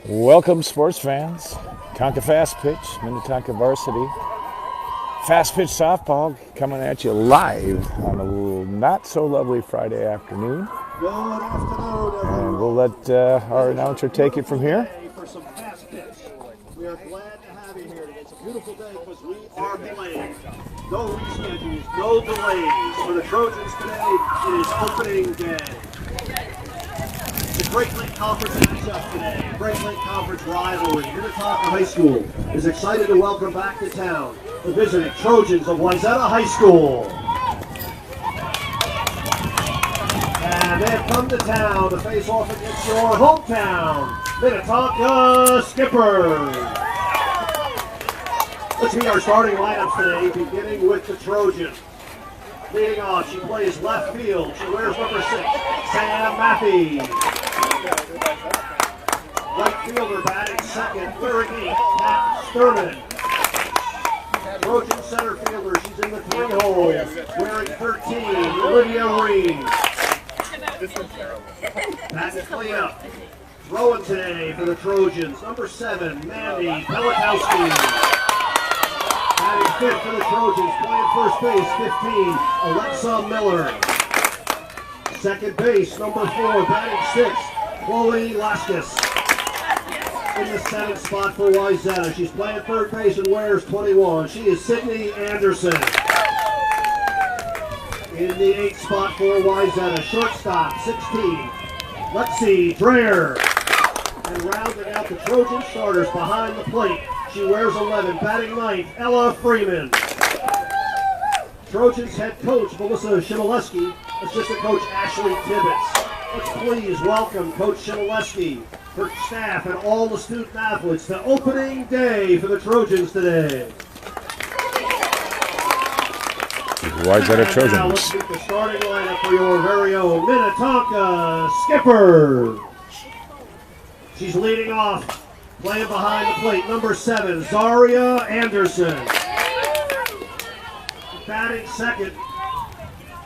Welcome, sports fans. Tonka Fastpitch, Minnetonka Varsity Fastpitch softball coming at you live on a not so lovely Friday afternoon. Good afternoon, everyone. And we'll let our announcer take it from here. For some fast pitch. We are glad to have you here today. It's a beautiful day because we are playing. No reschedules, no delays. For the Trojans today, it is opening day. The Great Lake Conference matchup today. Great Lake Conference rivalry. Minnetonka High School is excited to welcome back to town the visiting Trojans of Wayzata High School. And they have come to town to face off against your hometown, Minnetonka Skippers. Let's meet our starting lineups today, beginning with the Trojans. Leading off, she plays left field. She wears number 6, Sam Maffey. Right fielder batting second, 38, Pat Sturman. Trojan center fielder, she's in the 3 hole, wearing 13, Olivia Reed. Batting cleanup. Throwing today for the Trojans, number 7, Mandy Pelikowski. Batting 5th for the Trojans, playing first base, 15, Alexa Miller. Second base, number 4, batting 6th, Chloe Laskus. In the 7th spot for Wayzata, she's playing third base and wears 21. She is Sydney Anderson. In the 8th spot for Wayzata, shortstop, 16, Lexi Dreher. And rounding out the Trojan starters behind the plate, she wears 11, batting 9th, Ella Freeman. Trojans head coach Melissa Shimoleski, assistant coach Ashley Tibbetts. Let's please welcome Coach Shimoleski, her staff, and all the student athletes to opening day for the Trojans today. Wayzata Trojans. Now let's meet the starting lineup for your very own Minnetonka Skipper. She's leading off, playing behind the plate, number 7, Zaria Anderson. Batting second,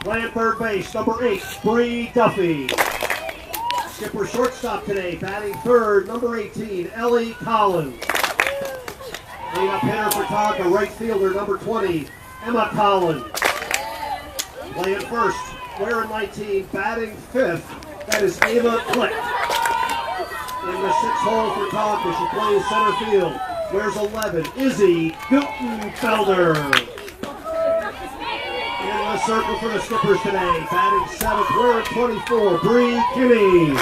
playing third base, number 8, Bree Duffy. Skipper shortstop today, batting third, number 18, Ellie Collins. Lead-up hitter for Tonka, right fielder, number 20, Emma Collins. Playing first, wearing 19, batting 5th, that is Ava Click. In the 6th hole for Tonka, she plays center field, wears 11, Izzy Gutenfelder. In the circle for the Skippers today, batting 7th, wearing 24, Bree Kinney.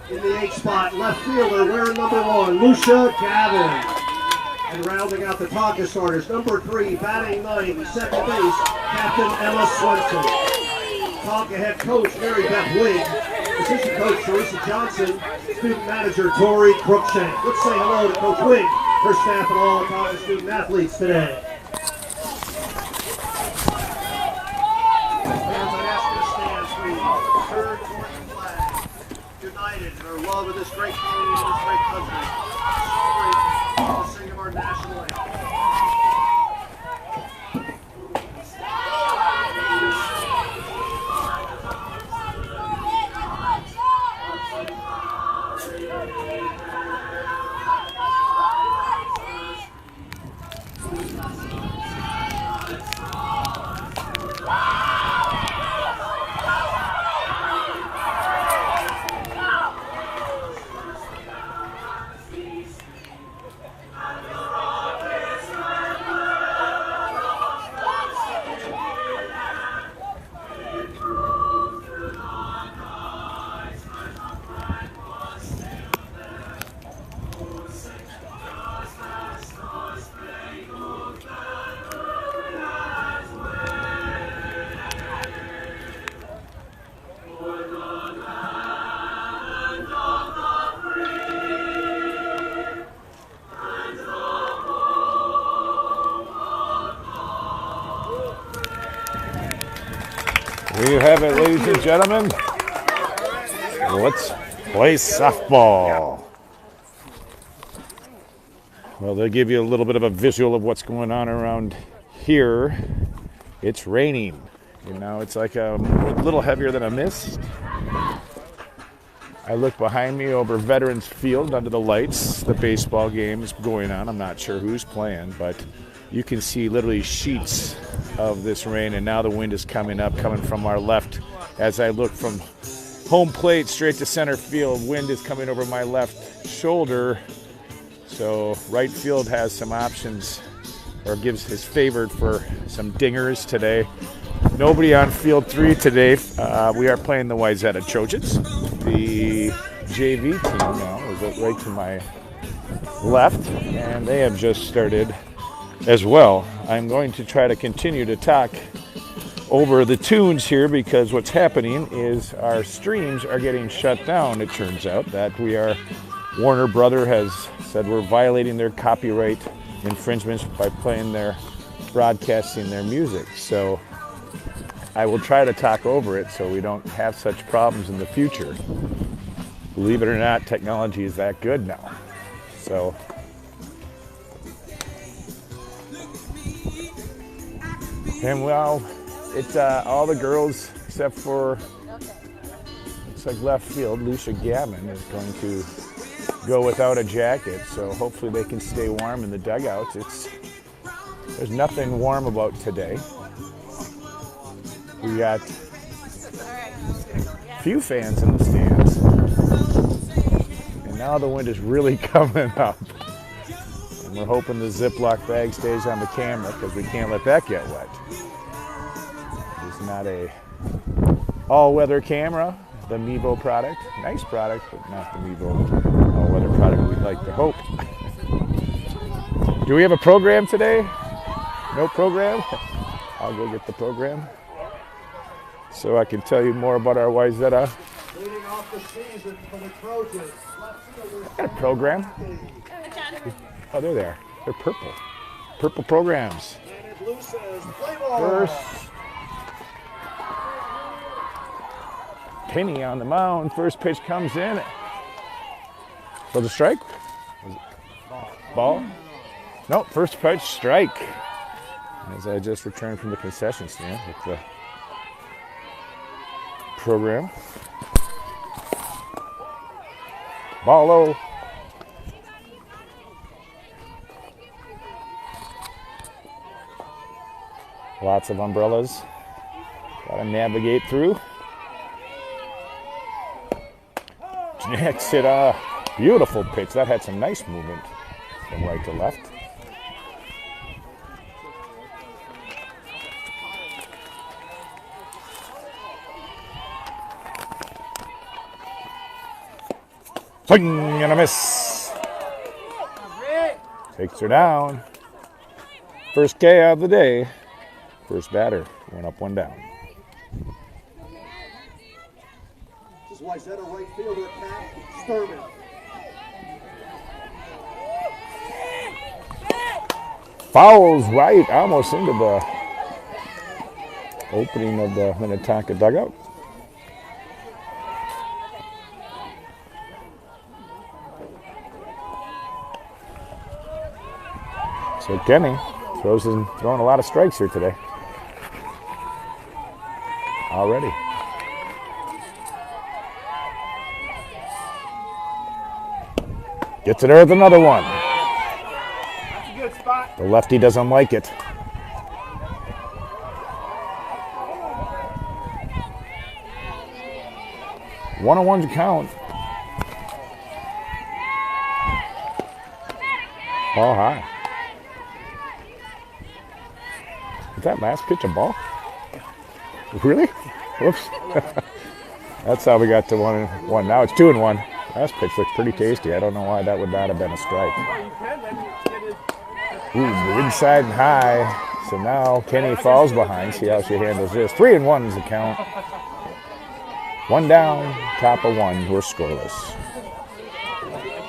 In the 8th spot, left fielder, wearing number 1, Lucia Gavin. And rounding out the Tonka starters, number 3, batting 9th, second base, Captain Emma Swenson. Tonka head coach, Mary Beth Wigg, assistant coach, Teresa Johnson, student manager, Tori Crookshank. Let's say hello to Coach Wigg, her staff, and all the Tonka student athletes today. United in our love of this great community and this great country. Celebrate the sing of our national anthem. There you have it, ladies and gentlemen. Let's play softball. Well, they'll give you a little bit of a visual of what's going on around here. It's raining. You know, it's like a little heavier than a mist. I look behind me over Veterans Field under the lights. The baseball game is going on. I'm not sure who's playing, but you can see literally sheets of this rain, and now the wind is coming up, coming from our left. As I look from home plate straight to center field, wind is coming over my left shoulder. So right field has some options, or is favored for some dingers today. Nobody on field 3 today. We are playing the Wayzata Trojans. The JV team now is right to my left, and they have just started as well. I'm going to try to continue to talk over the tunes here, because what's happening is our streams are getting shut down. It turns out that Warner Brother has said we're violating their copyright infringements by broadcasting their music. So I will try to talk over it so we don't have such problems in the future. Believe it or not, technology is that good now. So and well, it's all the girls except for, looks like left field, Lucia Gavin is going to go without a jacket, so hopefully they can stay warm in the dugouts. There's nothing warm about today. We got a few fans in the stands, and now the wind is really coming up. And we're hoping the Ziploc bag stays on the camera, because we can't let that get wet. It's not a all-weather camera, the Mevo product. Nice product, but not the Mevo all-weather product we'd like to hope. Do we have a program today? No program? I'll go get the program so I can tell you more about our Wayzata. Leading off the season for the Trojans. Got a program. Oh, there they are. They're purple. Purple programs. And blue says play ball. First, Penny on the mound. First pitch comes in. For the strike? Ball? Nope, first pitch, strike. As I just returned from the concession stand with the program. Ball low. Lots of umbrellas. Got to navigate through. Next hit, beautiful pitch. That had some nice movement from right to left. Swing and a miss. Takes her down. First K of the day. First batter. One up, one down. This is Wayzata right fielder, Pat Sturman. Fouls right, almost into the opening of the Minnetonka dugout. So Kenny throwing a lot of strikes here today. Already. Gets it there with another one. That's a good spot. The lefty doesn't like it. One-on-one to count. Ball high. Is that last pitch a ball? Really? Whoops. That's how we got to 1-1. Now it's 2-1. Last pitch looks pretty tasty. I don't know why that would not have been a strike. Ooh, inside and high. So now Kenny falls behind. See how she handles this. 3-1 is the count. One down, top of one. We're scoreless.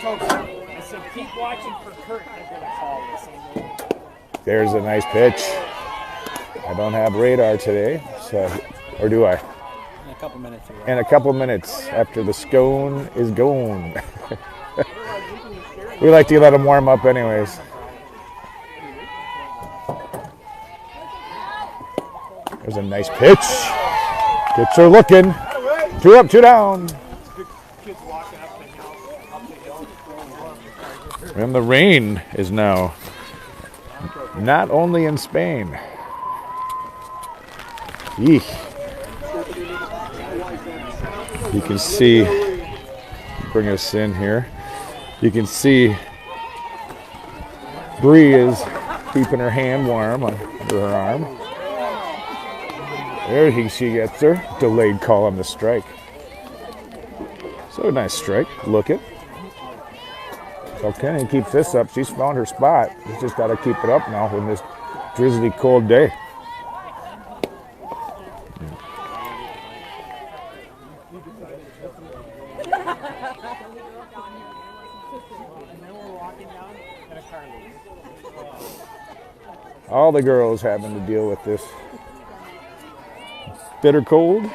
I said keep watching for Kurt. I'm going to call this. There's a nice pitch. I don't have radar today, so, or do I? In a couple minutes. In a couple minutes after the scone is gone. We like to let them warm up anyways. There's a nice pitch. Pitcher looking. 2 up, 2 down. kids walking up the hill. And the rain is now not only in Spain. Eek. You can see, bring us in here. You can see Bree is keeping her hand warm under her arm. There she gets her. Delayed call on the strike. So a nice strike. Look it. So Kenny keeps this up. She's found her spot. She's just got to keep it up now on this drizzly cold day. All the girls having to deal with this bitter cold.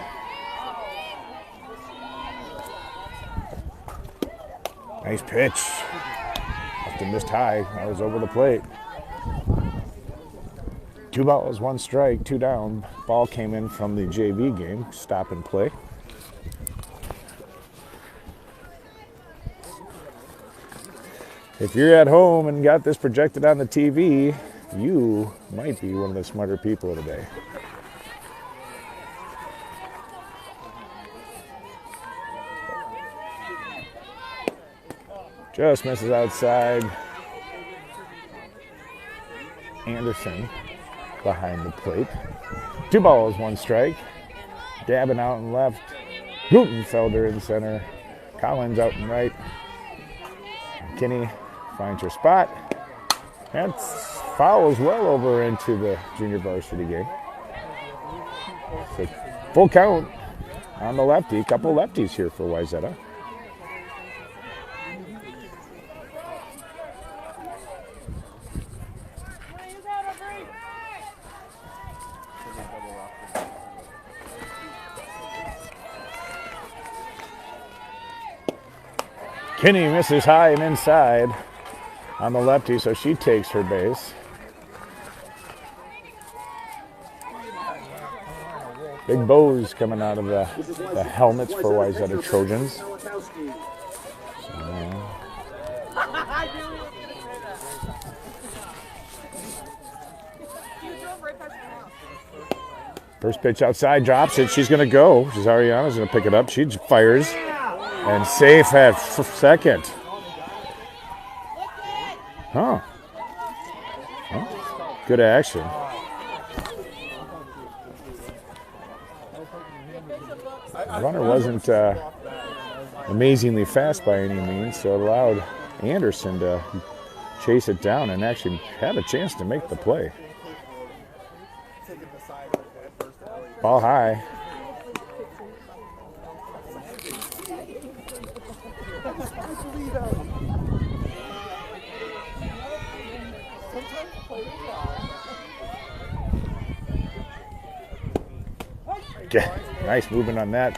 Nice pitch. Must have missed high. I was over the plate. 2 balls, 1 strike, 2 down. Ball came in from the JV game. Stop and play. If you're at home and got this projected on the TV, you might be one of the smarter people today. Just misses outside. Anderson behind the plate. 2 balls, 1 strike. Dabbing out and left. Gutenfelder in center. Collins out and right. Kinney finds her spot. And fouls well over into the junior varsity game. So full count on the lefty. Couple lefties here for Wayzata. Kinney misses high and inside on the lefty, so she takes her base. Big bows coming out of the helmets for Wayzata Trojans. First pitch outside, drops it. She's going to go. Ariana's going to pick it up. She fires. And safe at second. Huh. Good action. The runner wasn't amazingly fast by any means, so it allowed Anderson to chase it down and actually had a chance to make the play. Ball high. Nice movement on that.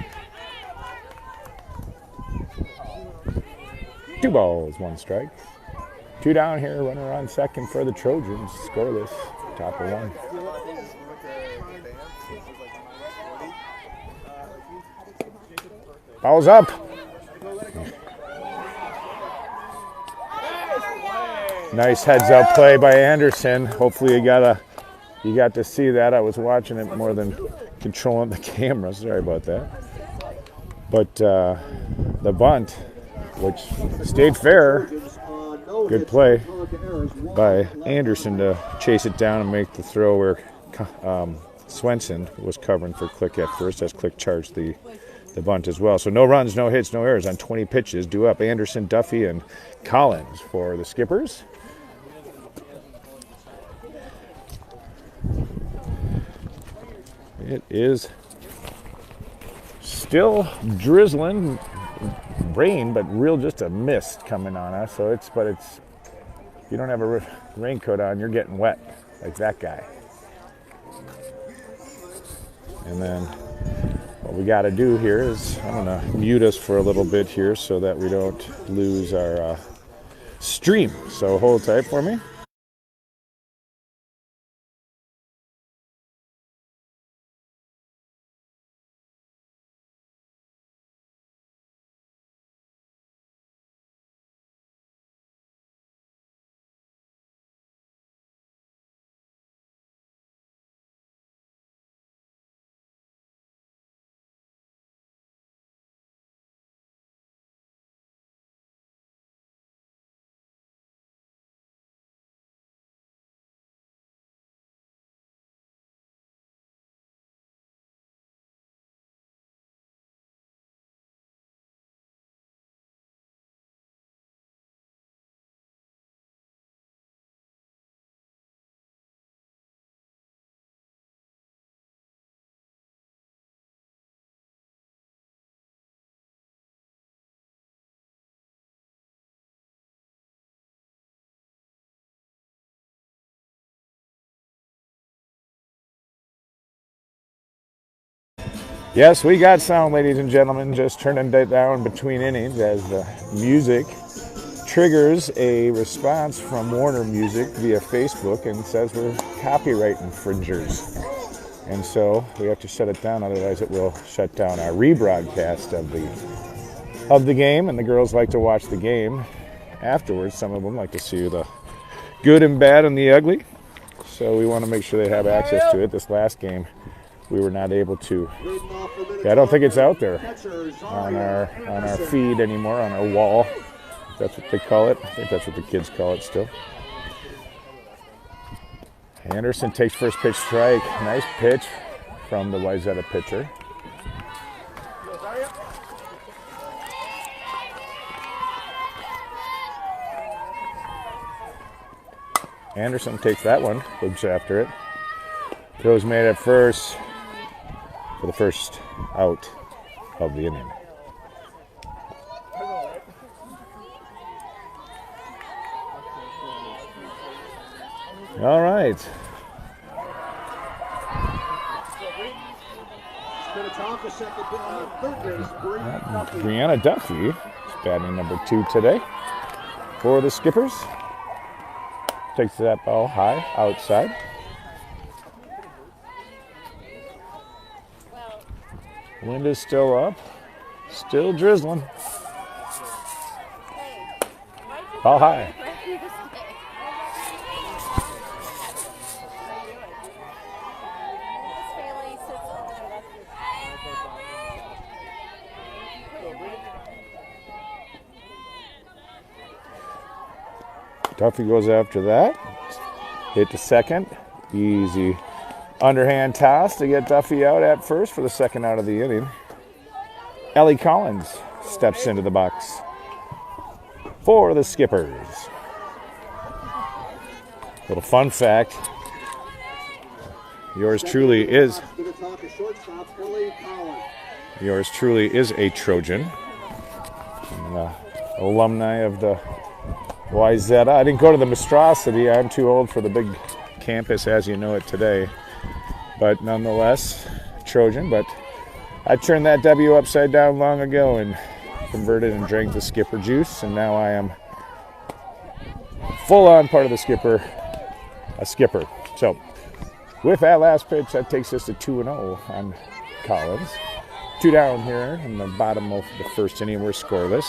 2 balls, 1 strike. 2 down here, runner on second for the Trojans. Scoreless, top of 1. Ball's up. Nice heads up play by Anderson. Hopefully you got to see that. I was watching it more than controlling the camera. Sorry about that. But the bunt, which stayed fair, good play by Anderson to chase it down and make the throw where Swenson was covering for Click at first as Click charged the bunt as well. So no runs, no hits, no errors on 20 pitches. Due up Anderson, Duffy, and Collins for the Skippers. It is still drizzling rain, but real just a mist coming on us. So if you don't have a raincoat on, you're getting wet like that guy. And then what we got to do here is I'm going to mute us for a little bit here so that we don't lose our stream. So hold tight for me. Yes, we got sound, ladies and gentlemen. Just turning that down between innings as the music triggers a response from Warner Music via Facebook and says we're copyright infringers. And so we have to shut it down, otherwise it will shut down our rebroadcast of the game. And the girls like to watch the game afterwards. Some of them like to see the good and bad and the ugly. So we want to make sure they have access to it. This last game, we were not able to. Yeah, I don't think it's out there on our feed anymore, on our wall. That's what they call it. I think that's what the kids call it still. Anderson takes first pitch strike. Nice pitch from the Wayzata pitcher. Anderson takes that one, looks after it. Throws made at first for the first out of the inning. All right. Brianna Duffy is batting number 2 today for the Skippers. Takes that ball high outside. Wind is still up, still drizzling. Ball high. Duffy goes after that. Hit to second. Easy underhand toss to get Duffy out at first for the second out of the inning. Ellie Collins steps into the box for the Skippers. Little fun fact. Yours truly is a Trojan. Alumni of the Wayzata. I didn't go to the monstrosity. I'm too old for the big campus as you know it today. But nonetheless, Trojan. But I turned that W upside down long ago and converted and drank the Skipper juice. And now I am full on part of the Skipper, a Skipper. So with that last pitch, that takes us to 2-0 on Collins. 2 down here in the bottom of the first inning. We're scoreless.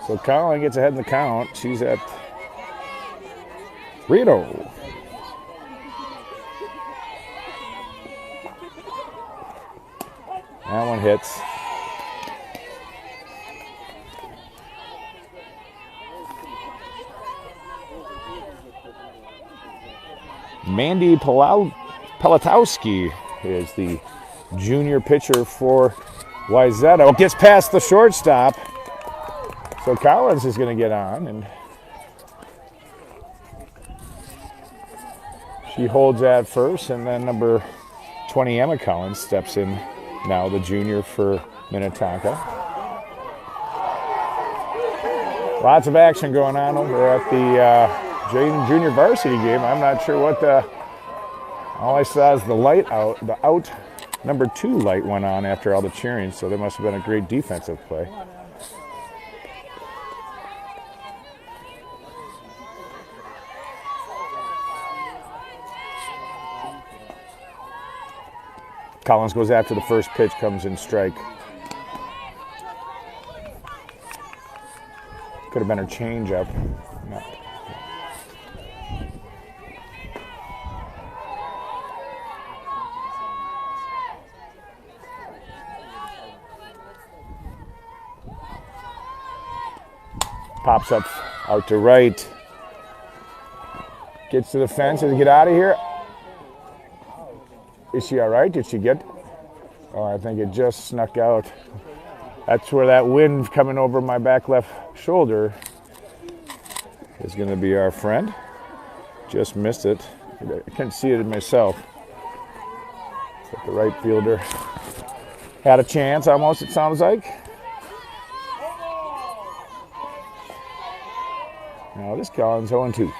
So Colin gets ahead in the count. She's at 3-0. That one hits. Mandy Pelatowski is the junior pitcher for Wayzata. Oh, gets past the shortstop. So Collins is going to get on, and she holds at first, and then number 20, Emma Collins, steps in now, the junior for Minnetonka. Lots of action going on over at the junior varsity game. I'm not sure what all I saw is the light out, the out number 2 light went on after all the cheering, so there must have been a great defensive play. Collins goes after the first pitch, comes in strike. Could have been her changeup. No. Pops up out to right. Gets to the fence. Does he get out of here? Is she all right? Did she get? Oh, I think it just snuck out. That's where that wind coming over my back left shoulder is going to be our friend. Just missed it. I couldn't see it myself. But the right fielder had a chance almost, it sounds like. Now this Collins 0-2.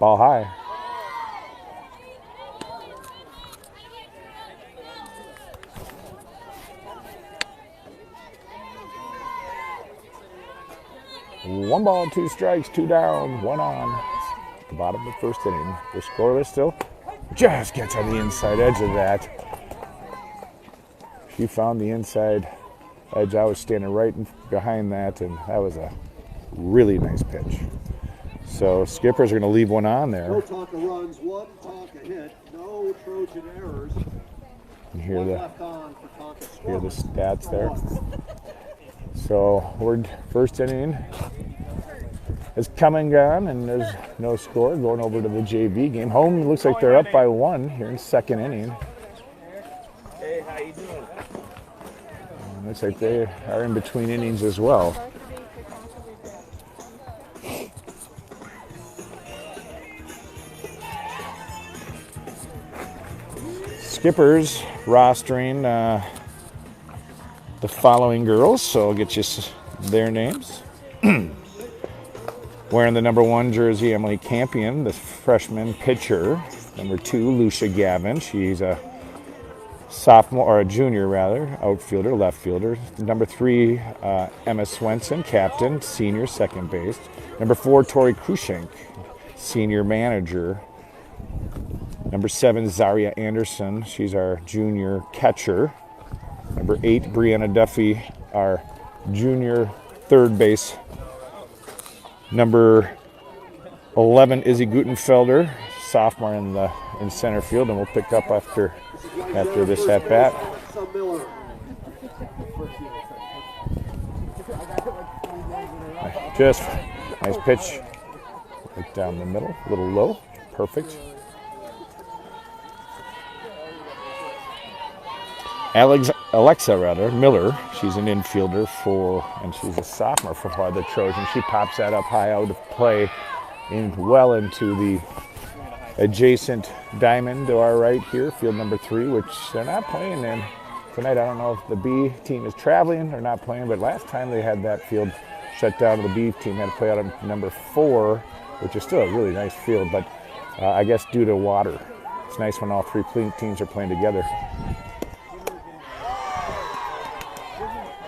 Ball high. One ball, 2 strikes, 2 down, 1 on. At the bottom of the first inning. They're scoreless still. Just gets on the inside edge of that. She found the inside edge. I was standing right behind that, and that was a really nice pitch. So Skippers are going to leave one on there. No Tonka runs, 1 Tonka hit, no Trojan errors. You hear the Left on for Tonka. hear the stats there. So we're first inning is come and gone, and there's no score. Going over to the JV game. Home looks like they're up by 1 here in second inning. Hey, how you doing? Looks like they are in between innings as well. Skippers rostering the following girls, so I'll get you their names. Wearing the number 1 jersey, Emily Campion, the freshman pitcher. Number 2, Lucia Gavin. She's a sophomore, or a junior rather, outfielder, left fielder. Number 3, Emma Swenson, captain, senior, second base. Number 4, Tori Krushenk, senior manager. Number 7, Zaria Anderson. She's our junior catcher. Number 8, Brianna Duffy, our junior third base. Number 11, Izzy Gutenfelder, sophomore in center field, and we'll pick up after this at bat. Just nice pitch, right down the middle, a little low, perfect. Alexa Miller, she's an infielder and she's a sophomore for the Trojans. She pops that up high out of play well into the adjacent diamond to our right here, field number 3, which they're not playing in tonight. I don't know if the B team is traveling or not playing, but last time they had that field shut down, the B team had to play out on number 4, which is still a really nice field, but I guess due to water. It's nice when all 3 teams are playing together.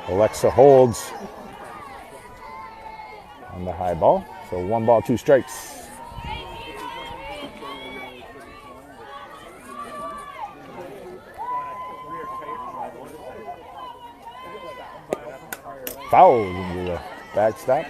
Alexa holds on the high ball. So 1 ball, 2 strikes. Foul into the backstop.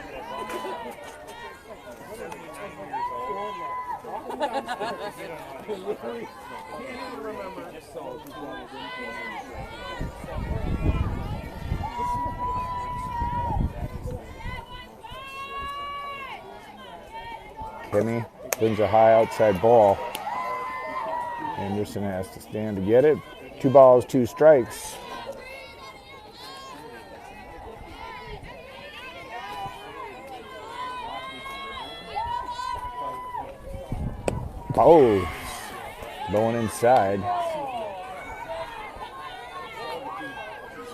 Kenny brings a high outside ball. Anderson has to stand to get it. 2 balls, 2 strikes. Oh, going inside.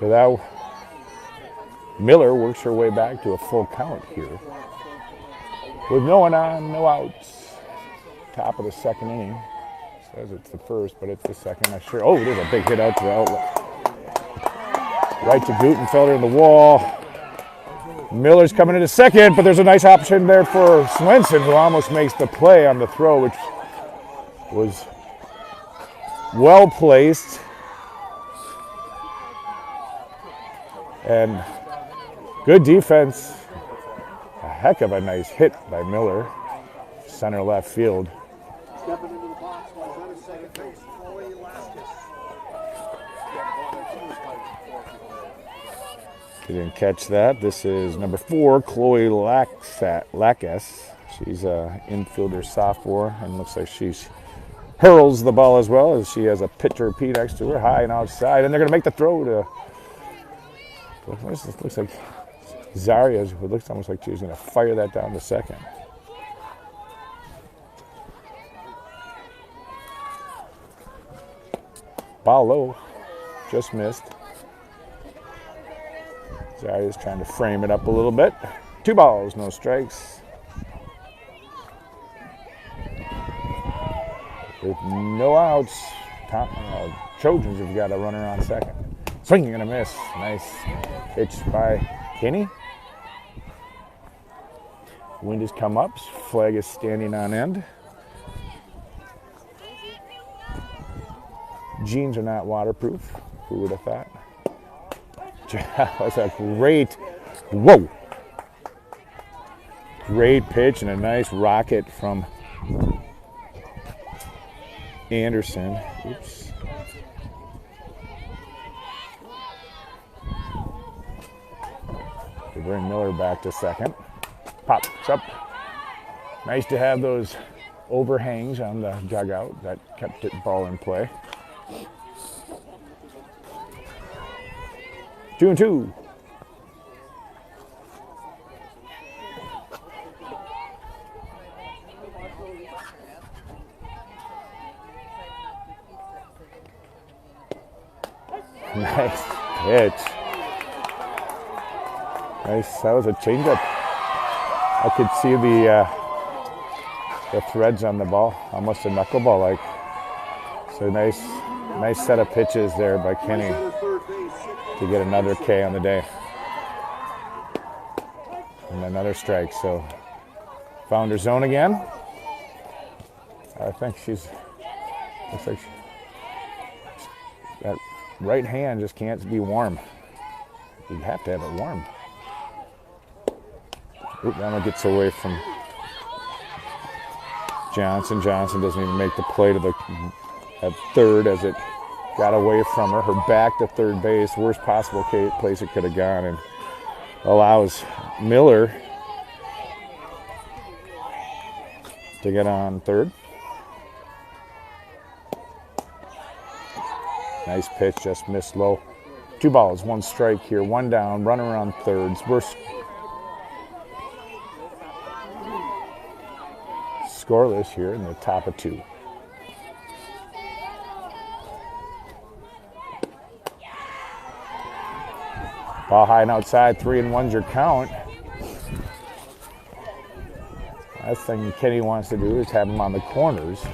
So that Miller works her way back to a full count here. With no one on, no outs. Top of the second inning. Says it's the first, but it's the second. I'm sure. Oh, there's a big hit out to the outlet. Right to Gutenfelder in the wall. Miller's coming into second, but there's a nice option there for Swenson, who almost makes the play on the throw, which was well placed. And good defense. A heck of a nice hit by Miller. Center left field. Stepping into the box while on his second base, Chloe Laskus. You didn't catch that. This is number 4, Chloe Lackas. She's an infielder sophomore, and looks like she hurls the ball as well, as she has a pitcher P next to her, high and outside. And they're going to make the throw to, looks like Zaria. It looks almost like she's going to fire that down to second. Ball low, just missed. Zaria's trying to frame it up a little bit. 2 balls, no strikes. With no outs, Trojans have got a runner on second. Swinging and a miss. Nice pitch by Kinney. Wind has come up. Flag is standing on end. Jeans are not waterproof. Who would have thought? That was a great, whoa! Great pitch and a nice rocket from Anderson. Oops. They bring Miller back to second. Pops up. Nice to have those overhangs on the dugout. That kept the ball in play. 2-2. Nice pitch. Nice. That was a changeup. I could see the threads on the ball, almost a knuckleball like. So nice set of pitches there by Kenny to get another K on the day. And another strike. So found her zone again. I think looks like that right hand just can't be warm. You have to have it warm. Oop, that one gets away from Johnson. Johnson doesn't even make the play to at third as it got away from her. Her back to third base, worst possible place it could have gone, and allows Miller to get on third. Nice pitch, just missed low. 2 balls, 1 strike here, 1 down, runner on thirds. We're scoreless here in the top of 2. Ball high and outside, 3-1's your count. Last thing Kenny wants to do is have him on the corners.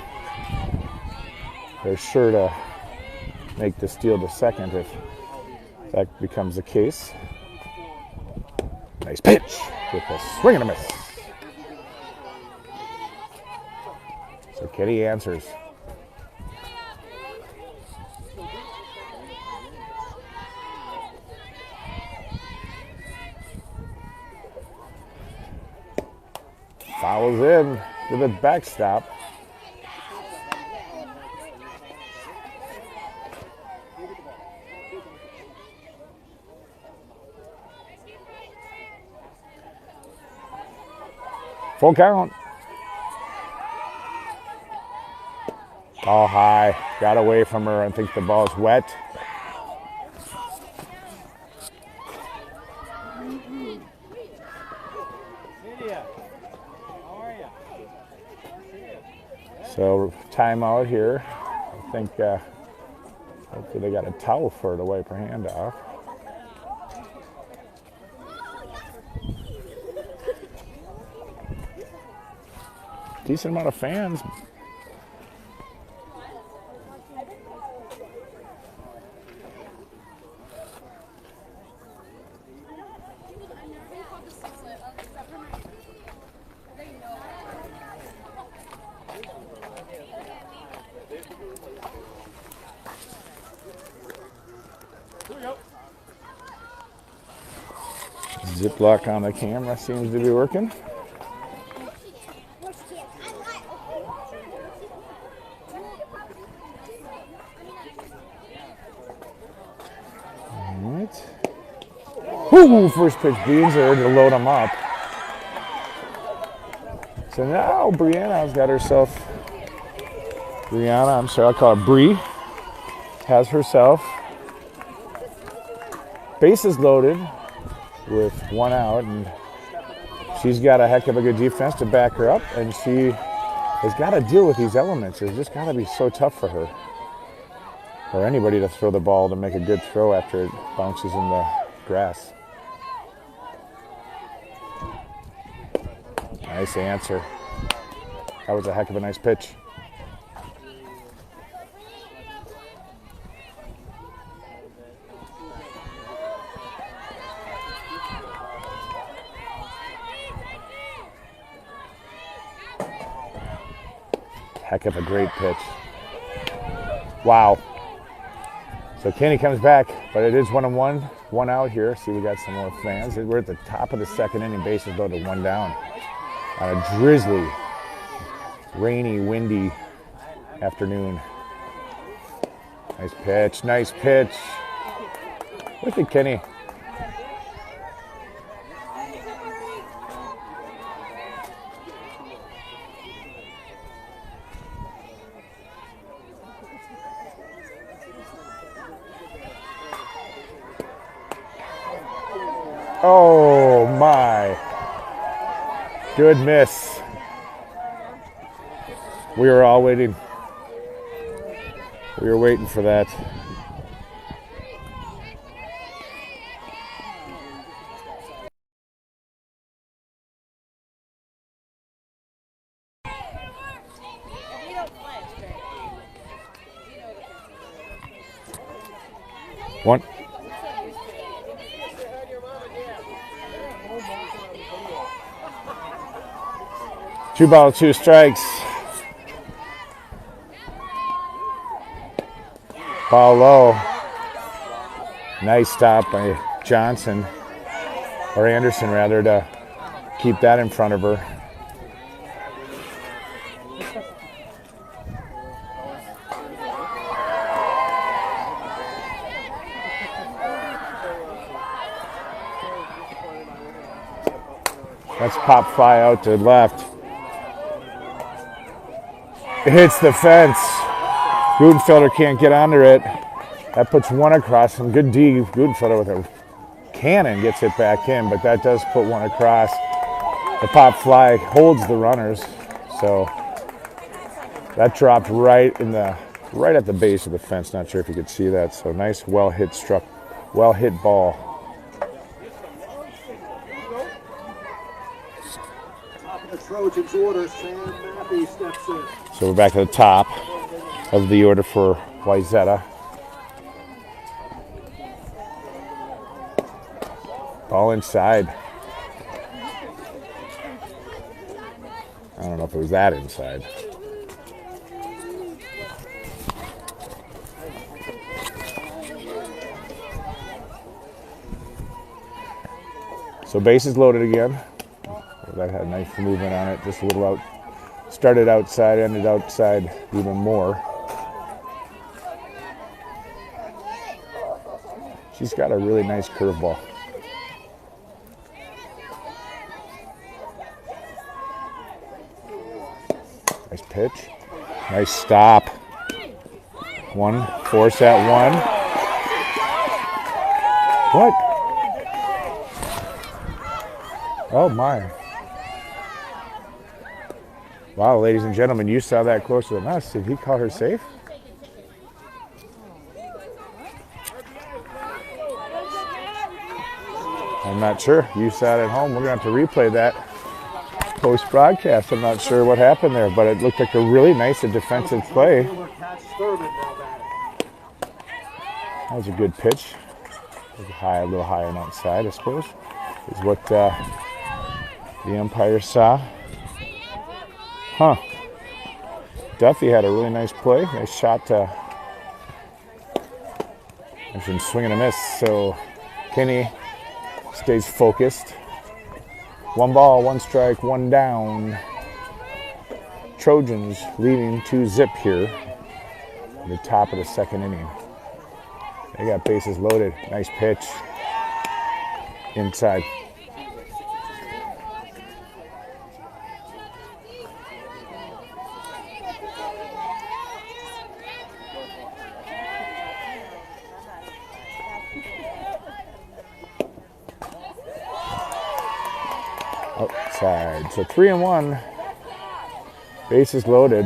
They're sure to make the steal to second if that becomes the case. Nice pitch with a swing and a miss. So Kenny answers. Fouls in to the backstop. Full count. Ball high, got away from her. I think the ball's wet. So timeout here. I think hopefully they got a towel for her to wipe her hand off. Decent amount of fans. Zip lock on the camera seems to be working. All right. Ooh, first pitch beans there to load them up. So now Brianna's got herself, I'll call her Bree, has herself bases loaded with 1 out, and she's got a heck of a good defense to back her up, and she has got to deal with these elements. It's just got to be so tough for her or anybody to throw the ball to make a good throw after it bounces in the grass. Nice answer. That was a heck of a nice pitch. Heck of a great pitch. Wow. So Kenny comes back, but it is 1-1, 1 out here. See, we got some more fans. We're at the top of the second inning, bases loaded, 1 down. On a drizzly, rainy, windy afternoon. Nice pitch, nice pitch. Look at Kenny. Oh my. Good miss. We were all waiting. We were waiting for that. One. 2 balls, 2 strikes. Ball low. Nice stop by Johnson, or Anderson rather, to keep that in front of her. That's pop fly out to left. It hits the fence. Gudenfelder can't get under it. That puts 1 across. Some good D. Gudenfelder with a cannon gets it back in, but that does put 1 across. The pop fly holds the runners, so that dropped right at the base of the fence. Not sure if you could see that. So nice, well hit ball. Trojans order, Sam Mappy steps in. So we're back at the top of the order for Wayzata. Ball inside. I don't know if it was that inside. So bases loaded again. That had nice movement on it, just a little out. Started outside, ended outside even more. She's got a really nice curveball. Nice pitch. Nice stop. 1, force at 1. What? Oh my. Wow, ladies and gentlemen, you saw that closer than us. Did he call her safe? I'm not sure. You saw it at home. We're going to have to replay that post-broadcast. I'm not sure what happened there, but it looked like a really nice defensive play. That was a good pitch. It was a little high and outside, I suppose, is what the umpire saw. Huh. Duffy had a really nice play. Nice shot to... I shouldn't swing and a miss. So Kenny stays focused. 1 ball, 1 strike, 1 down. Trojans leading 2-0 here at the top of the second inning. They got bases loaded. Nice pitch. Inside. Outside. So 3-1. Bases loaded.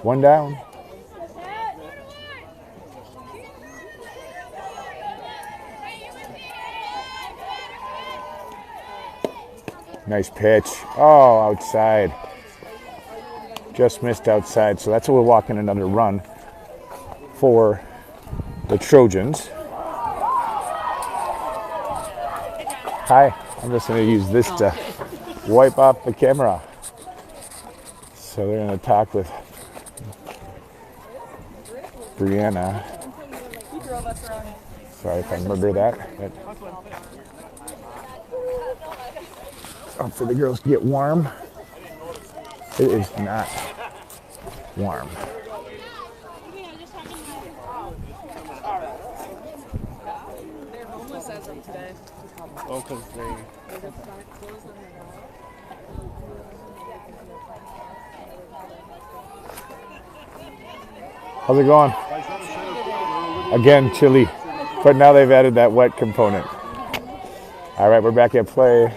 1 down. Nice pitch. Oh, outside. Just missed outside. So that's what we're walking another run for the Trojans. Hi. I'm just going to use this to wipe off the camera. So they're going to talk with Brianna. Sorry if I remember that. But for the girls to get warm. It is not warm. They're homeless as of today. Oh, because they... How's it going? Again, chilly. But now they've added that wet component. All right, we're back at play.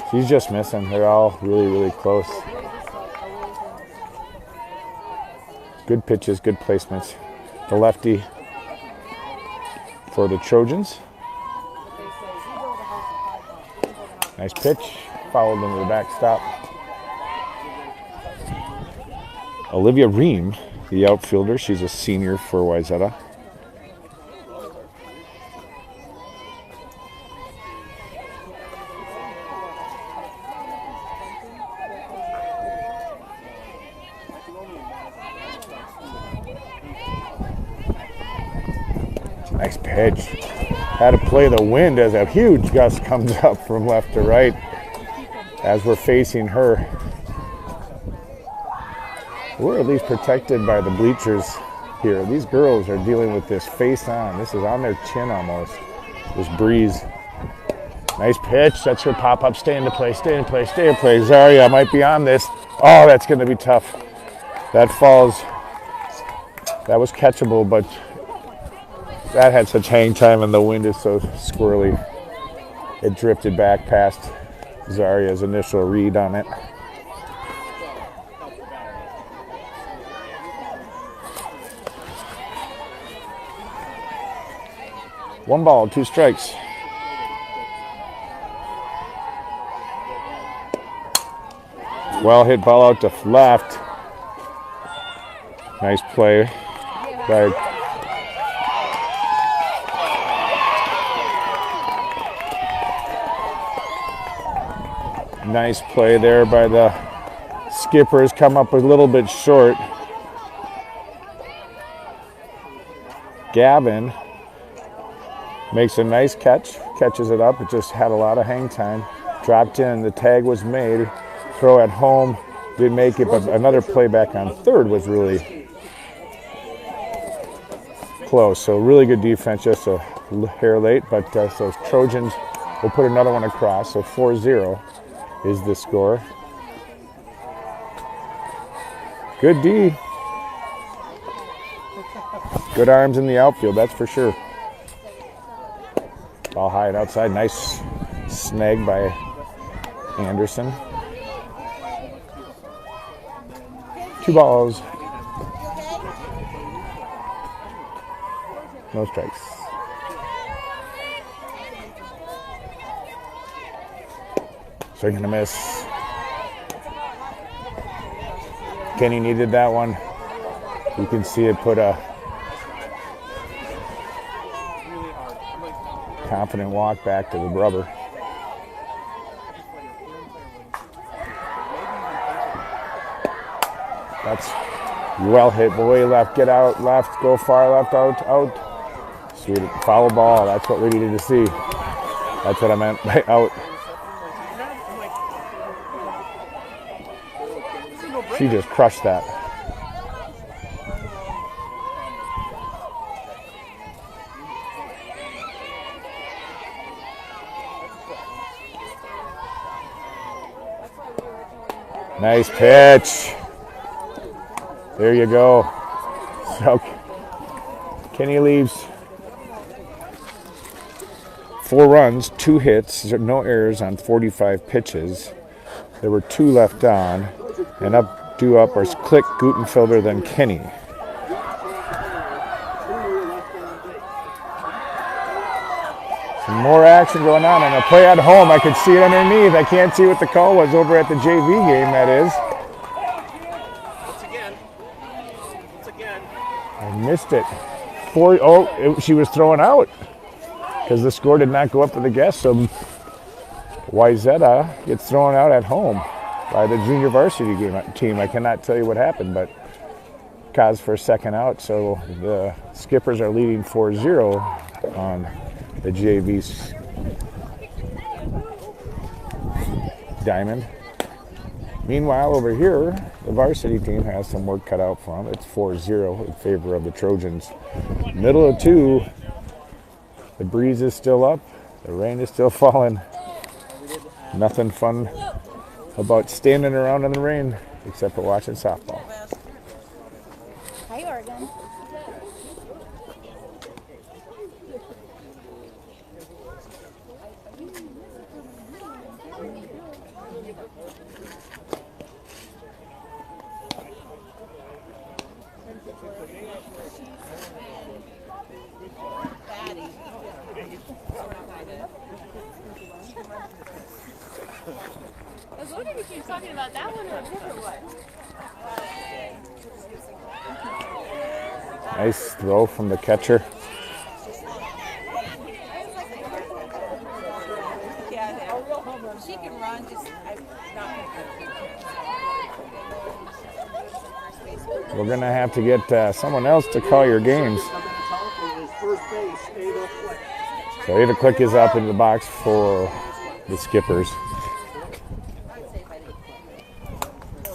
She's just missing. They're all really, really close. Good pitches, good placements. The lefty for the Trojans. Nice pitch. Fouled into the backstop. Olivia Ream, the outfielder. She's a senior for Wayzata. Nice pitch. Had to play the wind as a huge gust comes up from left to right as we're facing her. We're at least protected by the bleachers here. These girls are dealing with this face on. This is on their chin almost. This breeze. Nice pitch. That's her pop up. Stay into play, stay in play, stay in play. Zarya might be on this. Oh, that's going to be tough. That falls. That was catchable, but that had such hang time and the wind is so squirrely. It drifted back past Zarya's initial read on it. One ball, two strikes. Well hit ball out to left. Nice play by nice play there by the Skippers. Come up a little bit short. Gavin makes a nice catch, catches it up. It just had a lot of hang time. Dropped in, the tag was made. Throw at home, didn't make it, but another play back on third was really close. So really good defense, just a hair late, but so Trojans will put another one across. So 4-0 is the score. Good D. Good arms in the outfield, that's for sure. Ball high and outside. Nice snag by Anderson. 2 balls. No strikes. Swing and a miss. Kenny needed that one. You can see it put a confident walk back to the rubber. That's well hit, way left, get out, left, go far left, out. Sweet, foul ball, that's what we needed to see. That's what I meant by out. She just crushed that. Nice pitch. There you go. So Kenny leaves 4 runs, 2 hits, no errors on 45 pitches. There were 2 left on, and due up are Click, Gutenfelder, then Kenny. Some more action going on, and a play at home. I could see it underneath. I can't see what the call was over at the JV game, that is. I missed it. She was thrown out because the score did not go up to the guest. So Wayzata gets thrown out at home by the junior varsity team. I cannot tell you what happened, but cause for a second out. So the Skippers are leading 4-0 on the JV's diamond. Meanwhile, over here, the varsity team has some work cut out for them. It's 4-0 in favor of the Trojans. Middle of 2, the breeze is still up, the rain is still falling. Nothing fun about standing around in the rain except for watching softball. Hi, Oregon. I was wondering if you were talking about that one or a different one. Nice throw from the catcher. Yeah, she can run, just We're going to have to get someone else to call your games. So Ava Click is up in the box for the Skippers.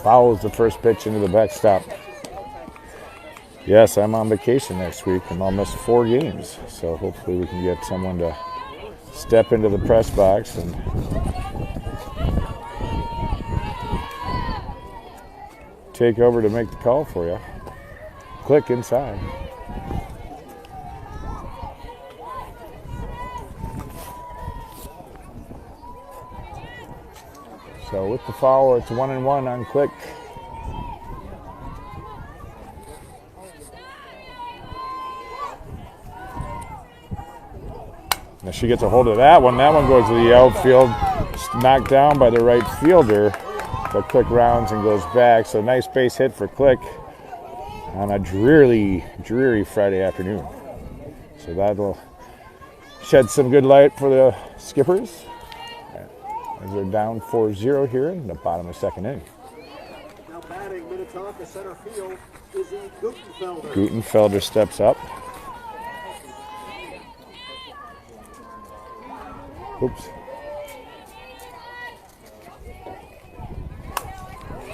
Fouls the first pitch into the backstop. Yes, I'm on vacation next week and I'll miss 4 games. So hopefully we can get someone to step into the press box and take over to make the call for you. Click inside. So with the foul, it's 1-1 on Click. Now she gets a hold of that one. That one goes to the outfield. Knocked down by the right fielder. But Click rounds and goes back. So nice base hit for Click on a dreary Friday afternoon. So that'll shed some good light for the Skippers. As they're down 4-0 here in the bottom of the second inning. Now batting Minnetonka center field is Gutenfelder. Gutenfelder steps up. Oops.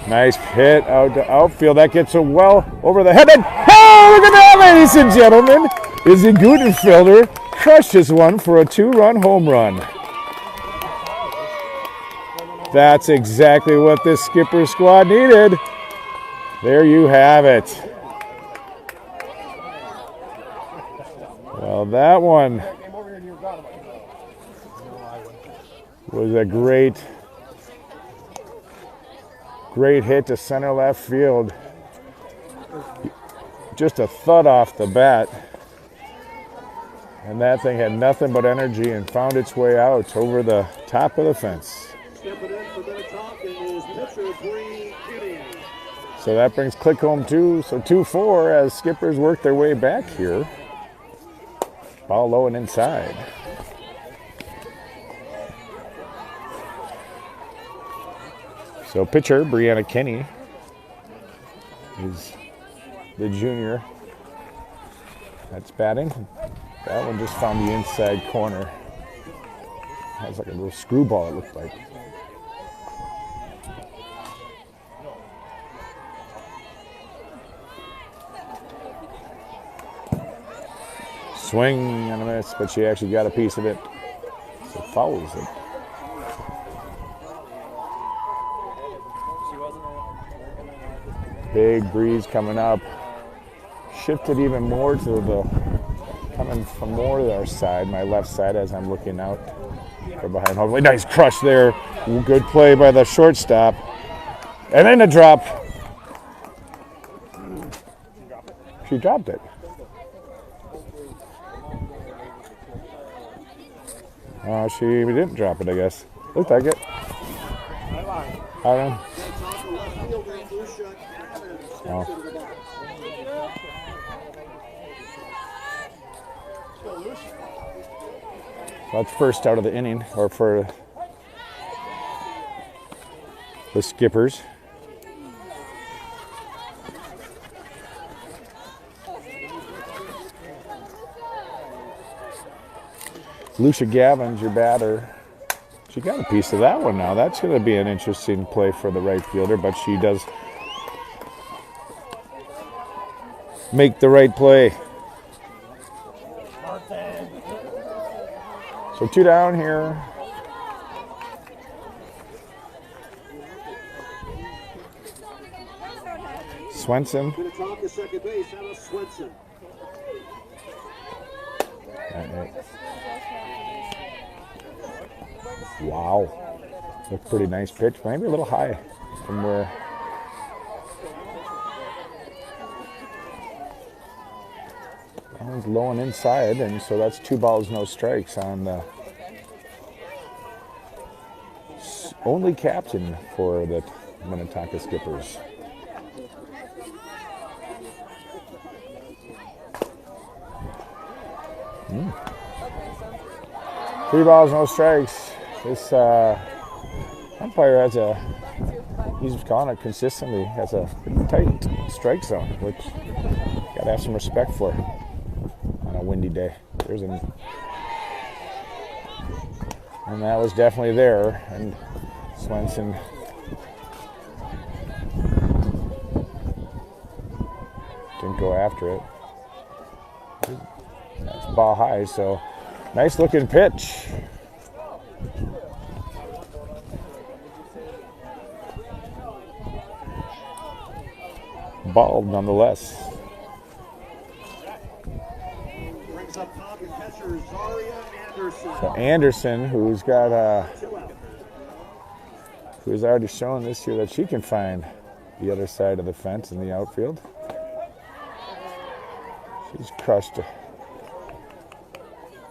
Nice hit out to outfield. That gets it well over the head. And, oh, look at that, ladies and gentlemen. Izzy Gutenfelder crushes one for a 2-run home run. That's exactly what this Skipper squad needed. There you have it. Well, that one was a great hit to center left field. Just a thud off the bat. And that thing had nothing but energy and found its way out over the top of the fence. Stepping in for Minnetonka is pitcher Bree Kinney. So that brings Click home too. So 2-4 as Skippers work their way back here. Ball low and inside. So pitcher Brianna Kinney is the junior that's batting. That one just found the inside corner. Has like a little screwball, it looked like. Swing and a miss, but she actually got a piece of it. So fouls it. Big breeze coming up. Shifted even more to the, coming from more to our side, my left side as I'm looking out from behind home. Nice crush there. Good play by the shortstop. And then the drop. She dropped it. She didn't drop it, I guess. Looked like it. I don't know. Oh. That's first out of the inning, or for the Skippers. Lucia Gavin's your batter. She got a piece of that one now. That's going to be an interesting play for the right fielder, but she does make the right play. So 2 down here. Swenson. Minnetonka second base, Anna Swenson. Wow. Looked pretty nice pitch. Maybe a little high from where. That one's low and inside, and so that's 2 balls, no strikes on the only captain for the Minnetonka Skippers. Mm. 3 balls, no strikes. This umpire he's calling it consistently, has a pretty tight strike zone, which you gotta have some respect for on a windy day. And that was definitely there, and Swenson didn't go after it. That's ball high, so nice looking pitch. Ball nonetheless. Brings up top catcher Zaria Anderson. So Anderson, who's already shown this year that she can find the other side of the fence in the outfield. She's crushed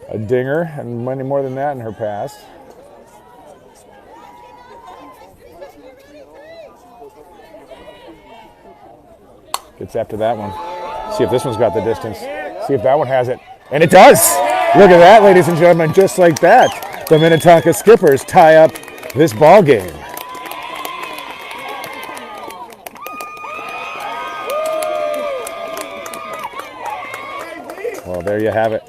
a dinger and many more than that in her past. Gets after that one. See if this one's got the distance. See if that one has it. And it does! Look at that, ladies and gentlemen. Just like that, the Minnetonka Skippers tie up this ball game. Well, there you have it.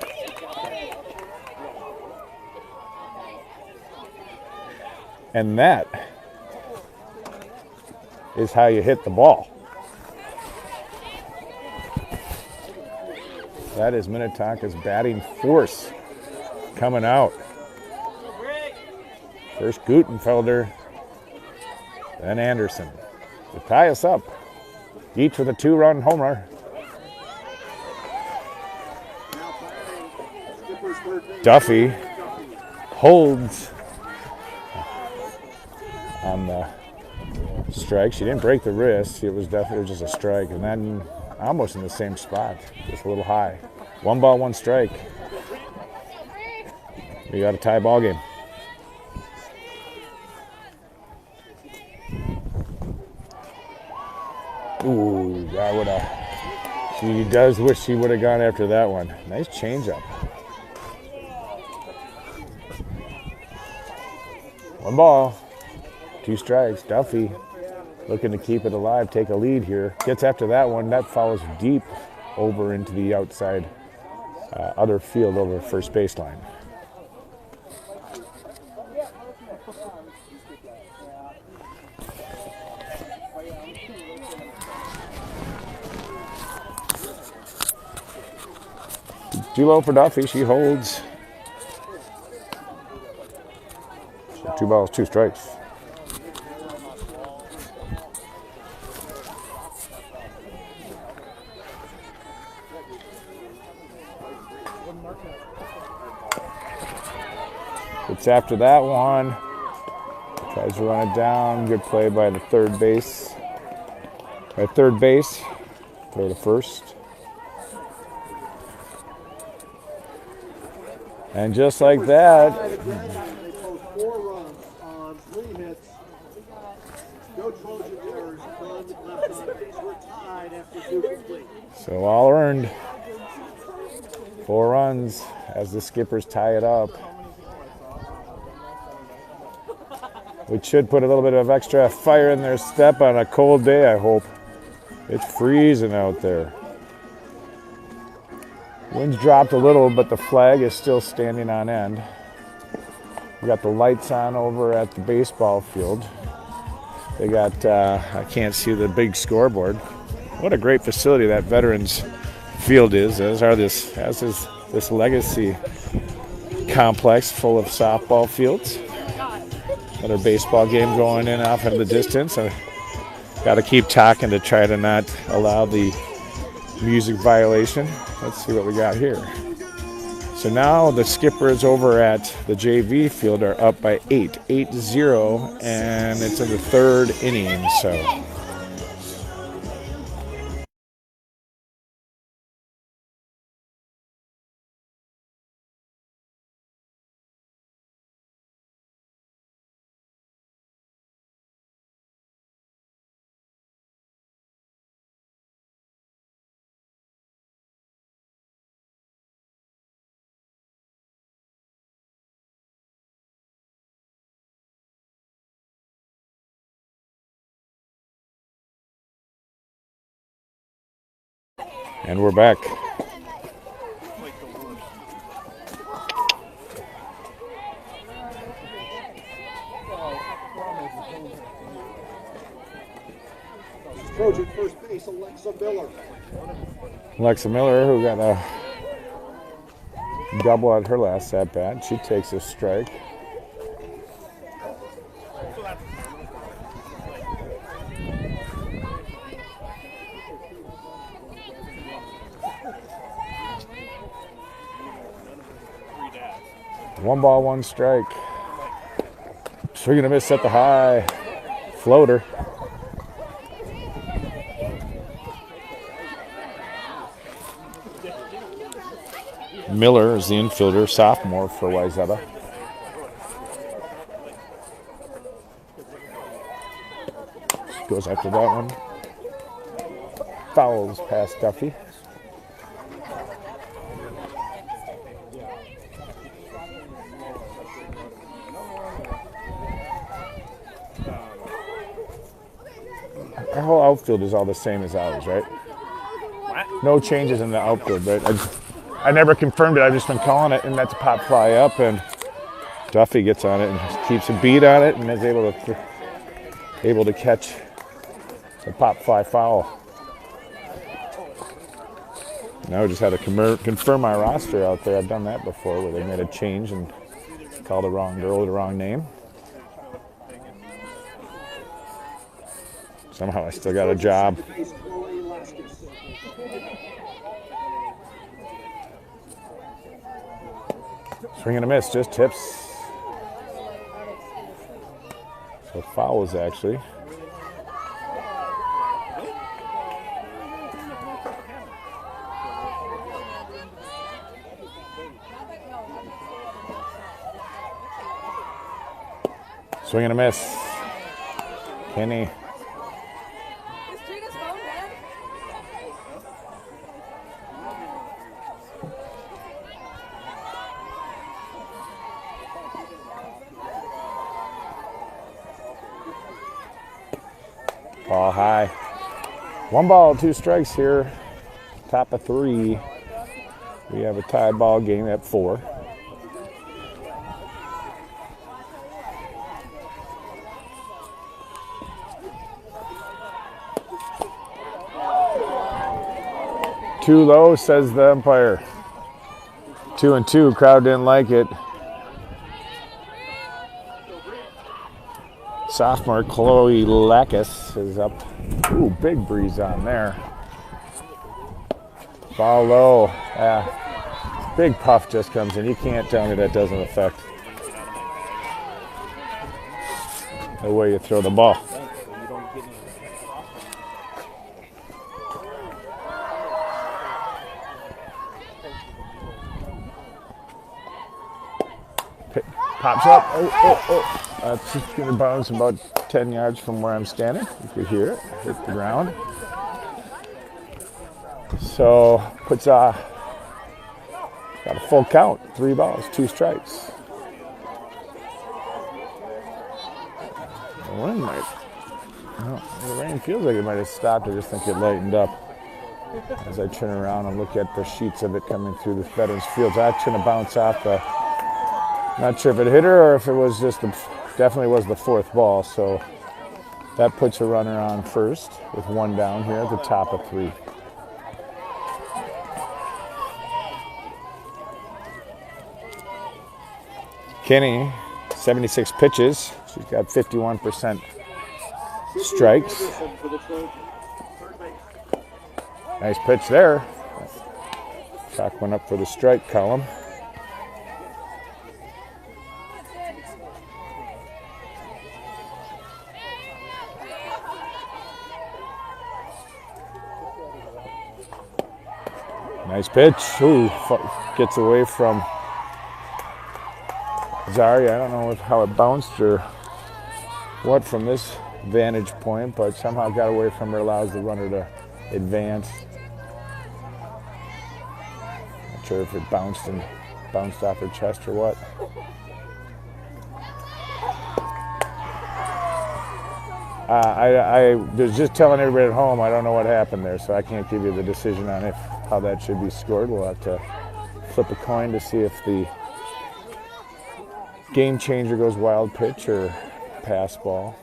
And that is how you hit the ball. That is Minnetonka's batting force coming out. First Gutenfelder, then Anderson to tie us up, each with a 2-run homer. Duffy holds on the strike. She didn't break the wrist. It was definitely just a strike, and then almost in the same spot, just a little high. 1 ball, 1 strike. We got a tie ball game. Ooh, that would have. She does wish she would have gone after that one. Nice changeup. 1 ball, 2 strikes. Duffy looking to keep it alive, take a lead here. Gets after that one. That follows deep over into the outside other field over first baseline. Too low for Duffy. She holds. 2 balls, 2 strikes. It's after that one. Tries to run it down. Good play by the third base. Throw to first. And just like that. 4 runs on 3 hits. No Trojan errors. None left on base. We're tied after 2 complete. So all earned. 4 runs as the Skippers tie it up. which should put a little bit of extra fire in their step on a cold day, I hope. It's freezing out there. Wind's dropped a little, but the flag is still standing on end. We got the lights on over at the baseball field. They got, I can't see the big scoreboard. What a great facility that Veterans Field is, as is this Legacy complex full of softball fields. Another baseball game going in off in the distance. I got to keep talking to try to not allow the music violation. Let's see what we got here. So now the Skippers over at the JV field are up by 8-0, and it's in the third inning. So. And we're back. Trojan first base, Alexa Miller. Alexa Miller, who got a double at her last at bat. She takes a strike. One ball, one strike. Swing and a miss at the high. Floater. Miller is the infielder, sophomore for Wayzata. Goes after that one. Fouls past Duffy. Our whole outfield is all the same as ours, right? What? No changes in the outfield, right? I never confirmed it. I've just been calling it, and that's a pop fly up, and Duffy gets on it and just keeps a beat on it, and is able to catch the pop fly foul. Now we just had to confirm my roster out there. I've done that before, where they made a change and called the wrong girl the wrong name. Somehow I still got a job. Swing and a miss, just tips. So fouls actually. Swing and a miss. Kenny. Ball high. One ball, two strikes here. Top of three. We have a tie ball game at 4. Too low, says the umpire. 2-2. Crowd didn't like it. Sophomore Chloe Lakis is up. Ooh, big breeze on there. Ball low. Big puff just comes in. You can't tell me that doesn't affect the way you throw the ball. Pops up. Oh. It's just going to bounce about 10 yards from where I'm standing. You could hear it hit the ground. So puts got a full count. 3 balls, 2 strikes. The wind might. No, the rain feels like it might have stopped. I just think it lightened up. As I turn around and look at the sheets of it coming through the Veterans Field, it's actually going to bounce off the. Not sure if it hit her or if it was just definitely was the fourth ball. So that puts a runner on first with one down here at the top of 3. Kenny, 76 pitches. She's got 51% strikes. Nice pitch there. Chalk went up for the strike column. Nice pitch. Ooh, gets away from Zari. I don't know how it bounced or what from this vantage point, but somehow got away from her, allows the runner to advance. Not sure if it bounced off her chest or what. I was just telling everybody at home I don't know what happened there, so I can't give you the decision on how that should be scored. We'll have to flip a coin to see if the game changer goes wild pitch or pass ball.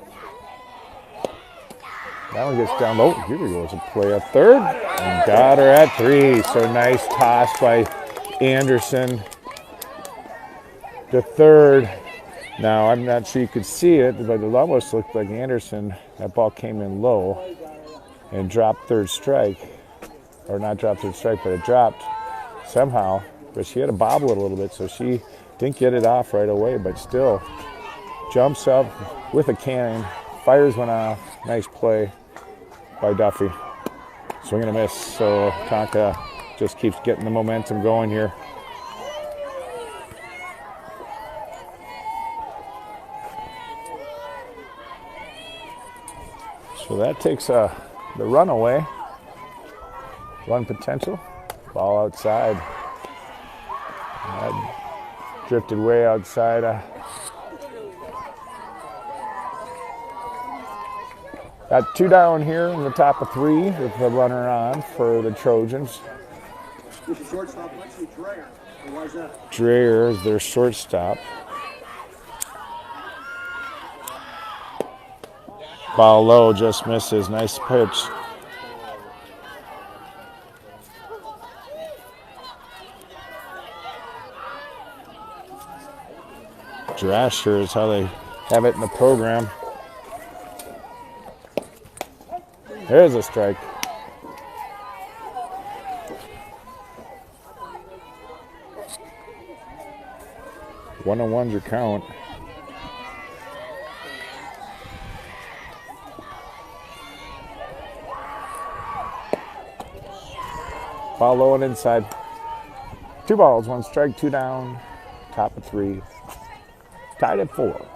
That one gets down low. Here we go. It's a play at third. And got her at 3. So nice toss by Anderson to third. Now, I'm not sure you could see it, but it almost looked like Anderson, that ball came in low and dropped third strike. Or not dropped third strike, but it dropped somehow. But she had to bobble it a little bit, so she didn't get it off right away, but still jumps up with a cannon, fires one off. Nice play by Duffy. Swing and a miss. So Tonka just keeps getting the momentum going here. So that takes the run away. Run potential. Ball outside. That drifted way outside. Got 2 down here in the top of 3 with the runner on for the Trojans. Dreyer is their shortstop. Ball low, just misses. Nice pitch. Drasher is how they have it in the program. There's a strike. One on one's your count. Ball low and inside. 2 balls, 1 strike, 2 down. Top of 3. Tied at 4.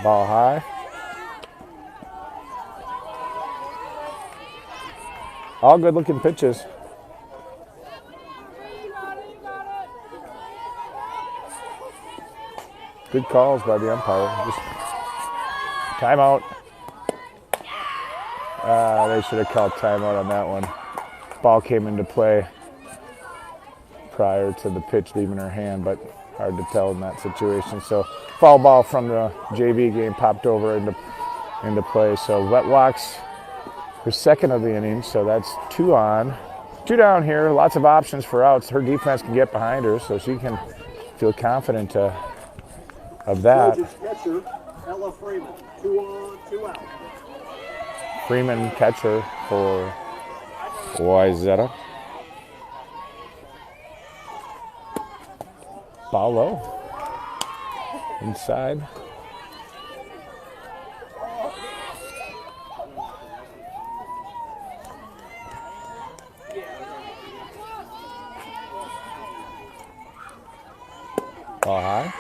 Ball high. All good looking pitches. Good calls by the umpire. Just timeout. They should have called timeout on that one. Ball came into play prior to the pitch leaving her hand, but hard to tell in that situation. So foul ball from the JV game popped over into play. So Vet walks her second of the inning. So that's 2 on. 2 down here. Lots of options for outs. Her defense can get behind her, so she can feel confident of that. Catcher, Ella Freeman. 2 on, 2 out. Freeman catcher for Wayzata. Ball low. Inside. Ball high.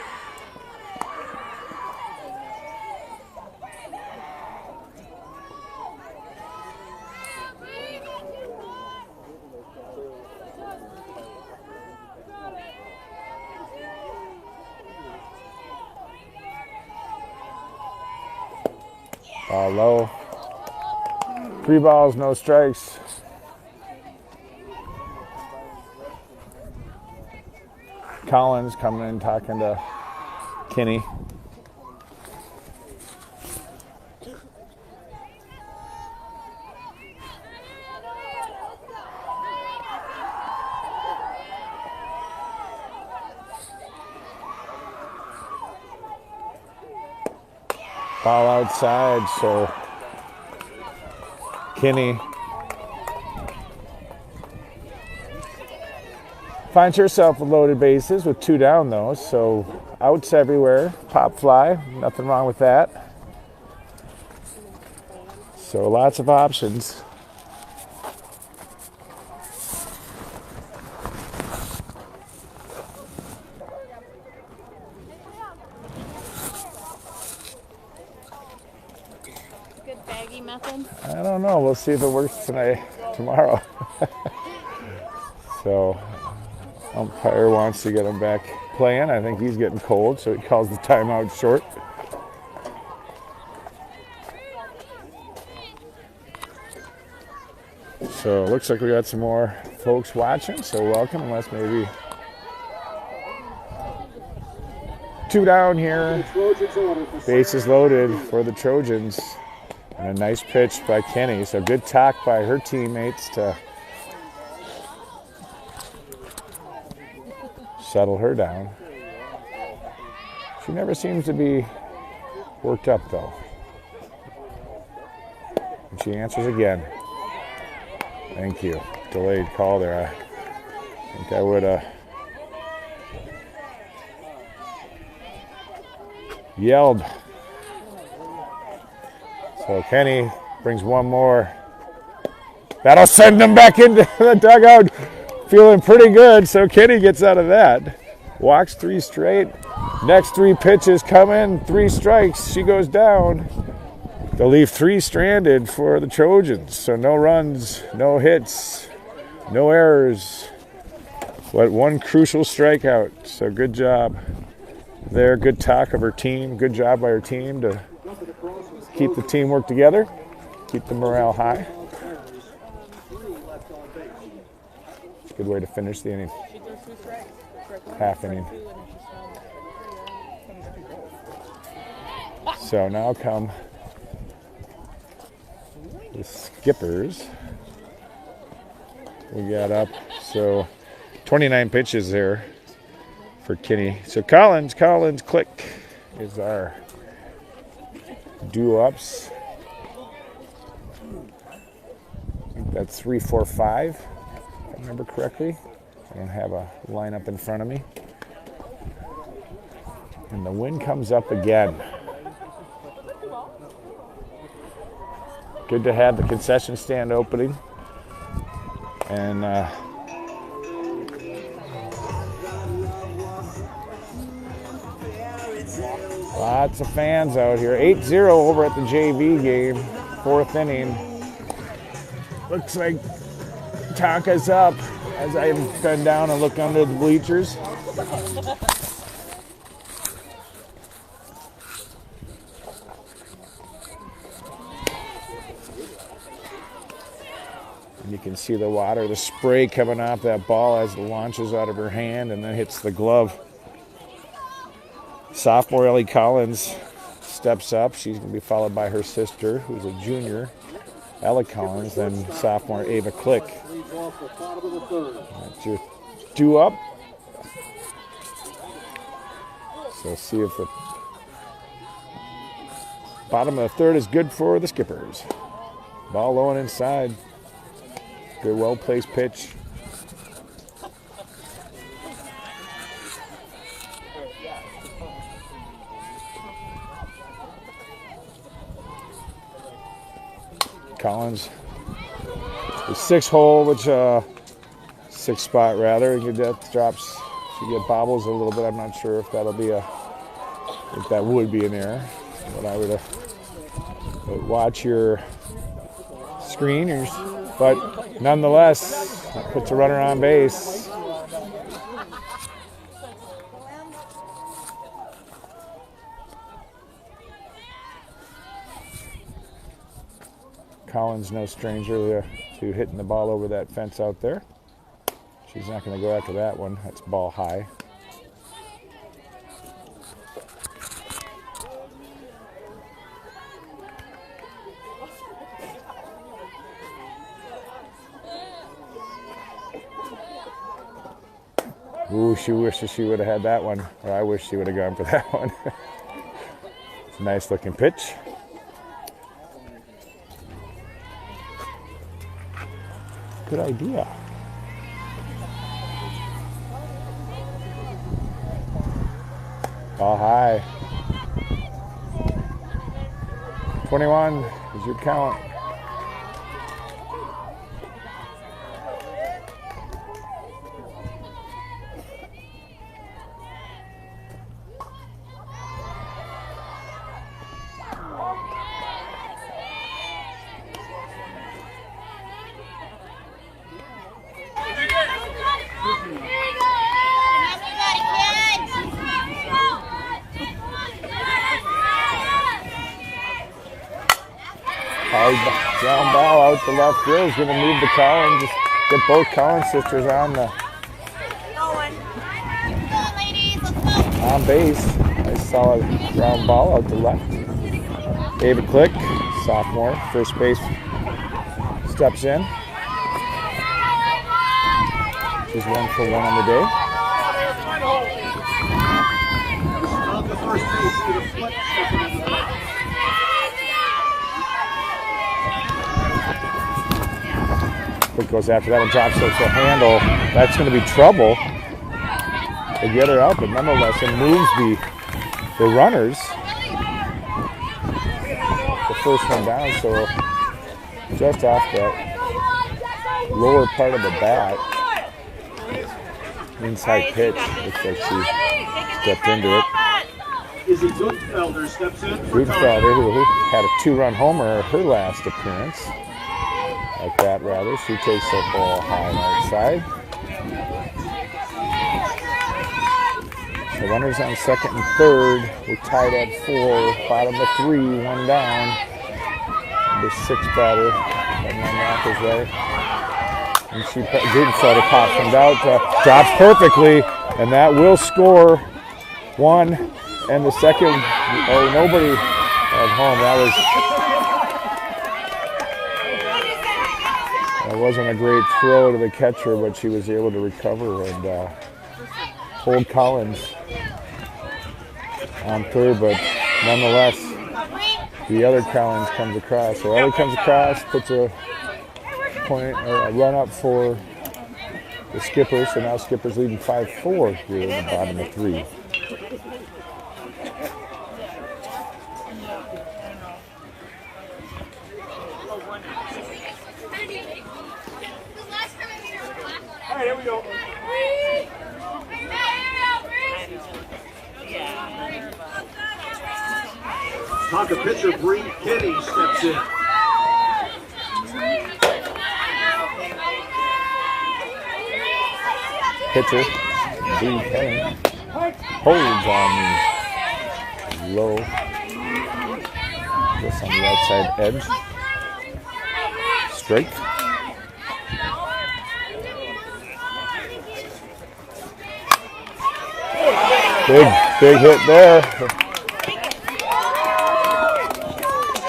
Ball low. 3 balls, no strikes. Collins coming in talking to Kinney. Ball outside, so Kinney finds herself with loaded bases with 2 down though, so outs everywhere, pop fly, nothing wrong with that. So lots of options. Good baggy method. I don't know, we'll see if it works tomorrow. So umpire wants to get him back playing. I think he's getting cold, so he calls the timeout short. So it looks like we got some more folks watching, so welcome, unless maybe 2 down here. Bases loaded for the Trojans. And a nice pitch by Kenny. So good talk by her teammates to settle her down. She never seems to be worked up though. And she answers again. Thank you. Delayed call there. I think I would have yelled. So Kenny brings one more. That'll send them back into the dugout. Feeling pretty good, so Kenny gets out of that. Walks 3 straight. Next 3 pitches come in, 3 strikes. She goes down. They'll leave 3 stranded for the Trojans. So no runs, no hits, no errors. But 1 crucial strikeout. So good job there. Good talk of her team. Good job by her team to keep the teamwork together, keep the morale high. Good way to finish the inning. Half inning. So now come the skippers. We got up, so 29 pitches there for Kinney. So Collins, click is our do-ups. I think that's 3, 4, 5, if I remember correctly. I don't have a lineup in front of me. And the wind comes up again. Good to have the concession stand opening. And lots of fans out here. 8-0 over at the JV game, 4th inning. Looks like Tonka's up as I bend down and look under the bleachers. And you can see the water, the spray coming off that ball as it launches out of her hand and then hits the glove. Sophomore Ellie Collins steps up. She's going to be followed by her sister, who's a junior, Ella Collins, then sophomore Ava Click. That's your due up. So see if the bottom of the 3rd is good for the skippers. Ball low and inside. Good, well-placed pitch. Collins, the 6 hole, which 6 spot rather. That drops. She get bobbles a little bit. I'm not sure if that'll be if that would be an error. But I would watch your screen, but nonetheless, that puts a runner on base. Collins no stranger to hitting the ball over that fence out there. She's not going to go after that one. That's ball high. Ooh, she wishes she would have had that one. Or I wish she would have gone for that one. It's a nice looking pitch. Good idea. Ball high. 21 is your count. Ground ball out to left field is going to move the Collins. Just get both Collins sisters on base. Nice solid ground ball out to left. Ava Click, sophomore, first base, steps in. She's 1 for 1 on the day. Off the first base, Ava Click stepping in the plate. Quick goes after that and drops it to handle. That's going to be trouble to get her out, but nonetheless it moves the runners. The first one down, so just off that lower part of the bat. Inside pitch. Looks like she stepped into it. Izzy Gutfelder steps in for Gutfelder, who had a 2-run homer her last appearance. Like that, rather. She takes the ball high outside. The runners on second and third. We're tied at 4. Bottom of 3, 1 down. The 6th batter. And my math is right. And Gutfelder pops from out, drops perfectly, and that will score 1. And the second, nobody at home. That wasn't a great throw to the catcher, but she was able to recover and hold Collins on third. But nonetheless, the other Collins comes across. So Ellie comes across, puts a point or a run up for the Skippers. So now Skippers leading 5-4 here in the bottom of 3. All right, here we go. Tonka pitcher Bree Kenny steps in. Pitcher Bree Kenny holds on the low, just on the outside edge. Straight. Big hit there.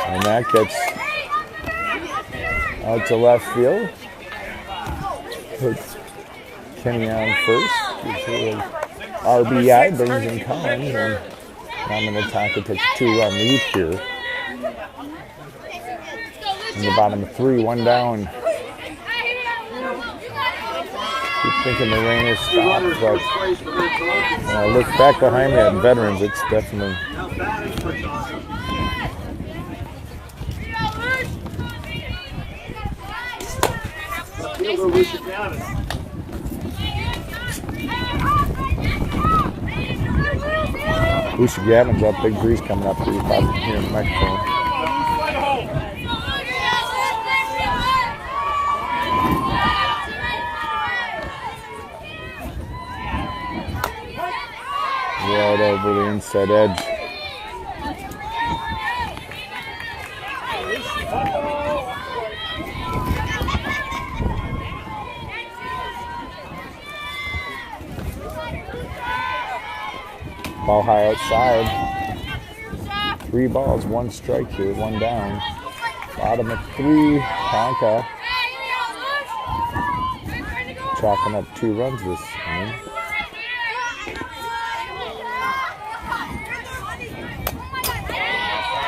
And that gets out to left field. Puts Kenny on first. Gives her an RBI, brings in Collins, and now Minnetonka takes a 2-run lead here. In the bottom of 3, 1 down. Keep thinking the rain is stopped, but when I look back behind me at Veterans, it's definitely Lucy Gavin's up, big breeze coming up here. You probably can hear the microphone. Right over the inside edge. Ball high outside. 3 balls, 1 strike here, 1 down. Bottom of 3, Tonka. Chalking up 2 runs this inning.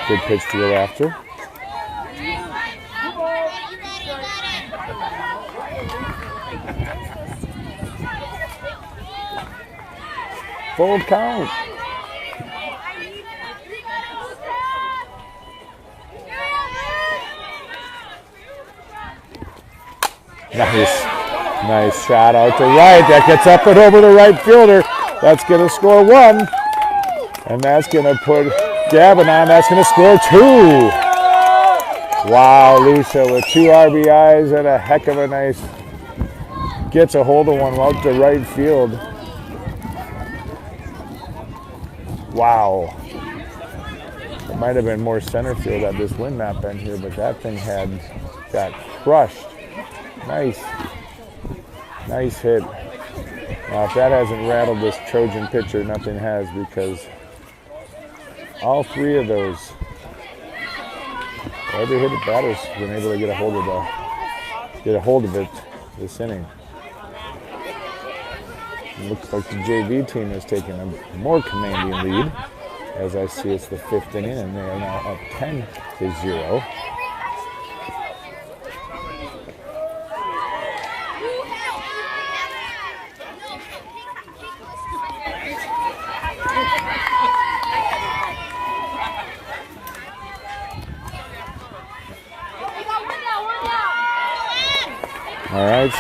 Good pitch to go after. Full count. Nice shot out to right. That gets up and over the right fielder. That's going to score 1. And that's going to put Gavin on. That's going to score 2. Wow, Lisa with 2 RBIs and a heck of a nice. Gets a hold of one out to right field. Wow. It might have been more center field had this wind not been here, but that thing got crushed. Nice hit. Now, if that hasn't rattled this Trojan pitcher, nothing has, because all 3 of those every hit batter's been able to get a hold of it this inning. It looks like the JV team is taking a more commanding lead. As I see, it's the 5th inning, and they are now up 10-0. All right.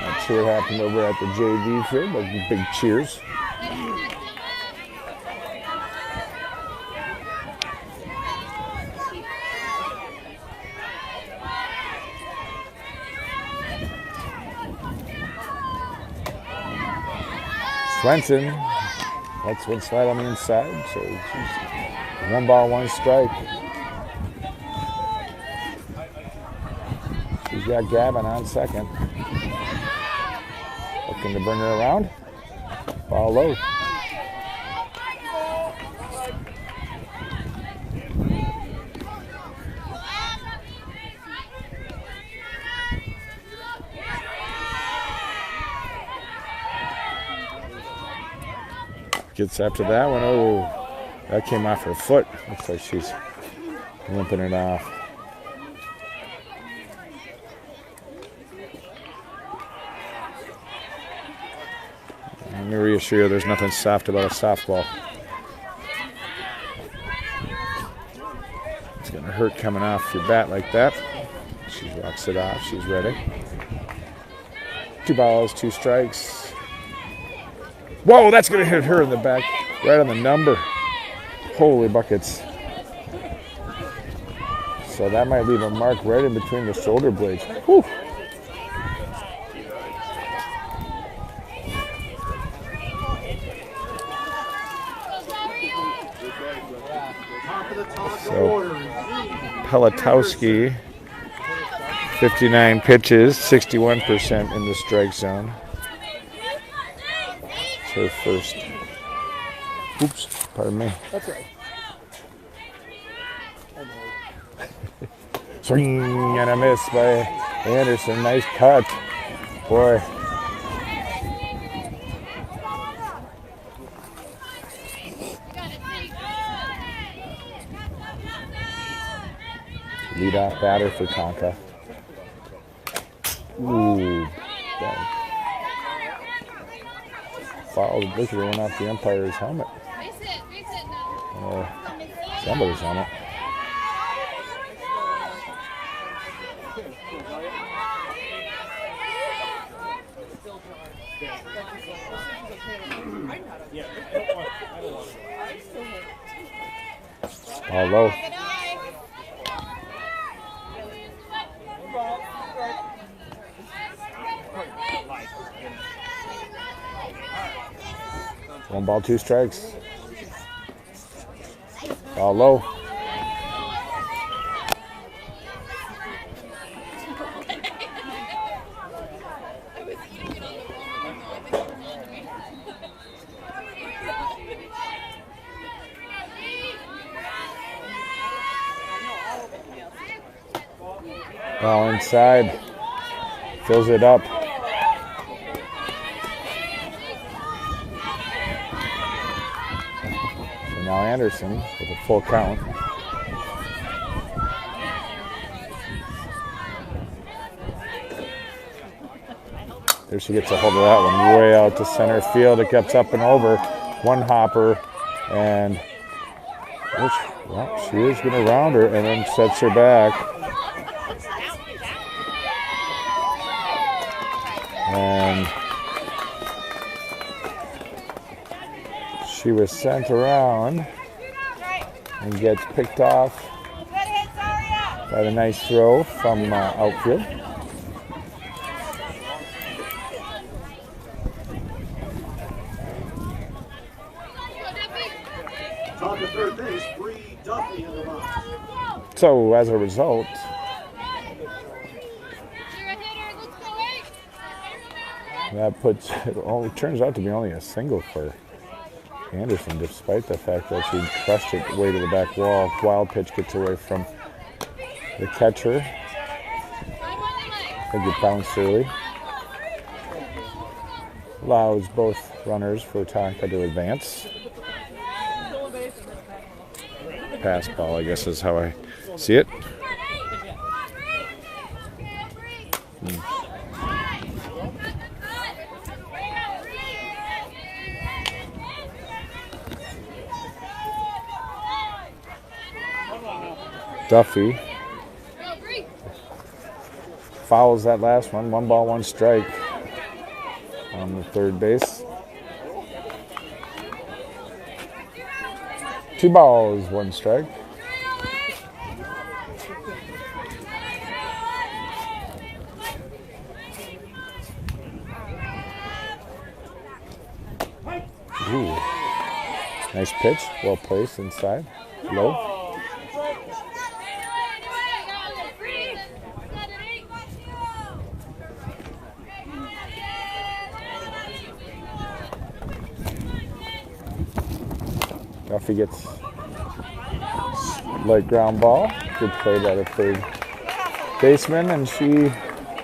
Not sure what happened over at the JV field, but big cheers. Swenson, that's one slide on the inside, so it's 1 ball, 1 strike. She's got Gavin on second. Looking to bring her around. Ball low. Gets after that one. Oh, that came off her foot. Looks like she's limping it off. Let me reassure you, there's nothing soft about a softball. It's going to hurt coming off your bat like that. She walks it off. She's ready. 2 balls, 2 strikes. Whoa, that's going to hit her in the back, right on the number. Holy buckets. So that might leave a mark right in between the shoulder blades. Whew. So Pelatowski, 59 pitches, 61% in the strike zone. Her first. Oops, pardon me. That's right. Swing and a miss by Anderson. Nice cut. Boy. Leadoff batter for Tonka. Ooh. Bad. Foul literally went off the umpire's helmet. Or somebody's helmet. Ball low. One ball, 2 strikes. Ball low. Ball inside. Fills it up. So now Anderson with a full count. There she gets a hold of that one way out to center field. It gets up and over. One hopper, and well, she is going to round her and then sets her back. And she was sent around and gets picked off by the nice throw from outfield. Top of third base, Bree Duffy in the box. So as a result, that puts it turns out to be only a single for Anderson, despite the fact that she crushed it way to the back wall. Wild pitch gets away from the catcher. I think it bounced early. Allows both runners for Tonka to advance. Pass ball, I guess, is how I see it. Duffy fouls that last one. 1 ball, 1 strike on the third base. 2 balls, 1 strike. Ooh. Nice pitch, well placed inside, low. Duffy gets light ground ball. Good play by the third baseman, and she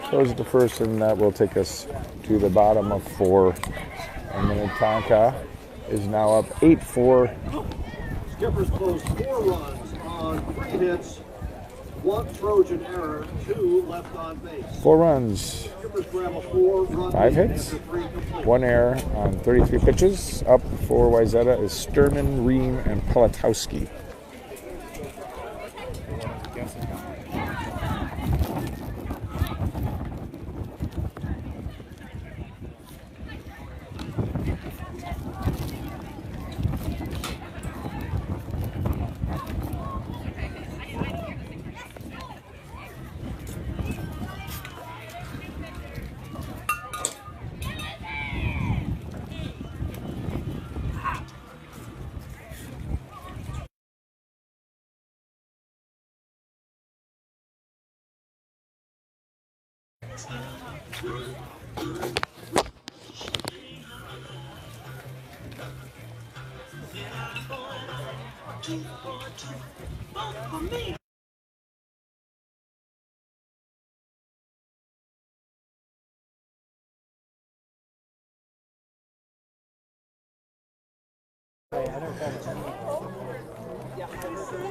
throws it to first, and that will take us to the bottom of 4. And Minnetonka is now up 8-4. Skippers closed 4 runs on 3 hits, 1 Trojan error, 2 left on base. 4 runs, Skippers grab a 4-run 5 lead hits, after 3 complete. 1 error on 33 pitches. Up for Wayzata is Sturman, Ream, and Politowski.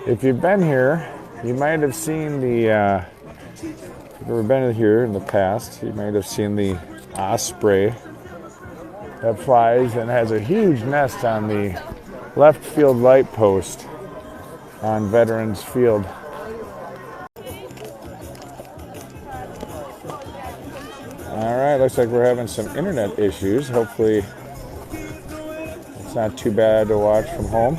If you've been here, you might have seen the, if you've ever been here in the past, you might have seen the osprey that flies and has a huge nest on the left field light post on Veterans Field. All right, looks like we're having some internet issues. Hopefully it's not too bad to watch from home.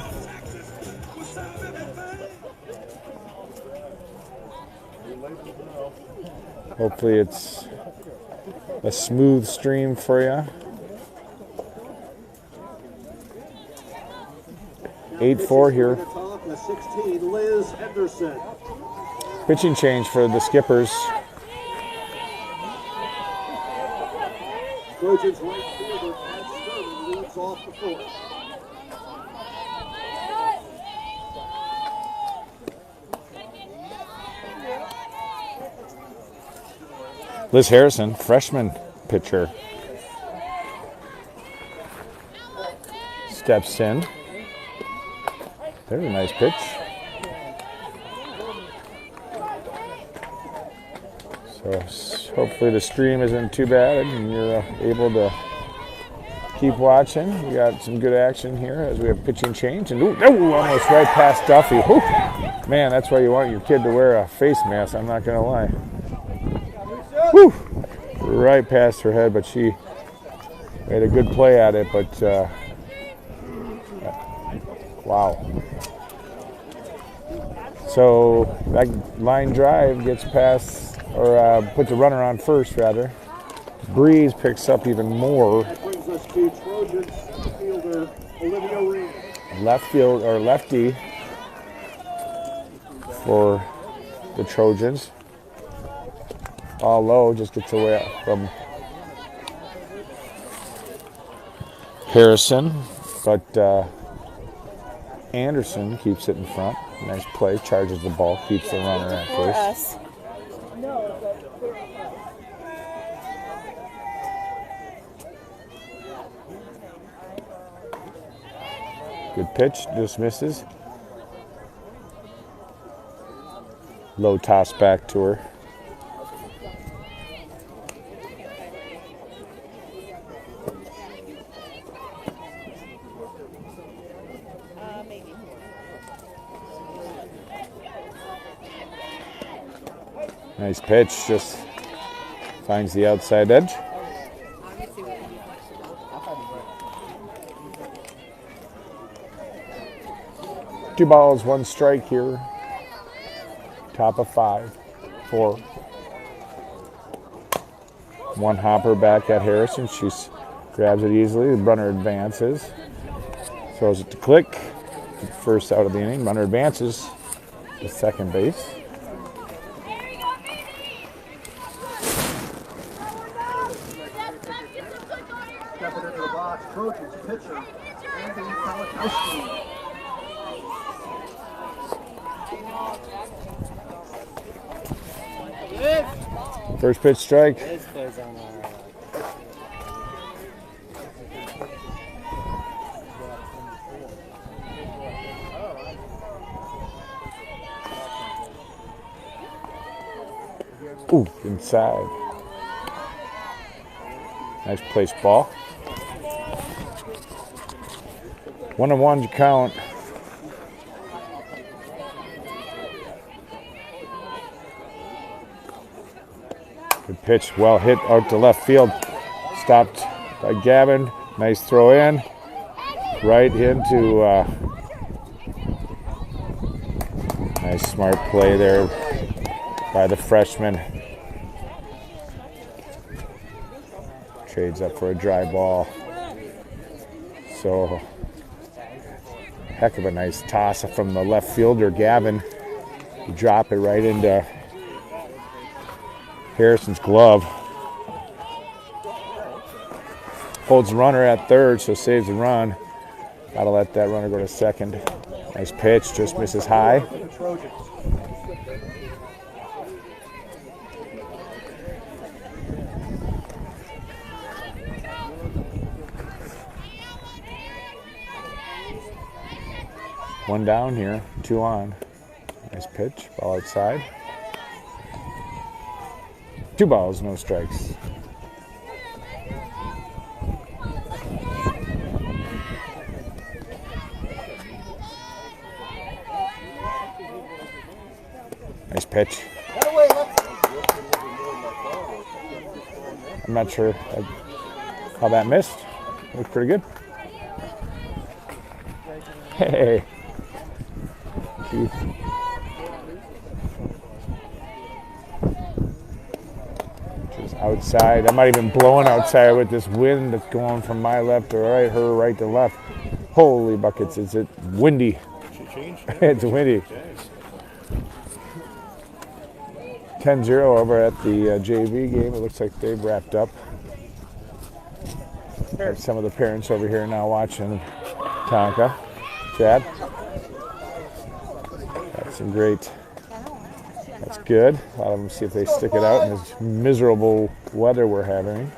Hopefully it's a smooth stream for you. 8-4 here. The 16, Liz Henderson. Pitching change for the Skippers. Trojans right fielder Pat Sturman leads off the 4th. Liz Harrison, freshman pitcher, steps in. There's a nice pitch. So hopefully the stream isn't too bad and you're able to keep watching. We got some good action here as we have pitching change. And almost right past Duffy. Woo. Man, that's why you want your kid to wear a face mask, I'm not going to lie. Woo. Right past her head, but she made a good play at it. But, wow. So that line drive gets past, or puts the runner on first, rather. Breeze picks up even more. That brings us to Trojans fielder Olivia Reed. Left field, or lefty, for the Trojans. All low, just gets away from Harrison, but Anderson keeps it in front. Nice play, charges the ball, keeps the runner at For first. us. Good pitch, just misses. Low toss back to her. Maybe. Nice pitch, just finds the outside edge. 2 balls, 1 strike here. Top of 5, 4. 1 hopper back at Harrison. She grabs it easily. The runner advances. Throws it to Click. First out of the inning. Runner advances to second base. Stepping into the box, Trojans pitcher Anthony Kalikowski. First pitch strike. Ooh, inside. Nice place ball. 1-1 to count. Good pitch, well hit out to left field. Stopped by Gavin. Nice throw in. Right into, nice smart play there by the freshman. Trades up for a dry ball. So, heck of a nice toss from the left fielder, Gavin. You drop it right into Harrison's glove. Holds the runner at third, so saves the run. Gotta let that runner go to second. Nice pitch, just misses high. One down here, 2 on. Nice pitch, ball outside. 2 balls, no strikes. Nice pitch. I'm not sure how that missed. Looked pretty good. Hey. Keith. Just outside. I might even blowing outside with this wind that's going from my left to right, her right to left. Holy buckets, is it windy? It's windy. 10-0 over at the JV game. It looks like they've wrapped up. Got some of the parents over here now watching Tonka. Chad? Got some great That's good. A lot of them see if they stick it out in this miserable weather we're having.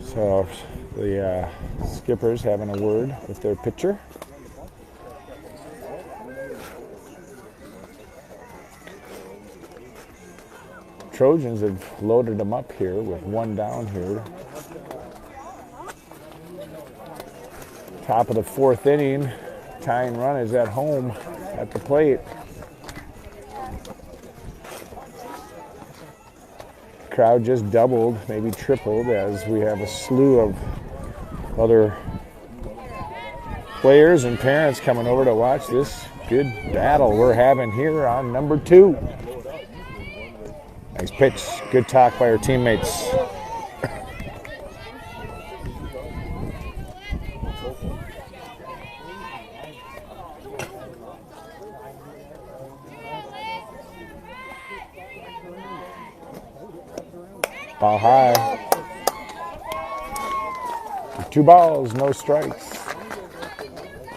So the skipper's having a word with their pitcher. Trojans have loaded them up here with one down here. Top of the fourth inning, tying run is at home at the plate. Crowd just doubled, maybe tripled, as we have a slew of other players and parents coming over to watch this good battle we're having here on number 2. Nice pitch, good talk by our teammates. Ball high. 2 balls, no strikes.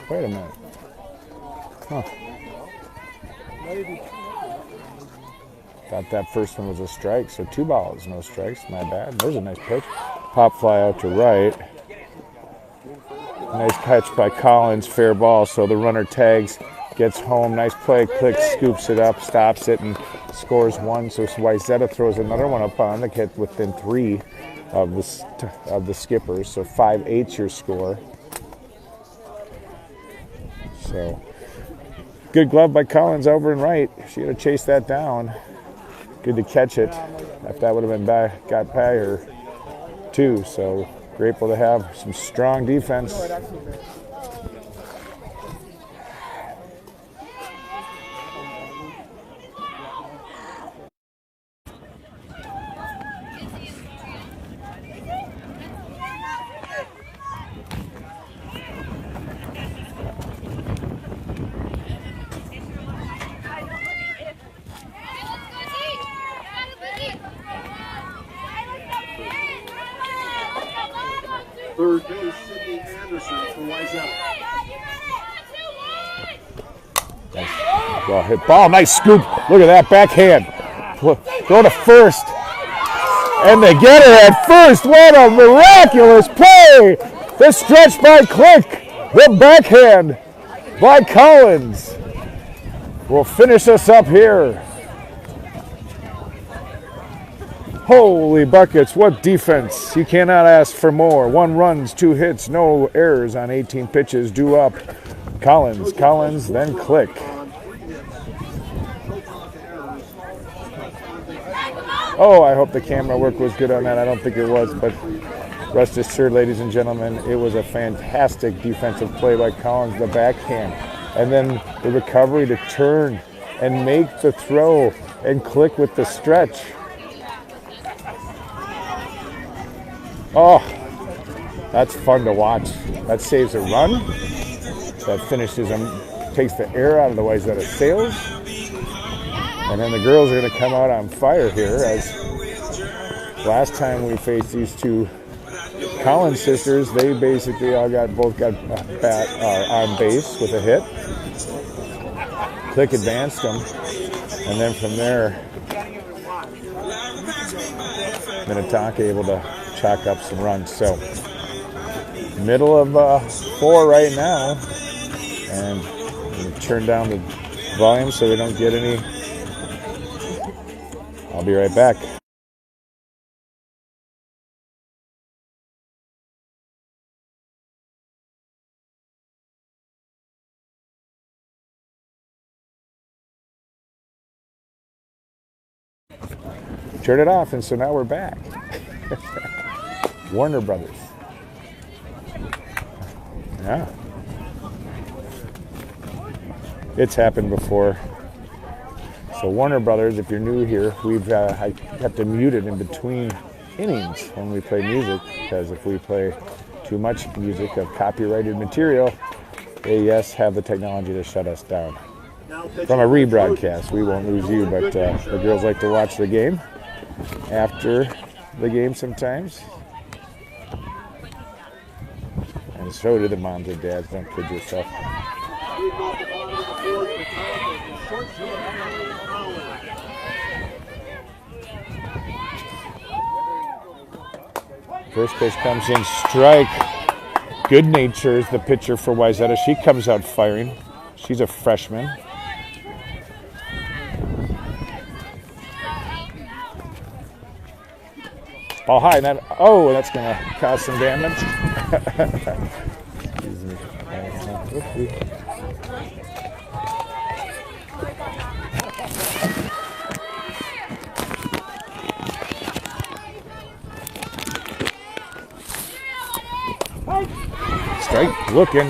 Wait a minute. Huh. Thought that first one was a strike, so 2 balls, no strikes. My bad. There's a nice pitch. Pop fly out to right. Nice catch by Collins, fair ball. So the runner tags, gets home. Nice play. Click, scoops it up, stops it, and scores 1. So Wayzata throws another one up on the hit within 3 of the skippers. So 5-8 your score. So good glove by Collins over and right. She had to chase that down. Good to catch it. If that would have been got by her too. So grateful to have some strong defense. Third base, Sydney Anderson for Wayzata. Nice. Well hit ball. Nice scoop. Look at that backhand. Go to first. And they get her at first. What a miraculous play. The stretch by Click. The backhand by Collins will finish us up here. Holy buckets, what defense. You cannot ask for more. 1 runs, 2 hits, no errors on 18 pitches. Due up. Collins, then Click. Oh, I hope the camera work was good on that. I don't think it was, but rest assured, ladies and gentlemen, it was a fantastic defensive play by Collins, the backhand. And then the recovery to turn and make the throw and Click with the stretch. Oh, that's fun to watch. That saves a run. That finishes him, takes the air out of the Wayzata sails. And then the girls are going to come out on fire here, as last time we faced these 2 Collins sisters, they basically both got on base with a hit. Click advanced them. And then from there, Minnetonka able to chalk up some runs. So middle of 4 right now, and we'll turn down the volume so we don't get any. I'll be right back. Turn it off, and so now we're back. Warner Brothers. Yeah. It's happened before. So Warner Brothers, if you're new here, I have to mute it in between innings when we play music, because if we play too much music of copyrighted material, they have the technology to shut us down. From a rebroadcast, we won't lose you, but the girls like to watch the game after the game sometimes. And so do the moms and dads, don't kid yourself. First pitch comes in, strike. Good Nature is the pitcher for Wayzata. She comes out firing. She's a freshman. Ball high, and that, oh, that's going to cause some damage. Excuse me. Strike, looking.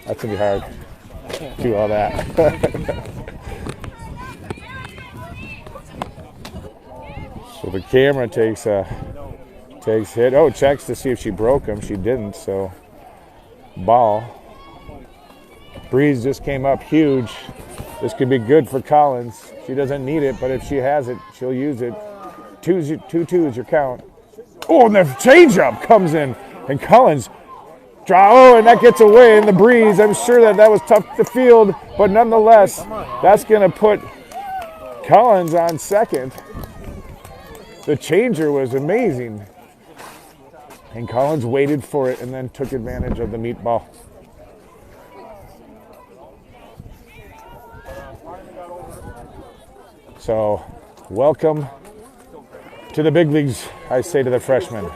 That's going to be hard. Do all that. So the camera takes hit. Oh, checks to see if she broke him. She didn't, so ball. Breeze just came up huge. This could be good for Collins. She doesn't need it, but if she has it, she'll use it. 2-2 is your count. Oh, and the changeup comes in, and Collins draw. Oh, and that gets away in the breeze. I'm sure that was tough to field, but nonetheless, that's going to put Collins on second. The changer was amazing. And Collins waited for it and then took advantage of the meatball. So, welcome to the big leagues, I say to the freshmen.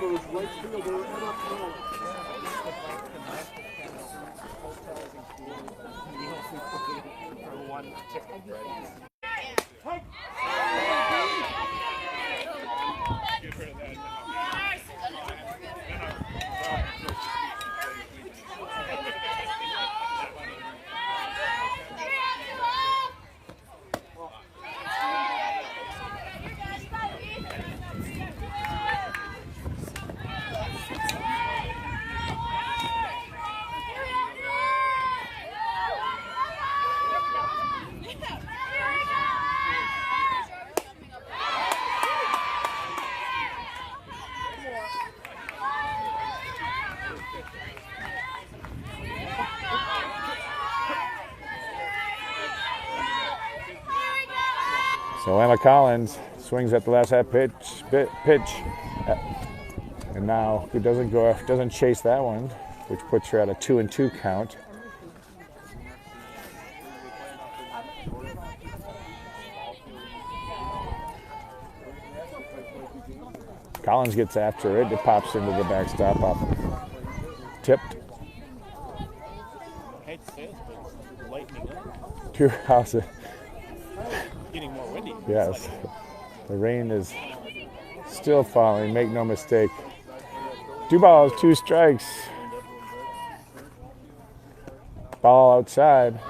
So Emma Collins swings at the last half pitch, and now he doesn't chase that one, which puts her at a 2-2 count. Collins gets after it. It pops into the backstop up. Tipped. I hate to say this, but it's lightening up. Two houses. Getting more windy. Yes. The rain is still falling. Make no mistake. 2 balls, 2 strikes. Ball outside.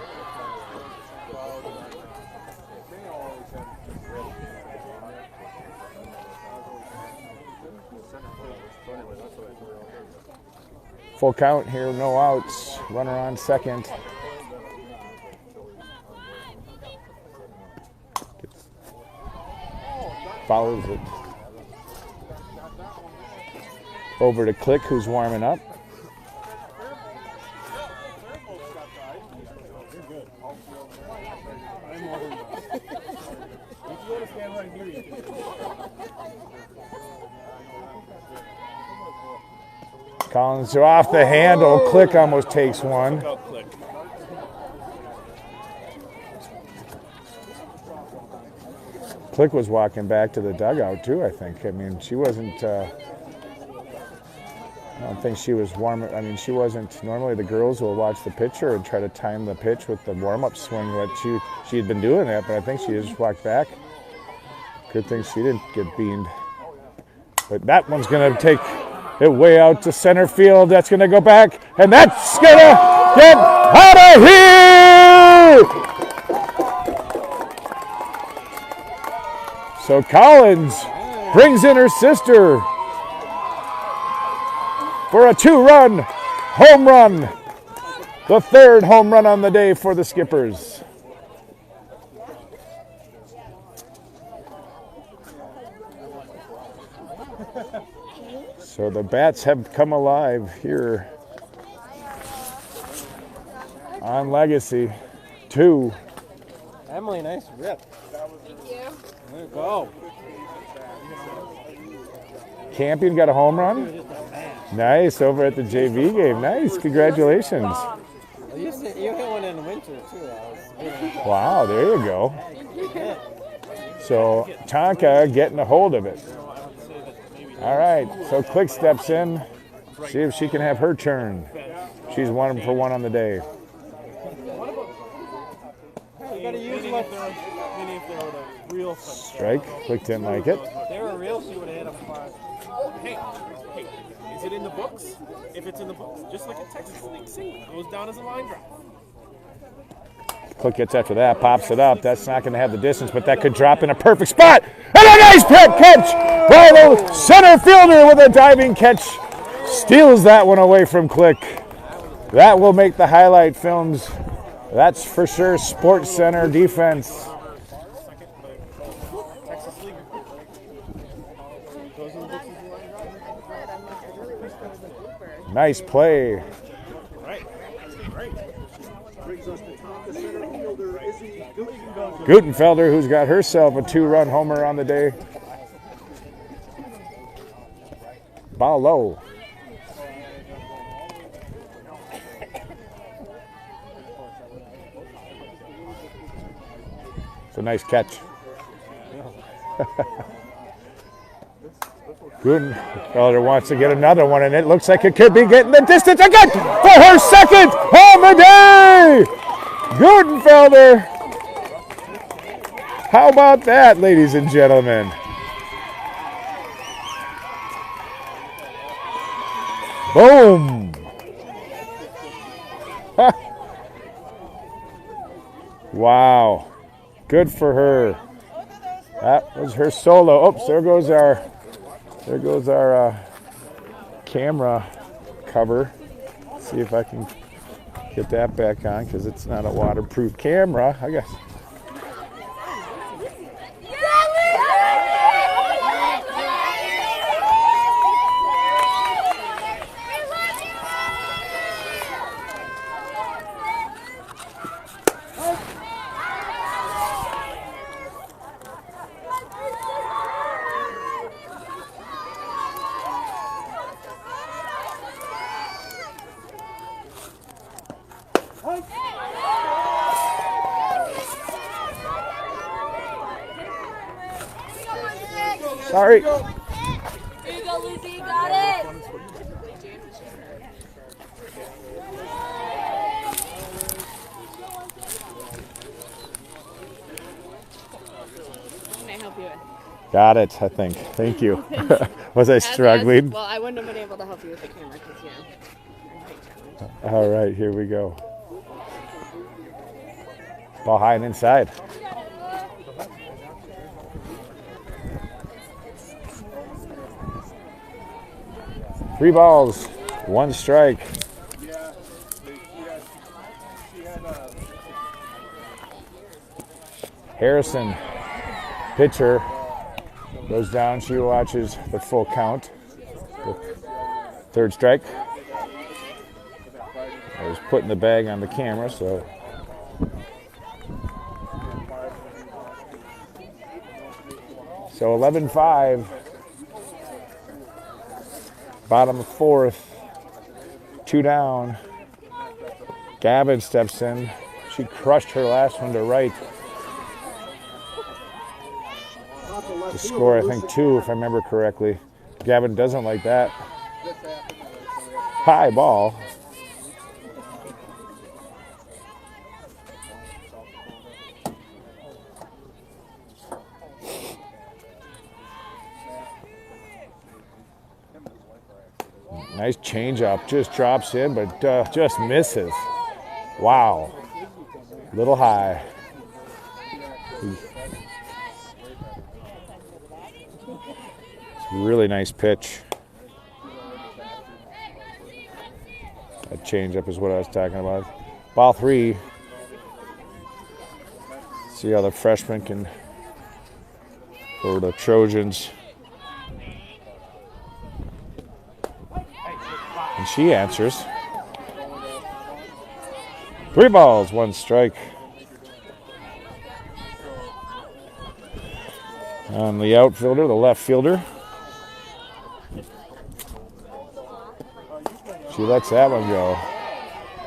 Full count here, no outs. Runner on second. Follows it. Over to Click, who's warming up. Collins off the handle. Click almost takes one. Click was walking back to the dugout too, I think. I mean, she wasn't, I don't think she was warm. I mean, she wasn't, normally the girls will watch the pitcher and try to time the pitch with the warm-up swing, but she had been doing that, but I think she just walked back. Good thing she didn't get beamed. But that one's going to take it way out to center field. That's going to go back, and that's going to get out of here! So Collins brings in her sister for a 2-run home run. The 3rd home run on the day for the Skippers. So the bats have come alive here on Legacy. 2. Emily, nice rip. Thank you. There you go. Campion got a home run. Nice, over at the JV game. Nice, congratulations. You hit one in the winter, too. Wow, there you go. So Tonka getting a hold of it. All right, so Click steps in. See if she can have her turn. She's 1 for 1 on the day. You gotta use them if they were the real Strike, Click didn't like it. If they were real, she would have hit them 5. Hey, is it in the books? If it's in the books, just like a Texas League single, goes down as a line drive. Click gets after that, pops it up. That's not going to have the distance, but that could drop in a perfect spot. And a nice catch by the center fielder with a diving catch. Steals that one away from Click. That will make the highlight films. That's for sure Sports Center defense. Nice play. Gutenfelder, who's got herself a 2-run homer on the day. Ball low. It's a nice catch. Gutenfelder wants to get another one, and it looks like it could be getting the distance again for her second home of the day. Gutenfelder. How about that, ladies and gentlemen? Boom. Wow. Good for her. That was her solo. Oops, there goes our camera cover. See if I can get that back on because it's not a waterproof camera, I guess. Sorry. Here you go, Lizzie. Got it. Can I help you with? Got it, I think. Thank you. Was I struggling? Well, I wouldn't have been able to help you with the camera because, All right, here we go. Ball high and inside. Three balls, 1 strike. Harrison, pitcher, goes down. She watches the full count. The 3rd strike. I was putting the bag on the camera, so. So 11-5. Bottom of 4th, 2 down. Gavin steps in. She crushed her last one to right. The score, I think, 2, if I remember correctly. Gavin doesn't like that. High ball. Nice changeup, just drops in, but just misses. Wow, little high. It's a really nice pitch. That changeup is what I was talking about. Ball 3. See how the freshman can, or the Trojans. And she answers. 3 balls, 1 strike. On the outfielder, the left fielder. She lets that one go.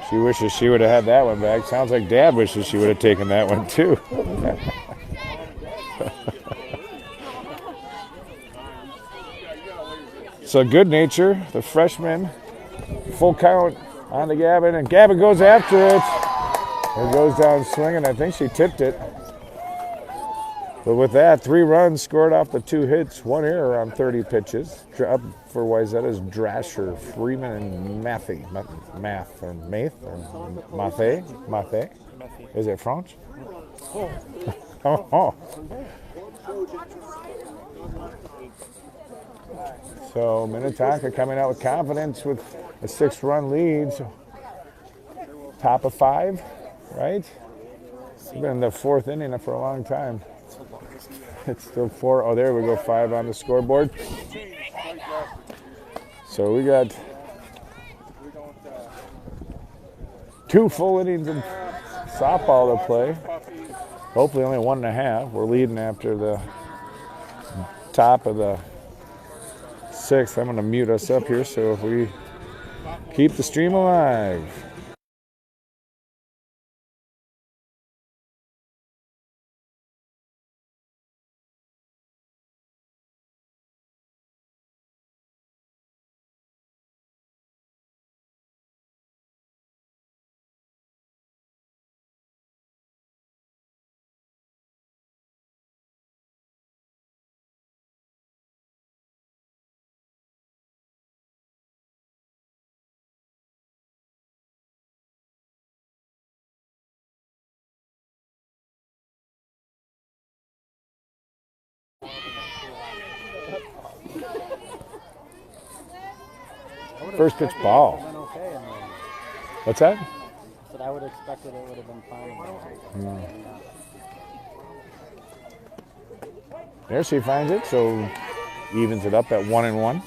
She wishes she would have had that one back. Sounds like Dad wishes she would have taken that one too. So Good Nature, the freshman, full count on to Gavin, and Gavin goes after it. It goes down swinging. I think she tipped it. But with that, 3 runs scored off the 2 hits, 1 error on 30 pitches. Up for Wayzata's Drasher, Freeman, and Mathe. Mathe? Is it French? Oh. So Minnetonka coming out with confidence with a 6-run lead. So top of 5, right? It's been in the 4th inning for a long time. It's still 4. Oh, there we go. 5 on the scoreboard. So we got 2 full innings of softball to play. Hopefully only 1.5. We're leading after the top of the 6th. I'm going to mute us up here so if we keep the stream alive. First pitch ball. What's that? But I would have expected it would have been fine. There she finds it, so evens it up at 1-1.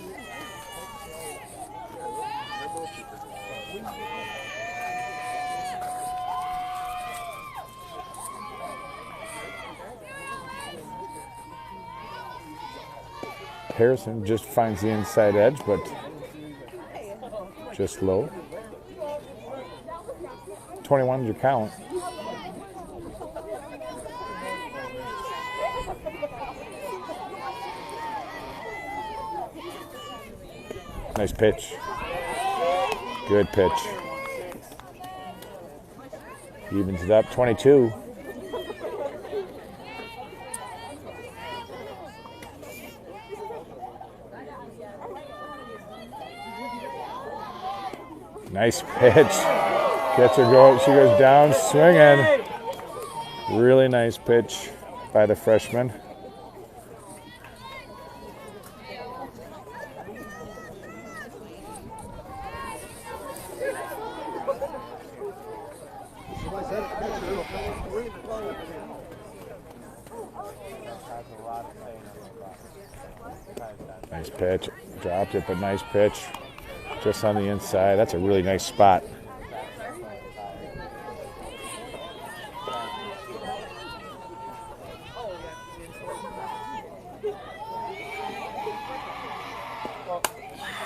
Harrison just finds the inside edge, but just low. 21's your count. Nice pitch. Good pitch. Evens it up, 22. Nice pitch. Gets her go. She goes down swinging. Really nice pitch by the freshman. Nice pitch. Dropped it, but nice pitch. Just on the inside. That's a really nice spot.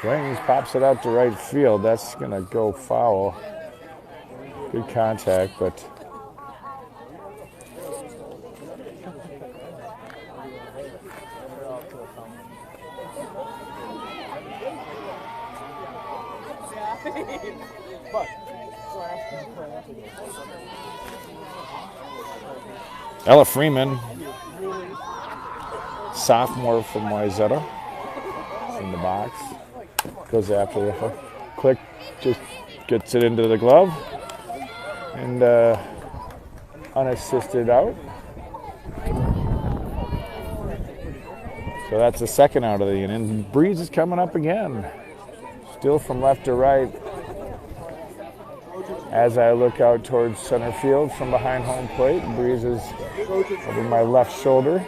Swings, pops it out to right field. That's going to go foul. Good contact, but Ella Freeman, sophomore from Wayzata, in the box. Goes after the click, just gets it into the glove, and unassisted out. So that's the second out of the inning. Breeze is coming up again, still from left to right. As I look out towards center field from behind home plate, Breeze is over my left shoulder.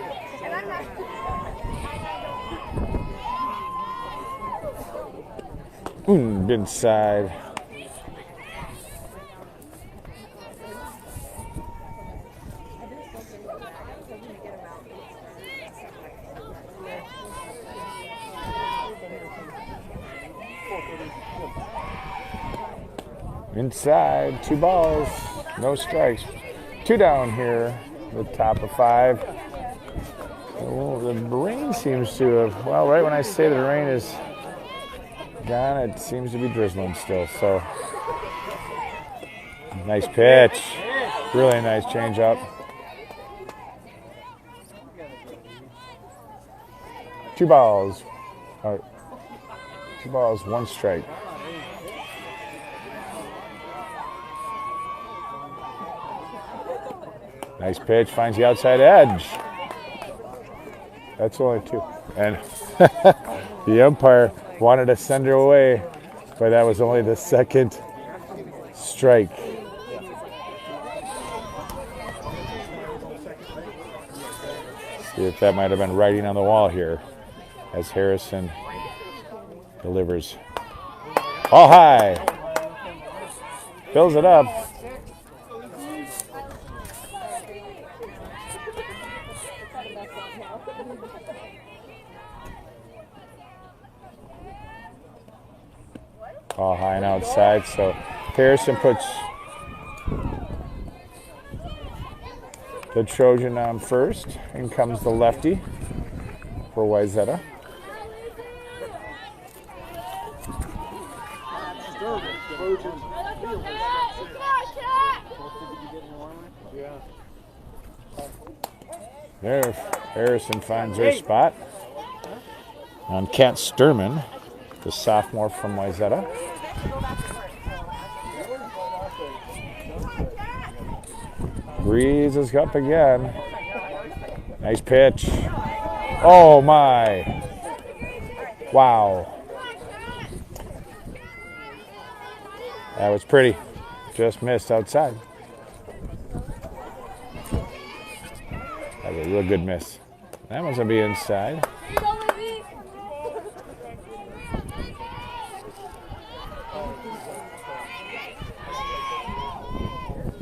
Inside. Inside, 2 balls, no strikes. 2 down here, the top of 5. Oh, the rain seems to have, well, right when I say the rain is gone, it seems to be drizzling still. So, nice pitch. Really nice change up. 2 balls. 2 balls, 1 strike. Nice pitch, finds the outside edge. That's only 2. And the umpire wanted to send her away, but that was only the 2nd strike. See if that might have been writing on the wall here as Harrison delivers. All high. Fills it up. All high and outside, so Harrison puts the Trojan on first. In comes the lefty for Wayzata. There, Harrison finds her spot on Kat Sturman, the sophomore from Wayzata. Breezes up again. Nice pitch. Oh my. Wow. That was pretty. Just missed outside. That was a real good miss. That one's going to be inside.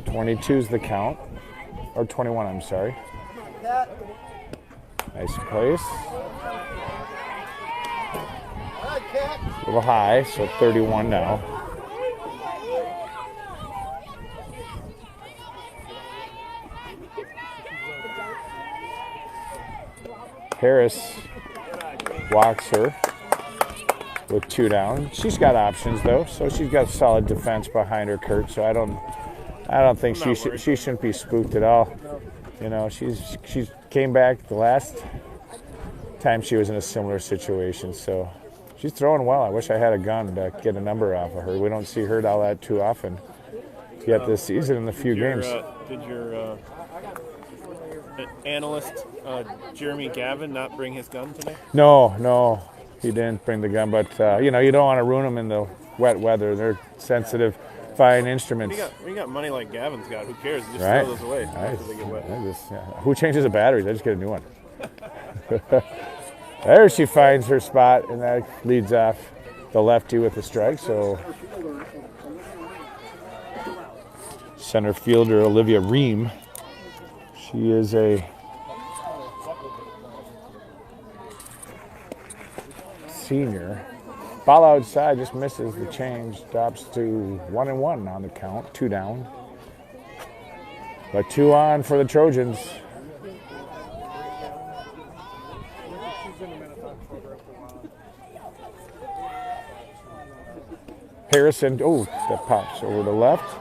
22's the count. Or 21, I'm sorry. Nice place. A little high, so 31 now. Harris walks her with 2 down. She's got options though, so she's got solid defense behind her, Kurt. So I don't think she shouldn't be spooked at all. You know, she came back the last time she was in a similar situation, so she's throwing well. I wish I had a gun to get a number off of her. We don't see her all that too often yet this season in a few games. Did your analyst Jeremy Gavin not bring his gun today? No, he didn't bring the gun. But you know, you don't want to ruin them in the wet weather. They're sensitive, fine instruments. When you got money like Gavin's got, who cares? Just Right. throw those away Right. after they get wet. Who changes the batteries? I just get a new one. There she finds her spot, and that leads off the lefty with a strike. So center fielder Olivia Ream. She is a senior. Ball outside, just misses the change. Drops to 1-1 on the count. 2 down. But 2 on for the Trojans. Harrison, that pops over the left.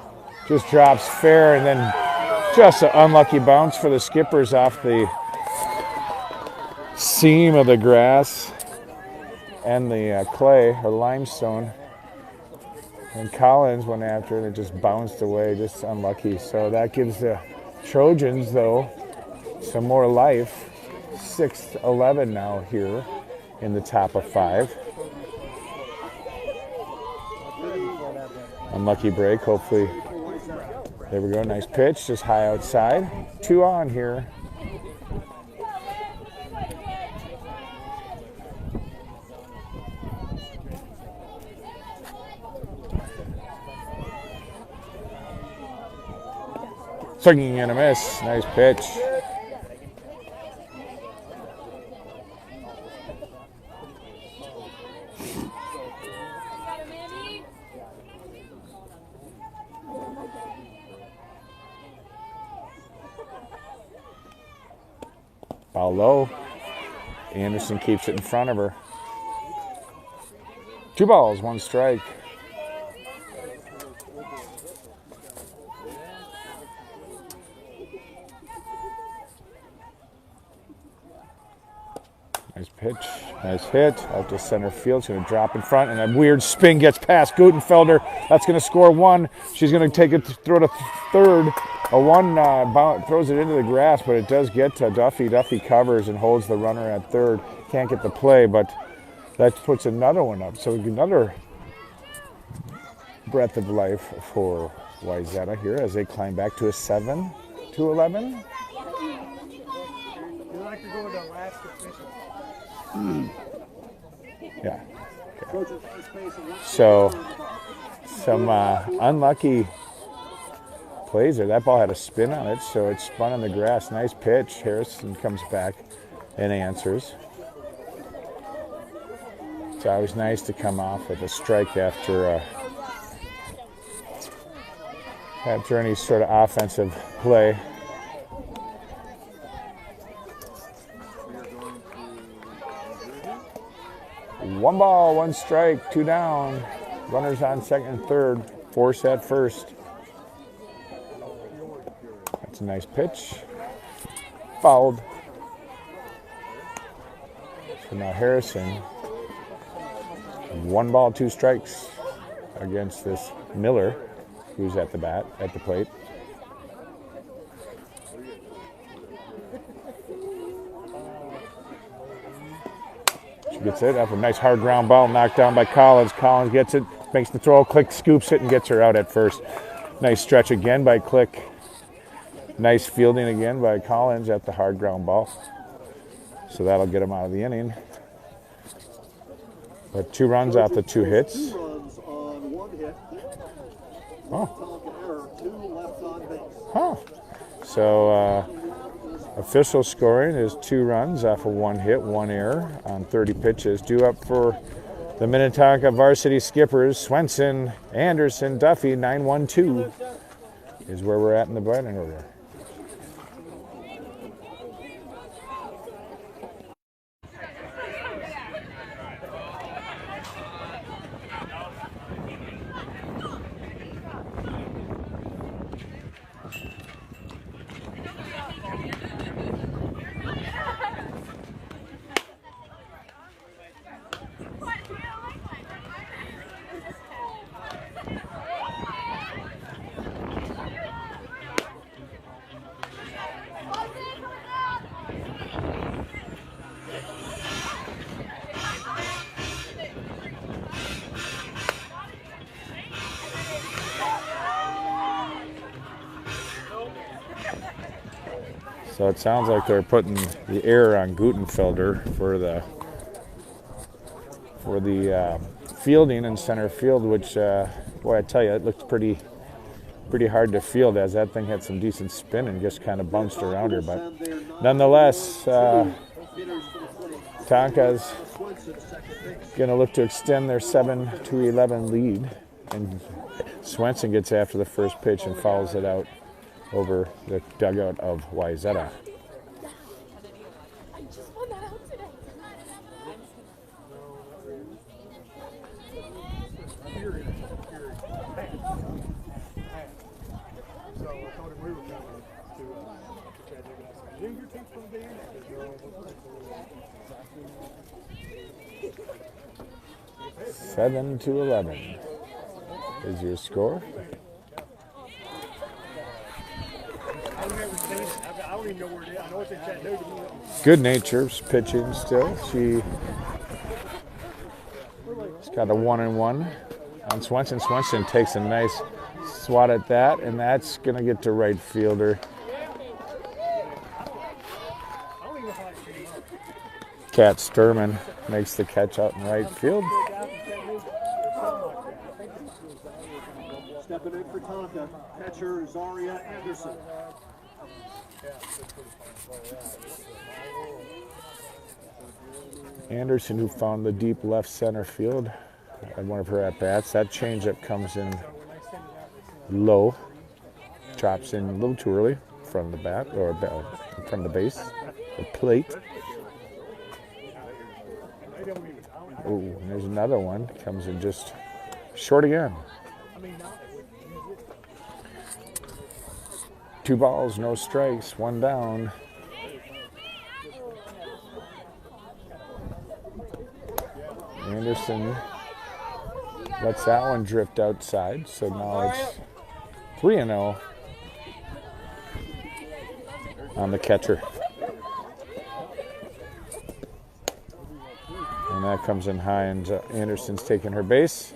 Just drops fair, and then just an unlucky bounce for the Skippers off the seam of the grass and the clay or limestone. And Collins went after it and it just bounced away, just unlucky. So that gives the Trojans, though, some more life. 6-11 now here in the top of 5. Unlucky break, hopefully. There we go, nice pitch, just high outside. 2 on here. Swinging and a miss. Nice pitch. Foul low. Anderson keeps it in front of her. 2 balls, 1 strike. Nice pitch, nice hit. Out to center field. She's going to drop in front, and a weird spin gets past Gutenfelder. That's going to score 1. She's going to take it, throw it to third. A 1 throws it into the grass, but it does get to Duffy. Duffy covers and holds the runner at third. Can't get the play, but that puts another one up. So another breath of life for Wayzata here as they climb back to a 7-11. You like to go to Alaska fishing? Yeah. Okay. So some unlucky plays there. That ball had a spin on it, so it spun on the grass. Nice pitch. Harrison comes back and answers. It's always nice to come off with a strike after any sort of offensive play. One ball, 1 strike, 2 down. Runners on second and third. Force at first. That's a nice pitch. Fouled. So now Harrison. 1 ball, 2 strikes against this Miller, who's at the plate. She gets it up a nice hard ground ball, knocked down by Collins. Collins gets it, makes the throw, Click scoops it and gets her out at first. Nice stretch again by Click. Nice fielding again by Collins at the hard ground ball. So that'll get him out of the inning. But 2 runs off the 2 hits. 2 runs on 1 hit. Oh. 2 left on base. Huh. So official scoring is 2 runs off of 1 hit, 1 error on 30 pitches. Due up for the Minnetonka varsity skippers, Swenson, Anderson, Duffy. 9-1-2 is where we're at in the batting order. So it sounds like they're putting the error on Gutenfelder for the fielding in center field, which, boy, I tell you, it looked pretty hard to field as that thing had some decent spin and just kind of bounced around her. But nonetheless, Tonka's going to look to extend their 7-11 lead, and Swenson gets after the first pitch and fouls it out over the dugout of Wayzata. Seven to 11 is your score. I don't even know where it is. I know it's in Chattanooga. Good Nature's pitching still. She's got a 1-1 on Swenson. Swenson takes a nice swat at that, and that's going to get to right fielder. Kat Sturman makes the catch out in right field. Stepping in for Tonka, catcher Zaria Anderson. Anderson, who found the deep left center field at one of her at-bats. That changeup comes in low. Chops in a little too early from the bat, or from the base, the plate. Ooh, and there's another one. Comes in just short again. 2 balls, no strikes, 1 down. Anderson lets that one drift outside, so now it's 3-0 on the catcher. And that comes in high, and Anderson's taking her base.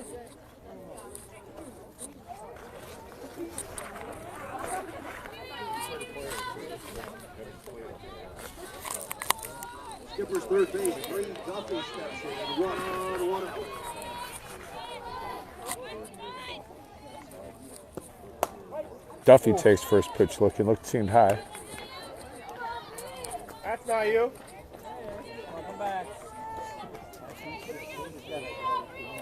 Skipper's third base, Brady Duffy steps in. 1 on, 1 out. Duffy takes first pitch, seemed high. That's not you. Come back.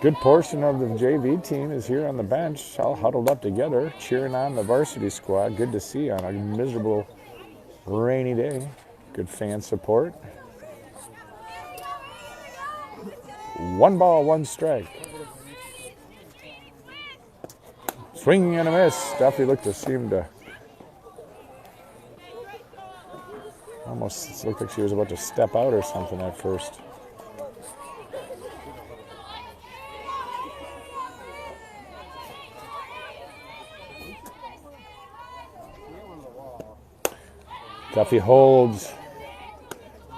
Good portion of the JV team is here on the bench, all huddled up together, cheering on the varsity squad. Good to see on a miserable, rainy day. Good fan support. 1 ball, 1 strike. Swinging and a miss. Duffy seemed to almost looked like she was about to step out or something at first. Duffy holds.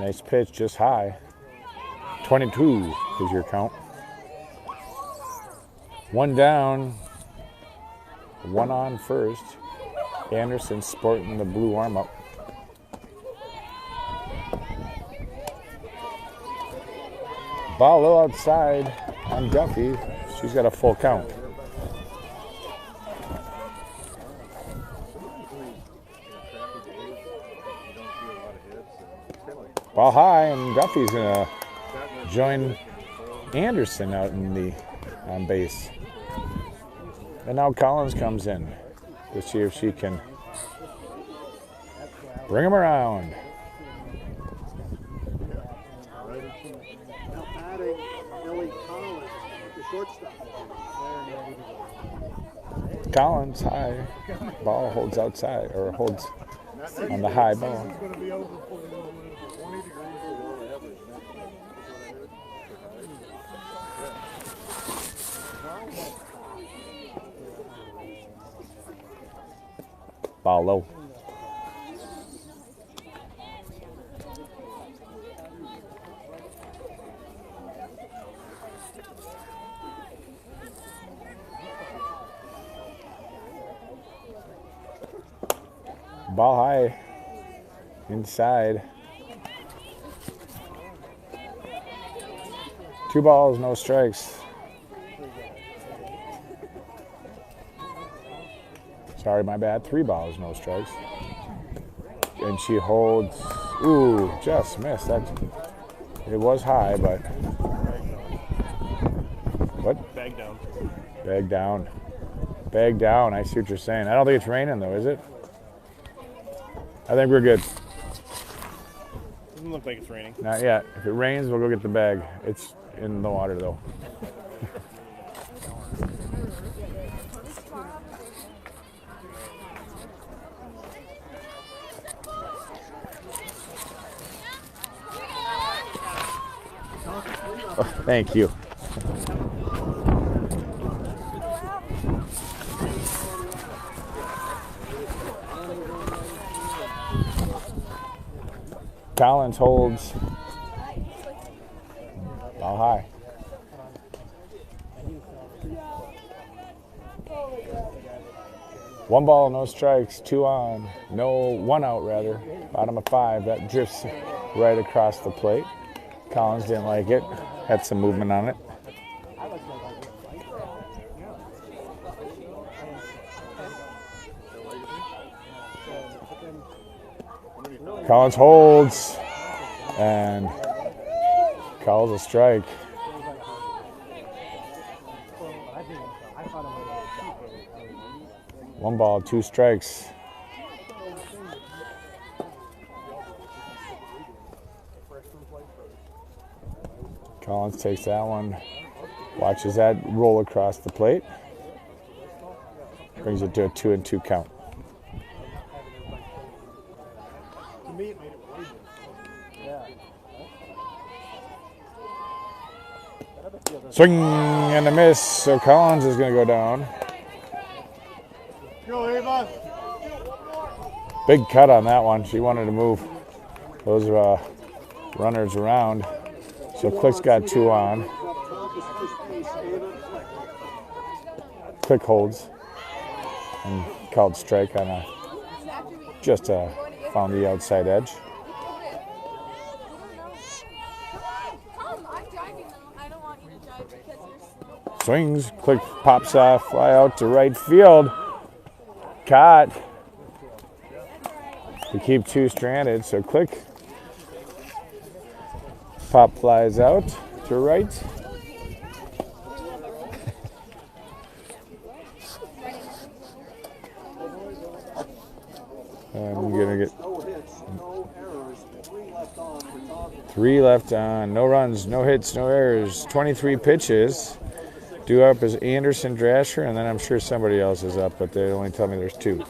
Nice pitch, just high. 22 is your count. 1 down. 1 on first. Anderson sporting the blue arm up. Ball a little outside on Duffy. She's got a full count. Ball high, and Duffy's gonna join Anderson out on base. And now Collins comes in to see if she can bring him around. Now batting, Ellie Collins at the shortstop. Collins high. Ball holds outside, or holds on the high ball. Ball low. Ball high. Inside. 2 balls, no strikes. Sorry, my bad. 3 balls, no strikes. And she holds. Ooh, just missed. It was high, but. What? Bag down. Bag down. Bag down. I see what you're saying. I don't think it's raining, though, is it? I think we're good. Doesn't look like it's raining. Not yet. If it rains, we'll go get the bag. It's in the water, though. Oh, thank you. Collins holds. Ball high. One ball, no strikes, 2 on. No, 1 out rather. Bottom of 5. That drifts right across the plate. Collins didn't like it. Had some movement on it. Collins holds and calls a strike. One ball, 2 strikes. Collins takes that one, watches that roll across the plate, brings it to a 2-2 count. Swing and a miss, so Collins is going to go down. Big cut on that one. She wanted to move those runners around. So Click's got 2 on. Click holds and called strike on just found the outside edge. Swings, Click pops off, fly out to right field. Caught. To keep 2 stranded, so Click pop flies out to right. And I'm gonna get 3 left on, no runs, no hits, no errors, 23 pitches. Due up is Anderson, Drasher, and then I'm sure somebody else is up, but they only tell me there's 2.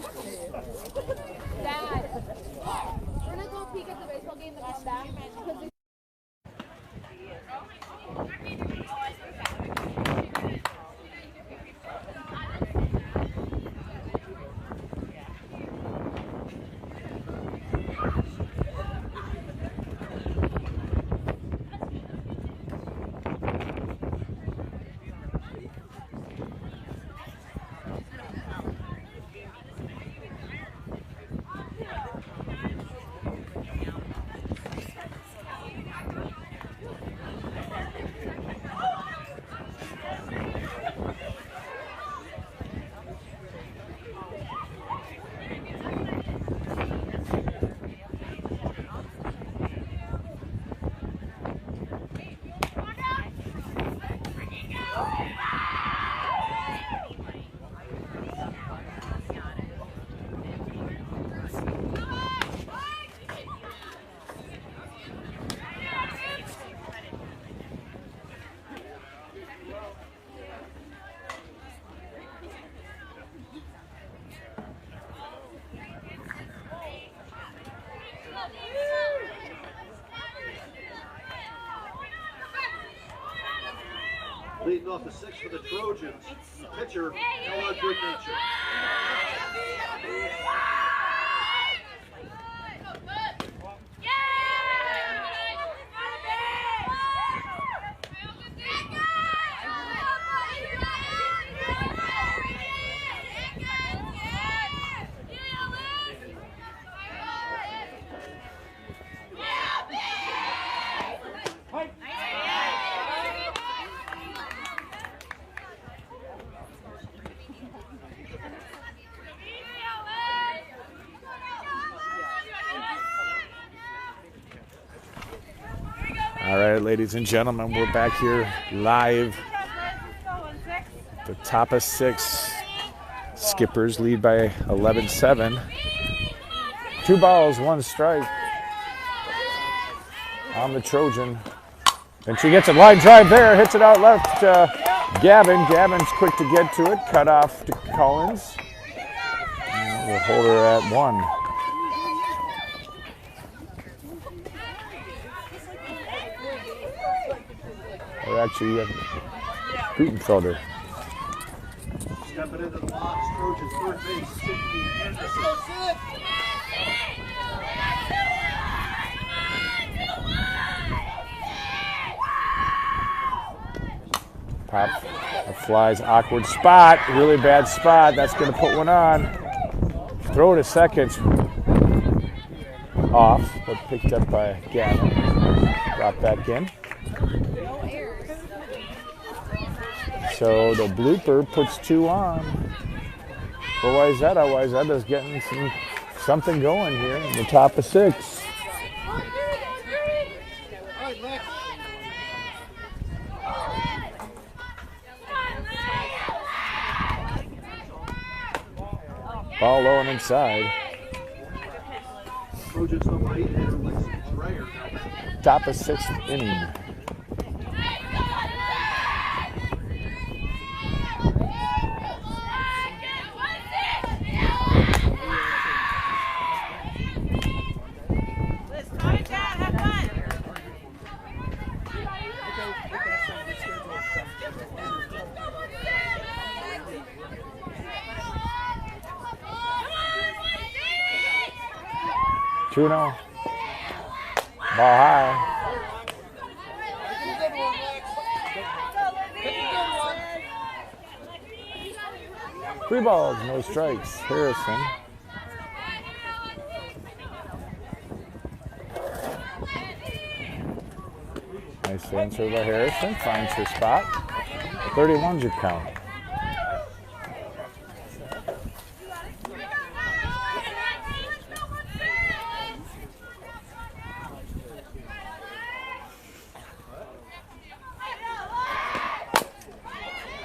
Leading off the 6th for the Trojans, pitcher, Ella Goodnature. All right, ladies and gentlemen, we're back here live. The top of 6. Skippers lead by 11-7. 2 balls, 1 strike on the Trojan. And she gets a line drive there, hits it out left. Gavin. Gavin's quick to get to it. Cut off to Collins. And we'll hold her at 1. Or actually, Gutenfelder. Stepping into the box, Trojans third base, Sydney Anderson. Pop, flies, awkward spot, really bad spot. That's going to put one on. Throw to second. Off, but picked up by Gavin. Brought back in. So the blooper puts 2 on for Wayzata. Wayzata's getting something going here in the top of 6. Ball low and inside. Trojans number 8, Alexis Dreyer. Top of 6th inning. Juno. Ball high. 3 balls, no strikes. Harrison. Nice answer by Harrison. Finds her spot. 31's your count.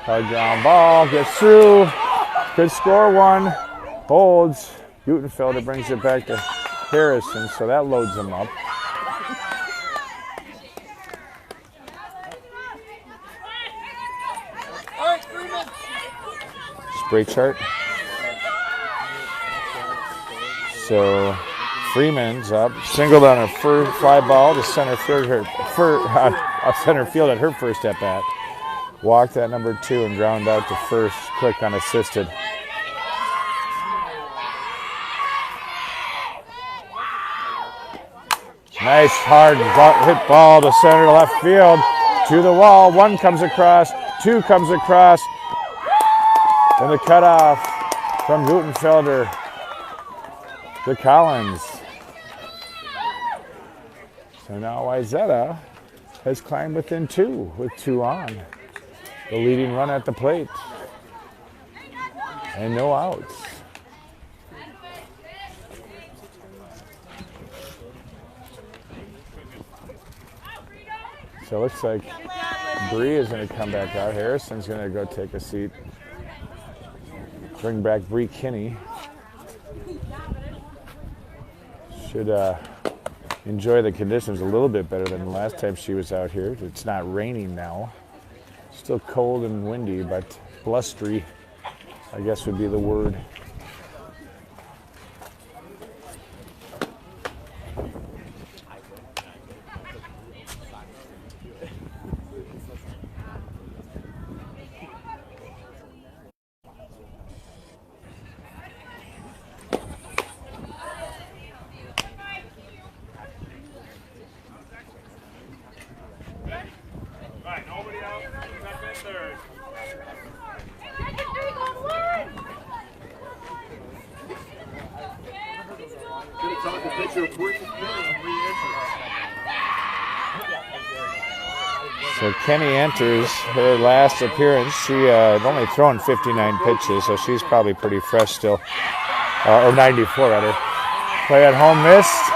Hard ground ball, gets through. Could score 1. Holds. Gutenfelder brings it back to Harrison, so that loads him up. Spray chart. So Freeman's up. Singled on her first fly ball to center field. Center field at her first at bat. Walked at number 2 and ground out to first. Quick unassisted. Nice hard hit ball to center left field. To the wall. 1 comes across. 2 comes across. And the cutoff from Gutenfelder to Collins. So now Wayzata has climbed within 2 with 2 on. The leading run at the plate. And no outs. So it looks like Bree is going to come back out. Harrison's going to go take a seat. Bring back Bree Kinney. Should enjoy the conditions a little bit better than the last time she was out here. It's not raining now. Still cold and windy, but blustery, I guess would be the word. So Kenny enters her last appearance. She had only thrown 59 pitches, so she's probably pretty fresh still. Or 94 rather. Play at home missed.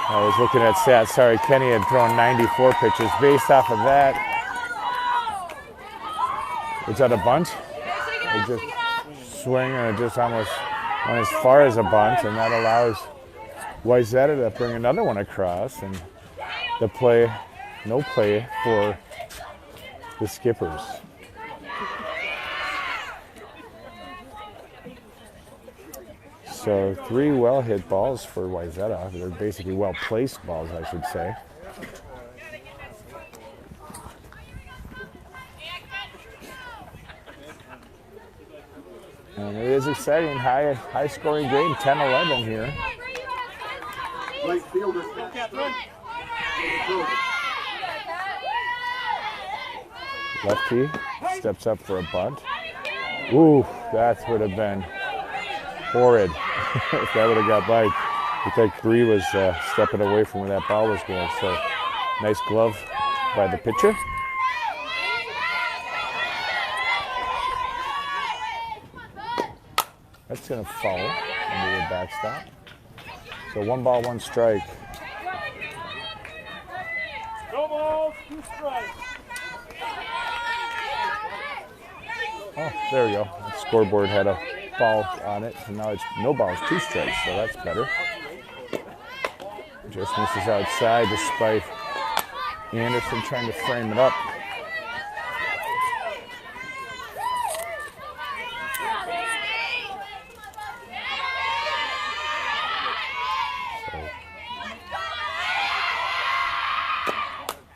I was looking at stats. Sorry, Kenny had thrown 94 pitches. Based off of that, was that a bunt? It just swing and it just almost went as far as a bunt, and that allows Wayzata to bring another one across, and the play, no play for the Skippers. So 3 well-hit balls for Wayzata. They're basically well-placed balls, I should say. And it is exciting, high-scoring game, 10-11 here. Right fielder. Lefty steps up for a bunt. Ooh, that would have been horrid if that would have got by. I think Bree was stepping away from where that ball was going. So nice glove by the pitcher. That's going to foul into the backstop. So 1 ball, 1 strike No balls, 2 strikes. Oh, there we go. The scoreboard had a ball on it, and now it's no balls, 2 strikes, so that's better. Just misses outside despite Anderson trying to frame it up.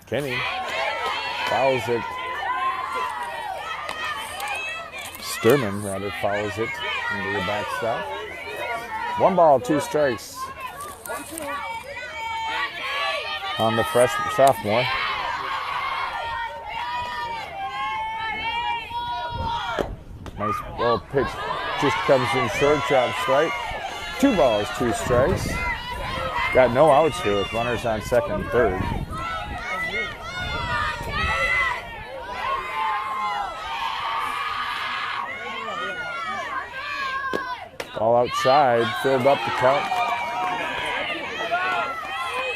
Kenny fouls it. Sturman rather fouls it into the backstop. 1 ball, 2 strikes on the sophomore. Nice ball pitch, just comes in short, drops right. 2 balls, 2 strikes. Got no outs here with runners on second and third. Ball outside, filled up the count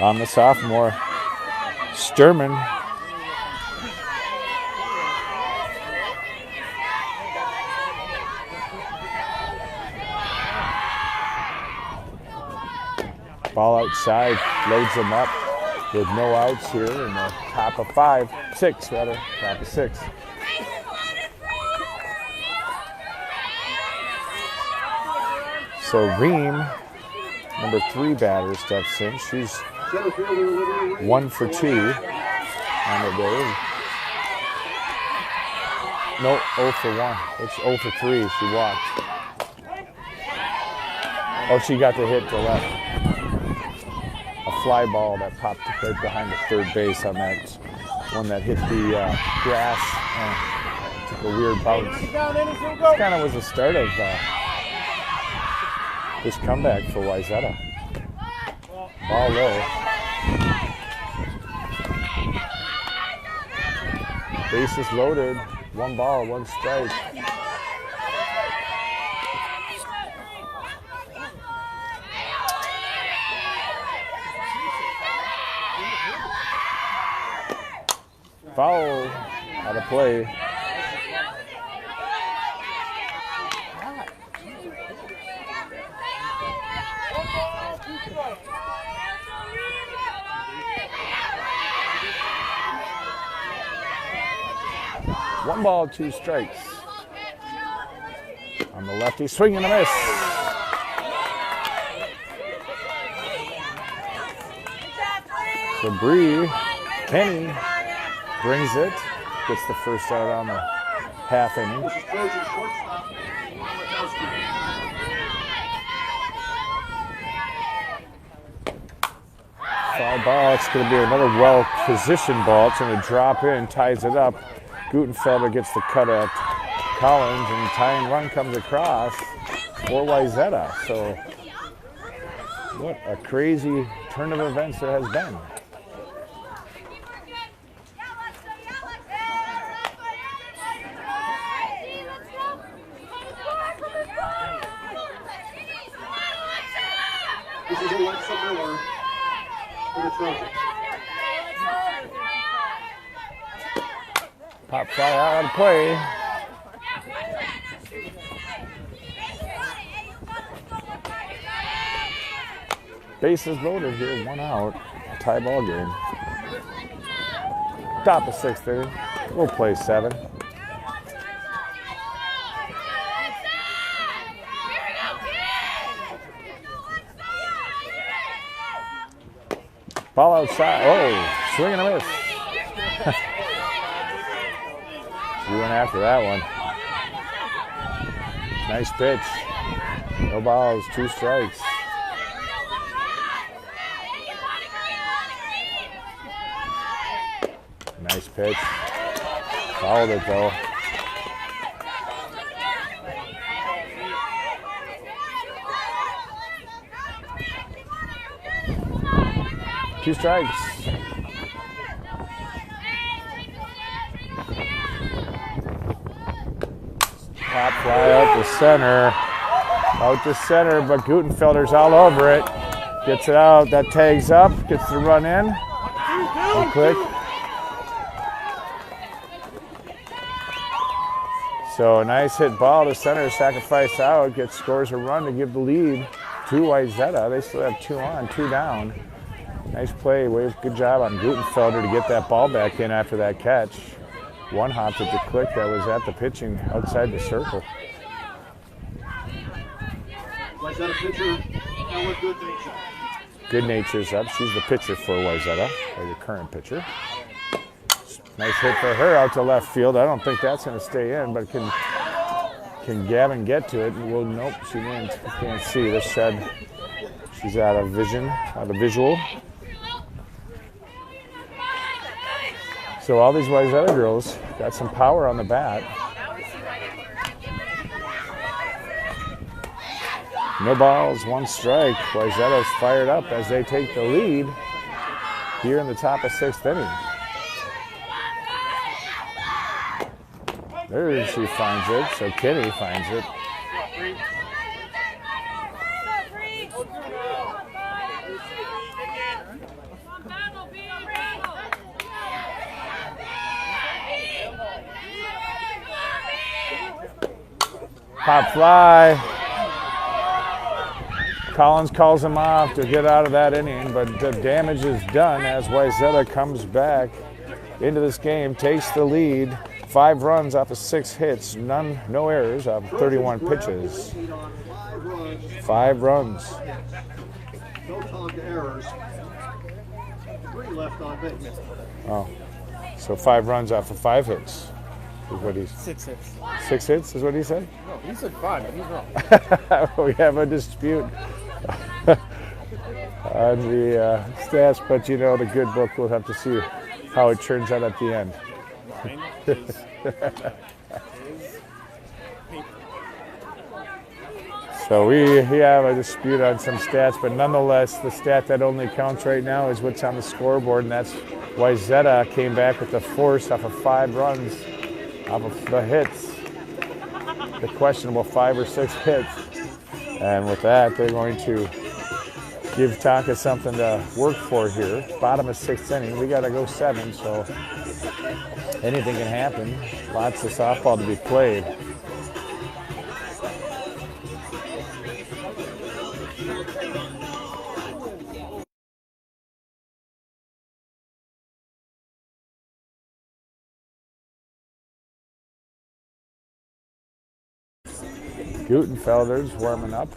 on the sophomore. Sturman. Ball outside, loads them up with no outs here in the top of 6 rather, top of 6. So Ream, number 3 batter, steps in. She's 1 for 2 on the day. No, 0 for 1. It's 0 for 3. She walked. Oh, she got the hit to left. A fly ball that popped right behind the third base on that one that hit the grass and took a weird bounce. This kind of was the start of this comeback for Wayzata. Ball low. Bases loaded. 1 ball, 1 strike. Foul out of play. One ball, 2 strikes. On the lefty, swing and a miss. So Bree, Penny brings it, gets the first out on the half inning. Foul ball, it's going to be another well-positioned ball. It's going to drop in, ties it up. Gutenfelder gets the cut at Collins, and tying run comes across for Wayzata. So what a crazy turn of events there has been. This is Alexa Miller for the Trojans. Pop fly out of play. Bases loaded here, 1 out. Tie ball game. Top of 6th inning. We'll play 7. Ball outside. Oh, swing and a miss. We went after that one. Nice pitch. No balls, 2 strikes. Nice pitch. Fouled it though. Two strikes. Pop fly out to center. Out to center, but Gutenfelder's all over it. Gets it out. That tags up. Gets the run in. And quick. So a nice hit ball to center, sacrifice out, scores a run to give the lead to Wayzata. They still have 2 on, 2 down. Nice play, Wave. Good job on Gutenfelder to get that ball back in after that catch. One hopped at the click that was at the pitching outside the circle. Wayzata pitcher, Ella Goodnature. Goodnature's up. She's the pitcher for Wayzata, or the current pitcher. Nice hit for her out to left field. I don't think that's going to stay in, but can Gavin get to it? Well, nope, she didn't. Can't see this shed. She's out of vision, out of visual. So all these Wayzata girls got some power on the bat. No balls, 1 strike. Wayzata's fired up as they take the lead here in the top of 6th inning. There she finds it, so Kenny finds it. Pop fly. Collins calls him off to get out of that inning, but the damage is done as Wayzata comes back into this game, takes the lead. 5 runs off of 6 hits, no errors off of 31 pitches. 5 runs. No time to errors. 3 left on base. Oh, so 5 runs off of 5 hits is what he's. 6 hits. 6 hits is what he said. No, he said 5, but he's wrong. We have a dispute on the stats, but you know the good book. We'll have to see how it turns out at the end. So we have a dispute on some stats, but nonetheless, the stat that only counts right now is what's on the scoreboard, and that's Wayzata came back with the force off of 5 runs off of the hits, the questionable 5 or 6 hits. And with that, they're going to give Tonka something to work for here. Bottom of 6th inning, we got to go 7, so anything can happen. Lots of softball to be played. Gutenfelder's warming up.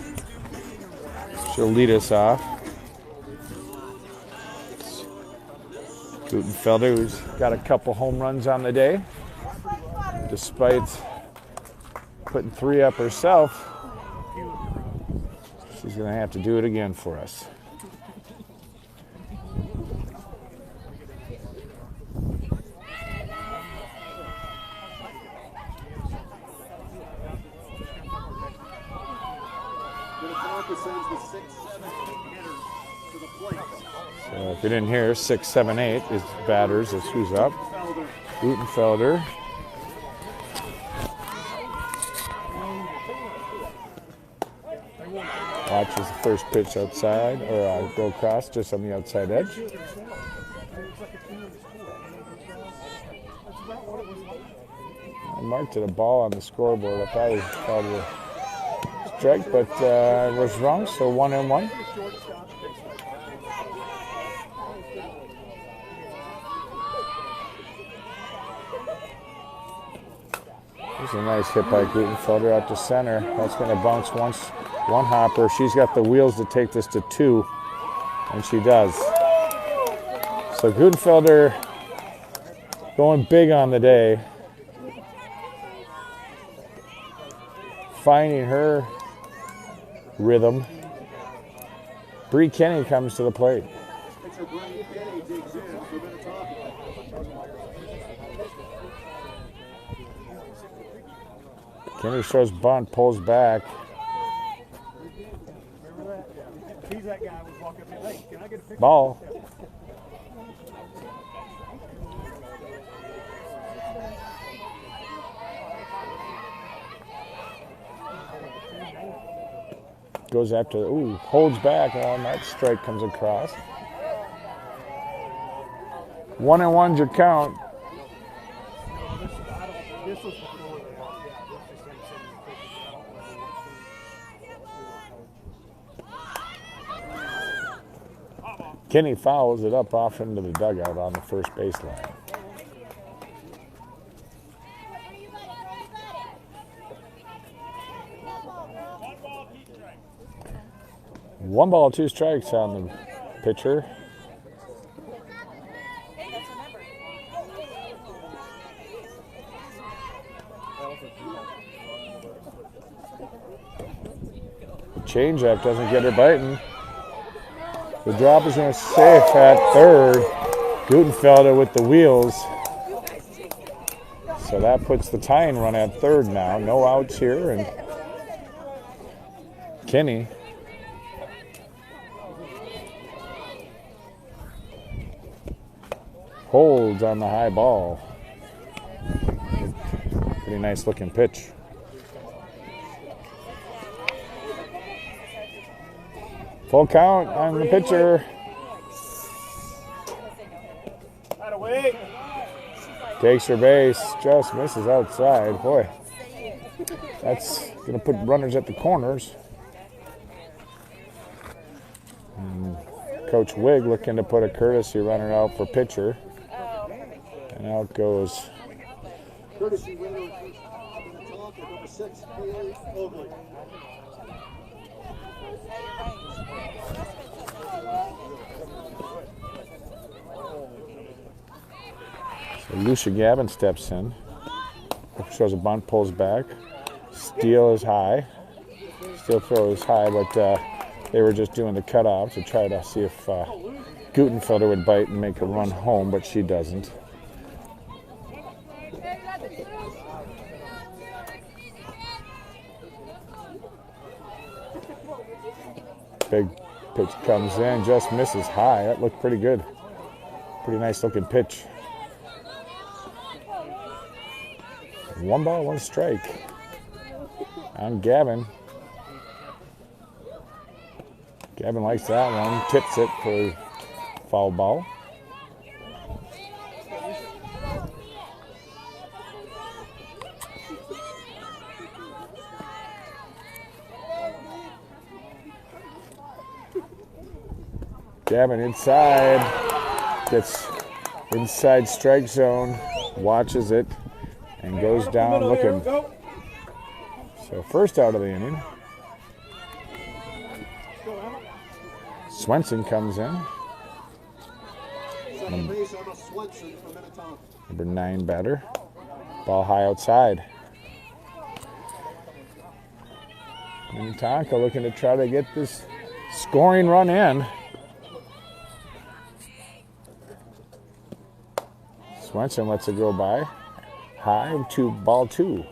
She'll lead us off. Gutenfelder, who's got a couple home runs on the day, despite putting 3 up herself. She's going to have to do it again for us. So if you didn't hear, 6, 7, 8 is batters. Is who's up. Gutenfelder. Watches the first pitch outside, or go across just on the outside edge. I marked it a ball on the scoreboard. I thought it was called a strike, but I was wrong, so 1-1. There's a nice hit by Gutenfelder out to center. That's going to bounce one hopper. She's got the wheels to take this to 2, and she does. So Gutenfelder going big on the day. Finding her rhythm. Bree Kenny comes to the plate. Kenny shows bunt, pulls back. Ball. Goes after, holds back, and that strike comes across. 1-1's your count. Kenny fouls it up off into the dugout on the first baseline. One ball, 2 strikes on the pitcher. Changeup doesn't get her biting. The drop is going to safe at third. Gutenfelder with the wheels. So that puts the tying run at third now. No outs here, and Kenny holds on the high ball. Pretty nice looking pitch. Full count on the pitcher. Takes her base, just misses outside. Boy, that's going to put runners at the corners. And Coach Wig looking to put a courtesy runner out for pitcher. And out goes Courtesy winner, Minnetonka, number 6, Haley Oakley. So Lucia Gavin steps in. Shows a bunt, pulls back. Steal is high. Still throw is high, but they were just doing the cutoff to try to see if Gutenfelder would bite and make a run home, but she doesn't. Big pitch comes in, just misses high. That looked pretty good. Pretty nice looking pitch. 1 ball, 1 strike on Gavin. Gavin likes that one, tips it for foul ball. Gavin inside, gets inside strike zone, watches it, and goes down looking. So first out of the inning. Swenson comes in. Number 9 batter. Ball high outside. Minnetonka looking to try to get this scoring run in. Swenson lets it go by. High to ball 2.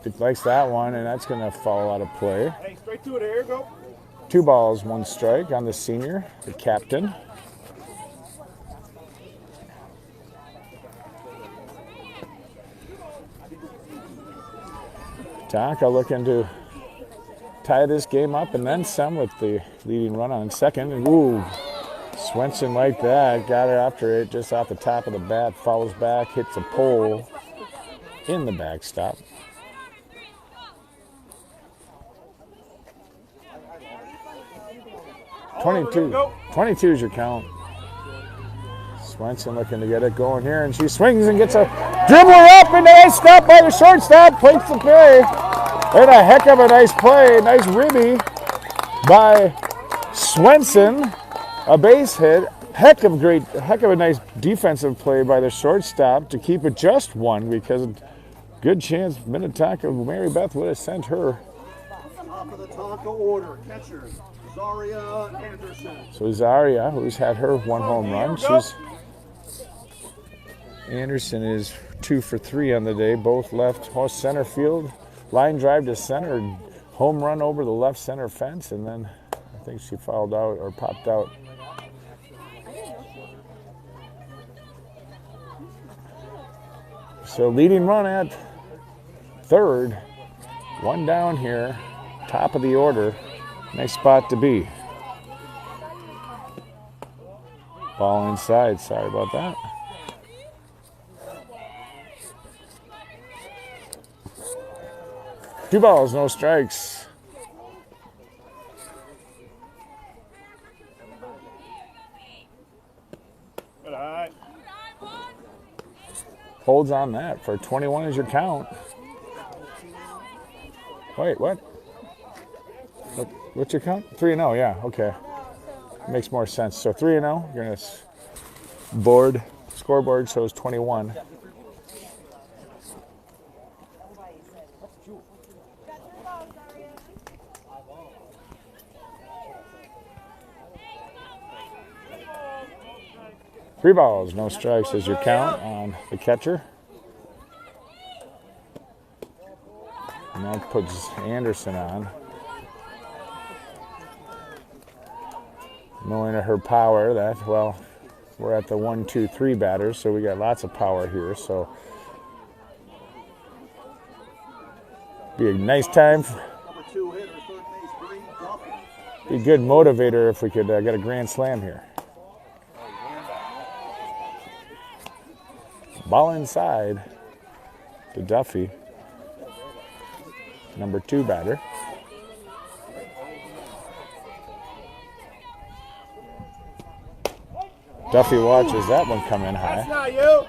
It likes that one, and that's going to fall out of play. Hey, straight to it, here, go. 2 balls, 1 strike on the senior, the captain. Tonka looking to tie this game up and then some with the leading run on second. And ooh, Swenson like that, got it after it just off the top of the bat, fouls back, hits a pole in the backstop. Twenty-two is your count. Swenson looking to get it going here, and she swings and gets a dribbler up, and a stop by the shortstop, plates the play. And a heck of a nice play, nice ribby by Swenson, a base hit. Heck of a nice defensive play by the shortstop to keep it just 1, because good chance Minnetonka, Mary Beth would have sent her. Top of the Tonka order, catcher Zaria Anderson. So Zaria, who's had her 1 home run, Anderson is 2 for 3 on the day, both left center field. Line drive to center, home run over the left center fence, and then I think she fouled out or popped out. So leading run at third, 1 down here, top of the order. Nice spot to be. Ball inside, sorry about that. 2 balls, no strikes. Good eye. Holds on that for 21 is your count. Wait, what? What's your count? 3-0, yeah, okay. Makes more sense. So 3-0, you're going to scoreboard shows 21. Three balls, no strikes is your count on the catcher. And that puts Anderson on. Knowing her power, that, well, we're at the 1, 2, 3 batters, so we got lots of power here. So be a nice time. Be a good motivator if we could get a grand slam here. Ball inside to Duffy, number 2 batter. Duffy watches that one come in high. That's not you.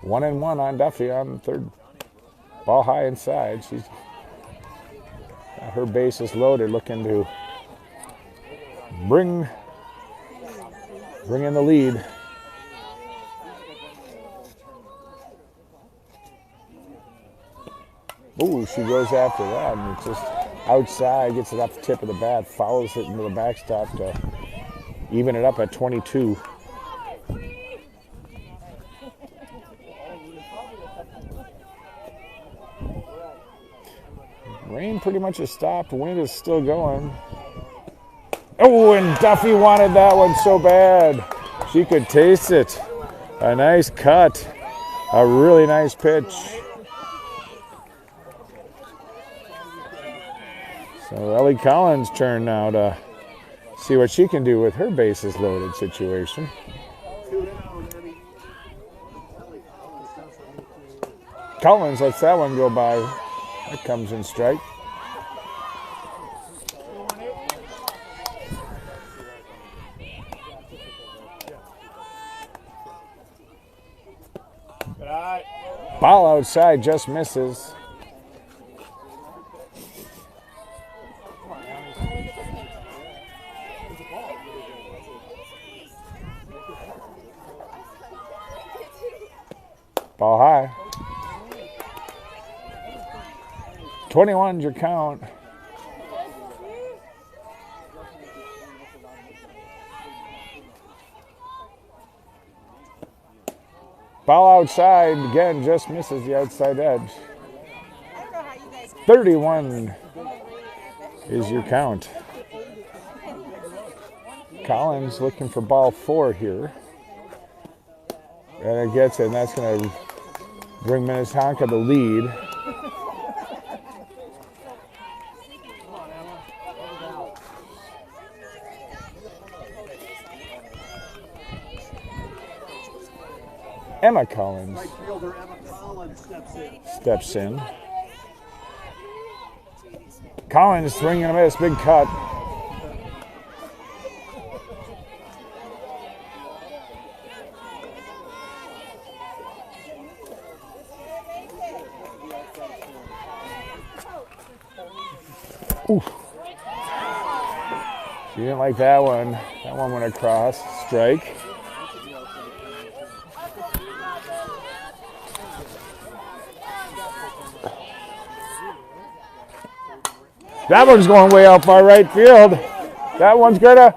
1-1 on Duffy on third. Ball high inside. She's got her bases loaded, looking to bring in the lead. Ooh, she goes after that, and it's just outside, gets it off the tip of the bat, follows it into the backstop to even it up at 22. Rain pretty much has stopped. Wind is still going. Oh, and Duffy wanted that one so bad. She could taste it. A nice cut. A really nice pitch. So Ellie Collins' turn now to see what she can do with her bases loaded situation. Collins lets that one go by. That comes in strike. Ball outside, just misses. Ball high. 21's your count. Ball outside, again, just misses the outside edge. 31 is your count. Collins looking for ball 4 here. And it gets it, and that's going to bring Minnetonka the lead. Emma Collins steps in. Collins swinging a miss, big cut. Oof. She didn't like that one. That one went across. Strike. That one's going way out far right field. That one's going to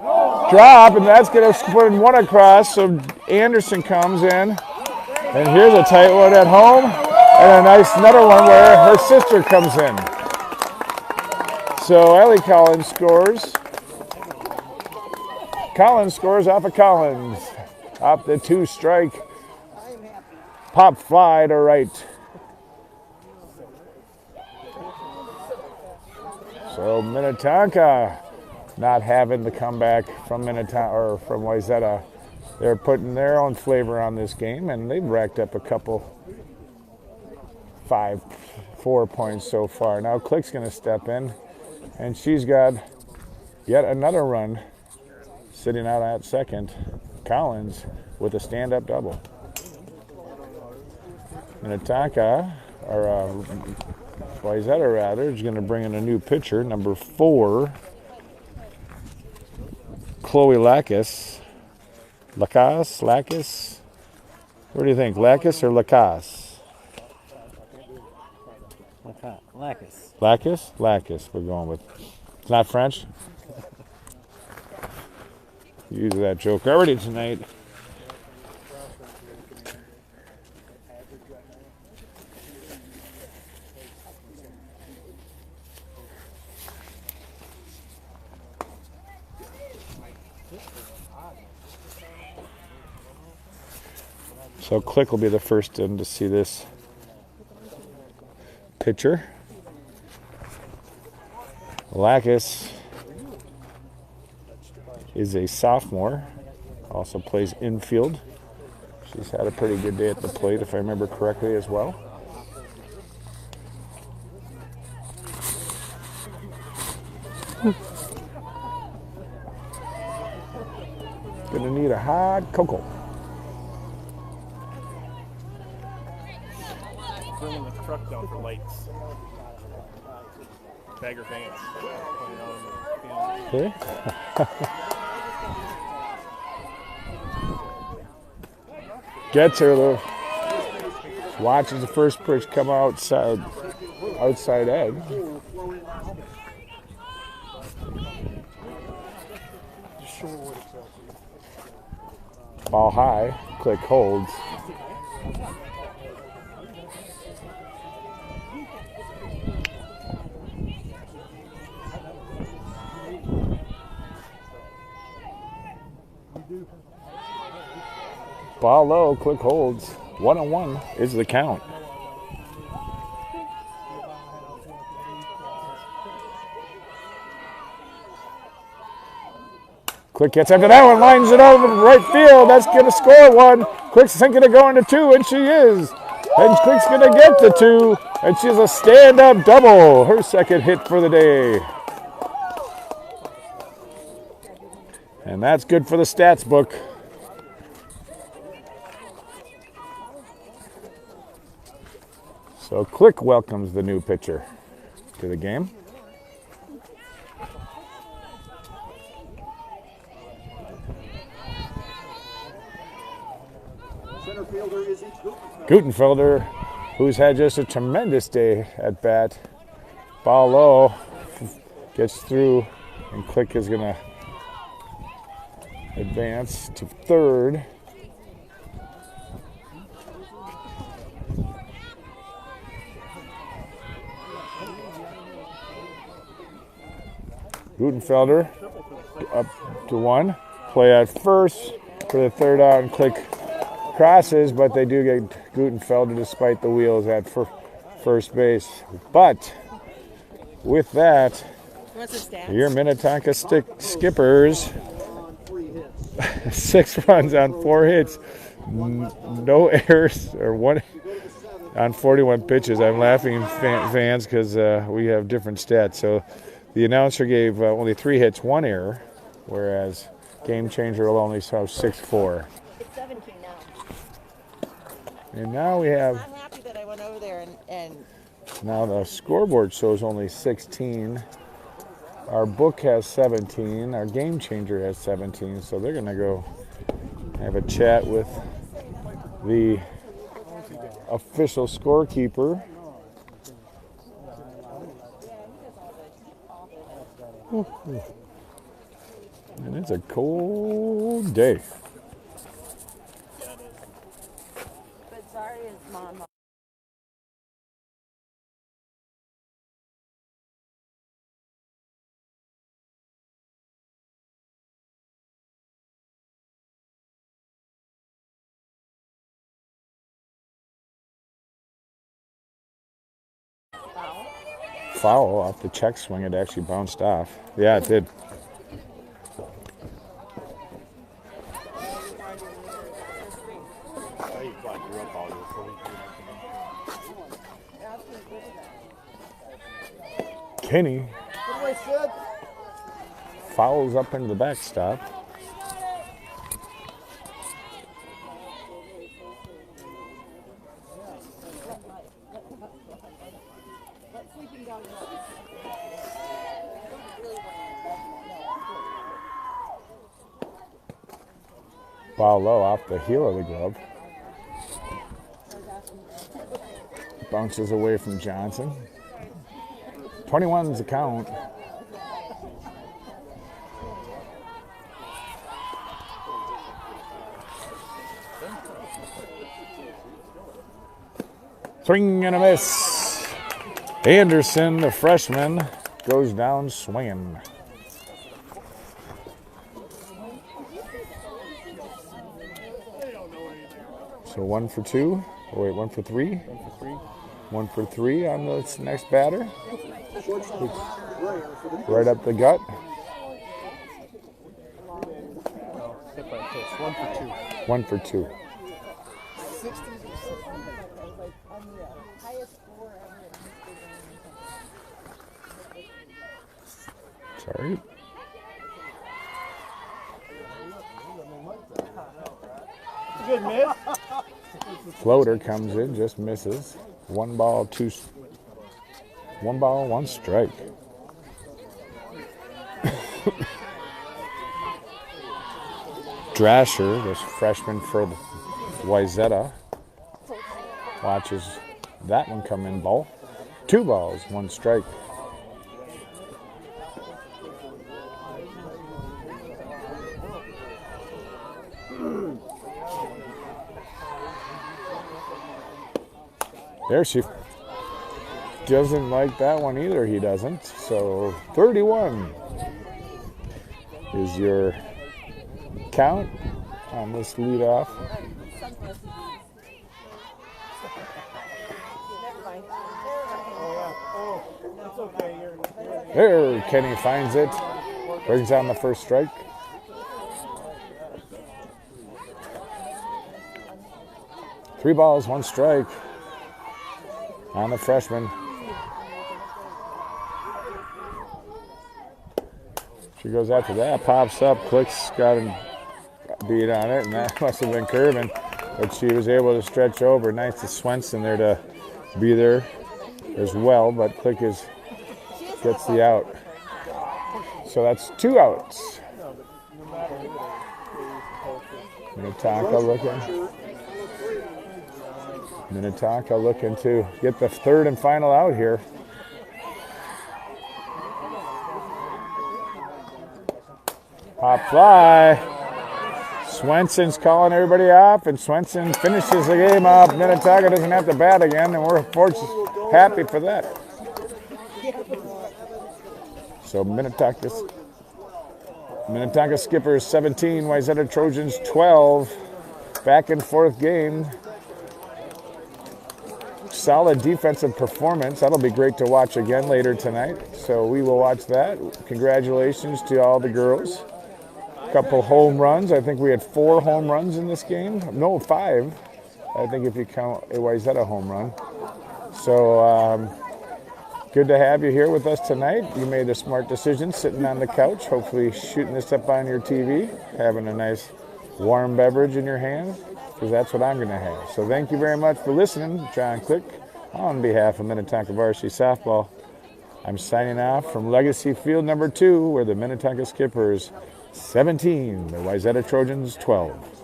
drop, and that's going to put one across. So Anderson comes in. And here's a tight one at home. And a nice another one where her sister comes in. So Ellie Collins scores. Collins scores off of Collins. Off the 2-strike. Pop fly to right. So Minnetonka not having the comeback from Minnetonka or from Wayzata. They're putting their own flavor on this game, and they've racked up a couple 4 points so far. Now Click's going to step in, and she's got yet another run sitting out at second. Collins with a stand-up double. Minnetonka, or Wayzata rather, is going to bring in a new pitcher, number 4, Chloe Lacus. Lacus? What do you think, Lacus or Lacus? Lacus. Lacus, we're going with. It's not French? Use that joke already tonight. So Click will be the first one to see this pitcher. Lacus is a sophomore, also plays infield. She's had a pretty good day at the plate, if I remember correctly, as well. Gonna need a hot cocoa. Bringing the truck down for lights. Bagger fans. Okay. Gets her though. Watches the first pitch come outside edge. Ball high. Click holds. Ball low, Click holds. 1-1 is the count. Click gets after that one, lines it over the right field. That's going to score one. Click's thinking of going to 2, and she is. And Click's going to get the 2, and she's a stand-up double. Her second hit for the day. And that's good for the stats book. So Click welcomes the new pitcher to the game. Center fielder is Gutenfelder, who's had just a tremendous day at bat. Ball low, gets through, and Click is going to advance to third. Gutenfelder up to 1. Play at first for the third out, and Click crosses, but they do get Gutenfelder despite the wheels at first base. But with that, What's the stats? your Minnetonka Skippers, 6 runs on 4 hits, no errors, or 1 on 41 pitches. I'm laughing, fans, because we have different stats. So the announcer gave only 3 hits, 1 error, whereas Game Changer will only show 6-4. It's 17 now. And now we have, I'm happy that I went over there and now the scoreboard shows only 16. Our book has 17. Our Game Changer has 17. So they're going to go have a chat with the official scorekeeper. And it's a cold day. but sorry is mom. Foul off the check swing. It actually bounced off. Yeah, it did. Kenny fouls up into the backstop. Foul low off the heel of the glove. Bounces away from Johnson. 21's the count. Swing and a miss. Anderson, the freshman, goes down swinging. So 1 for 2. Oh, wait, 1 for 3. 1 for 3 on this next batter. Right up the gut. 1 for 2. Sorry. Good miss. Floater comes in, just misses. 1 ball, 1 strike. Drasher, this freshman for Wayzata, watches that one come in. Ball. 2 balls, 1 strike. There, she doesn't like that one either. He doesn't. So 31 is your count on this leadoff. There, Kenny finds it. Brings on the first strike. Three balls, 1 strike on the freshman. She goes after that, pops up, clicks, got a beat on it, and that must have been curving. But she was able to stretch over. Nice to Swenson there to be there as well, but Click gets the out. So that's 2 outs. Minnetonka looking to get the 3rd and final out here. Pop fly. Swenson's calling everybody off, and Swenson finishes the game up. Minnetonka doesn't have to bat again, and we're happy for that. So Minnetonka Skippers 17, Wayzata Trojans 12. Back and forth game. Solid defensive performance. That'll be great to watch again later tonight. So we will watch that. Congratulations to all the girls. Couple home runs. I think we had 4 home runs in this game. No, 5. I think if you count a Wayzata home run. So good to have you here with us tonight. You made a smart decision sitting on the couch, hopefully shooting this up on your TV, having a nice warm beverage in your hand, because that's what I'm going to have. So thank you very much for listening. John Click, on behalf of Minnetonka Varsity Softball, I'm signing off from Legacy Field number 2, where the Minnetonka Skippers 17, the Wayzata Trojans 12.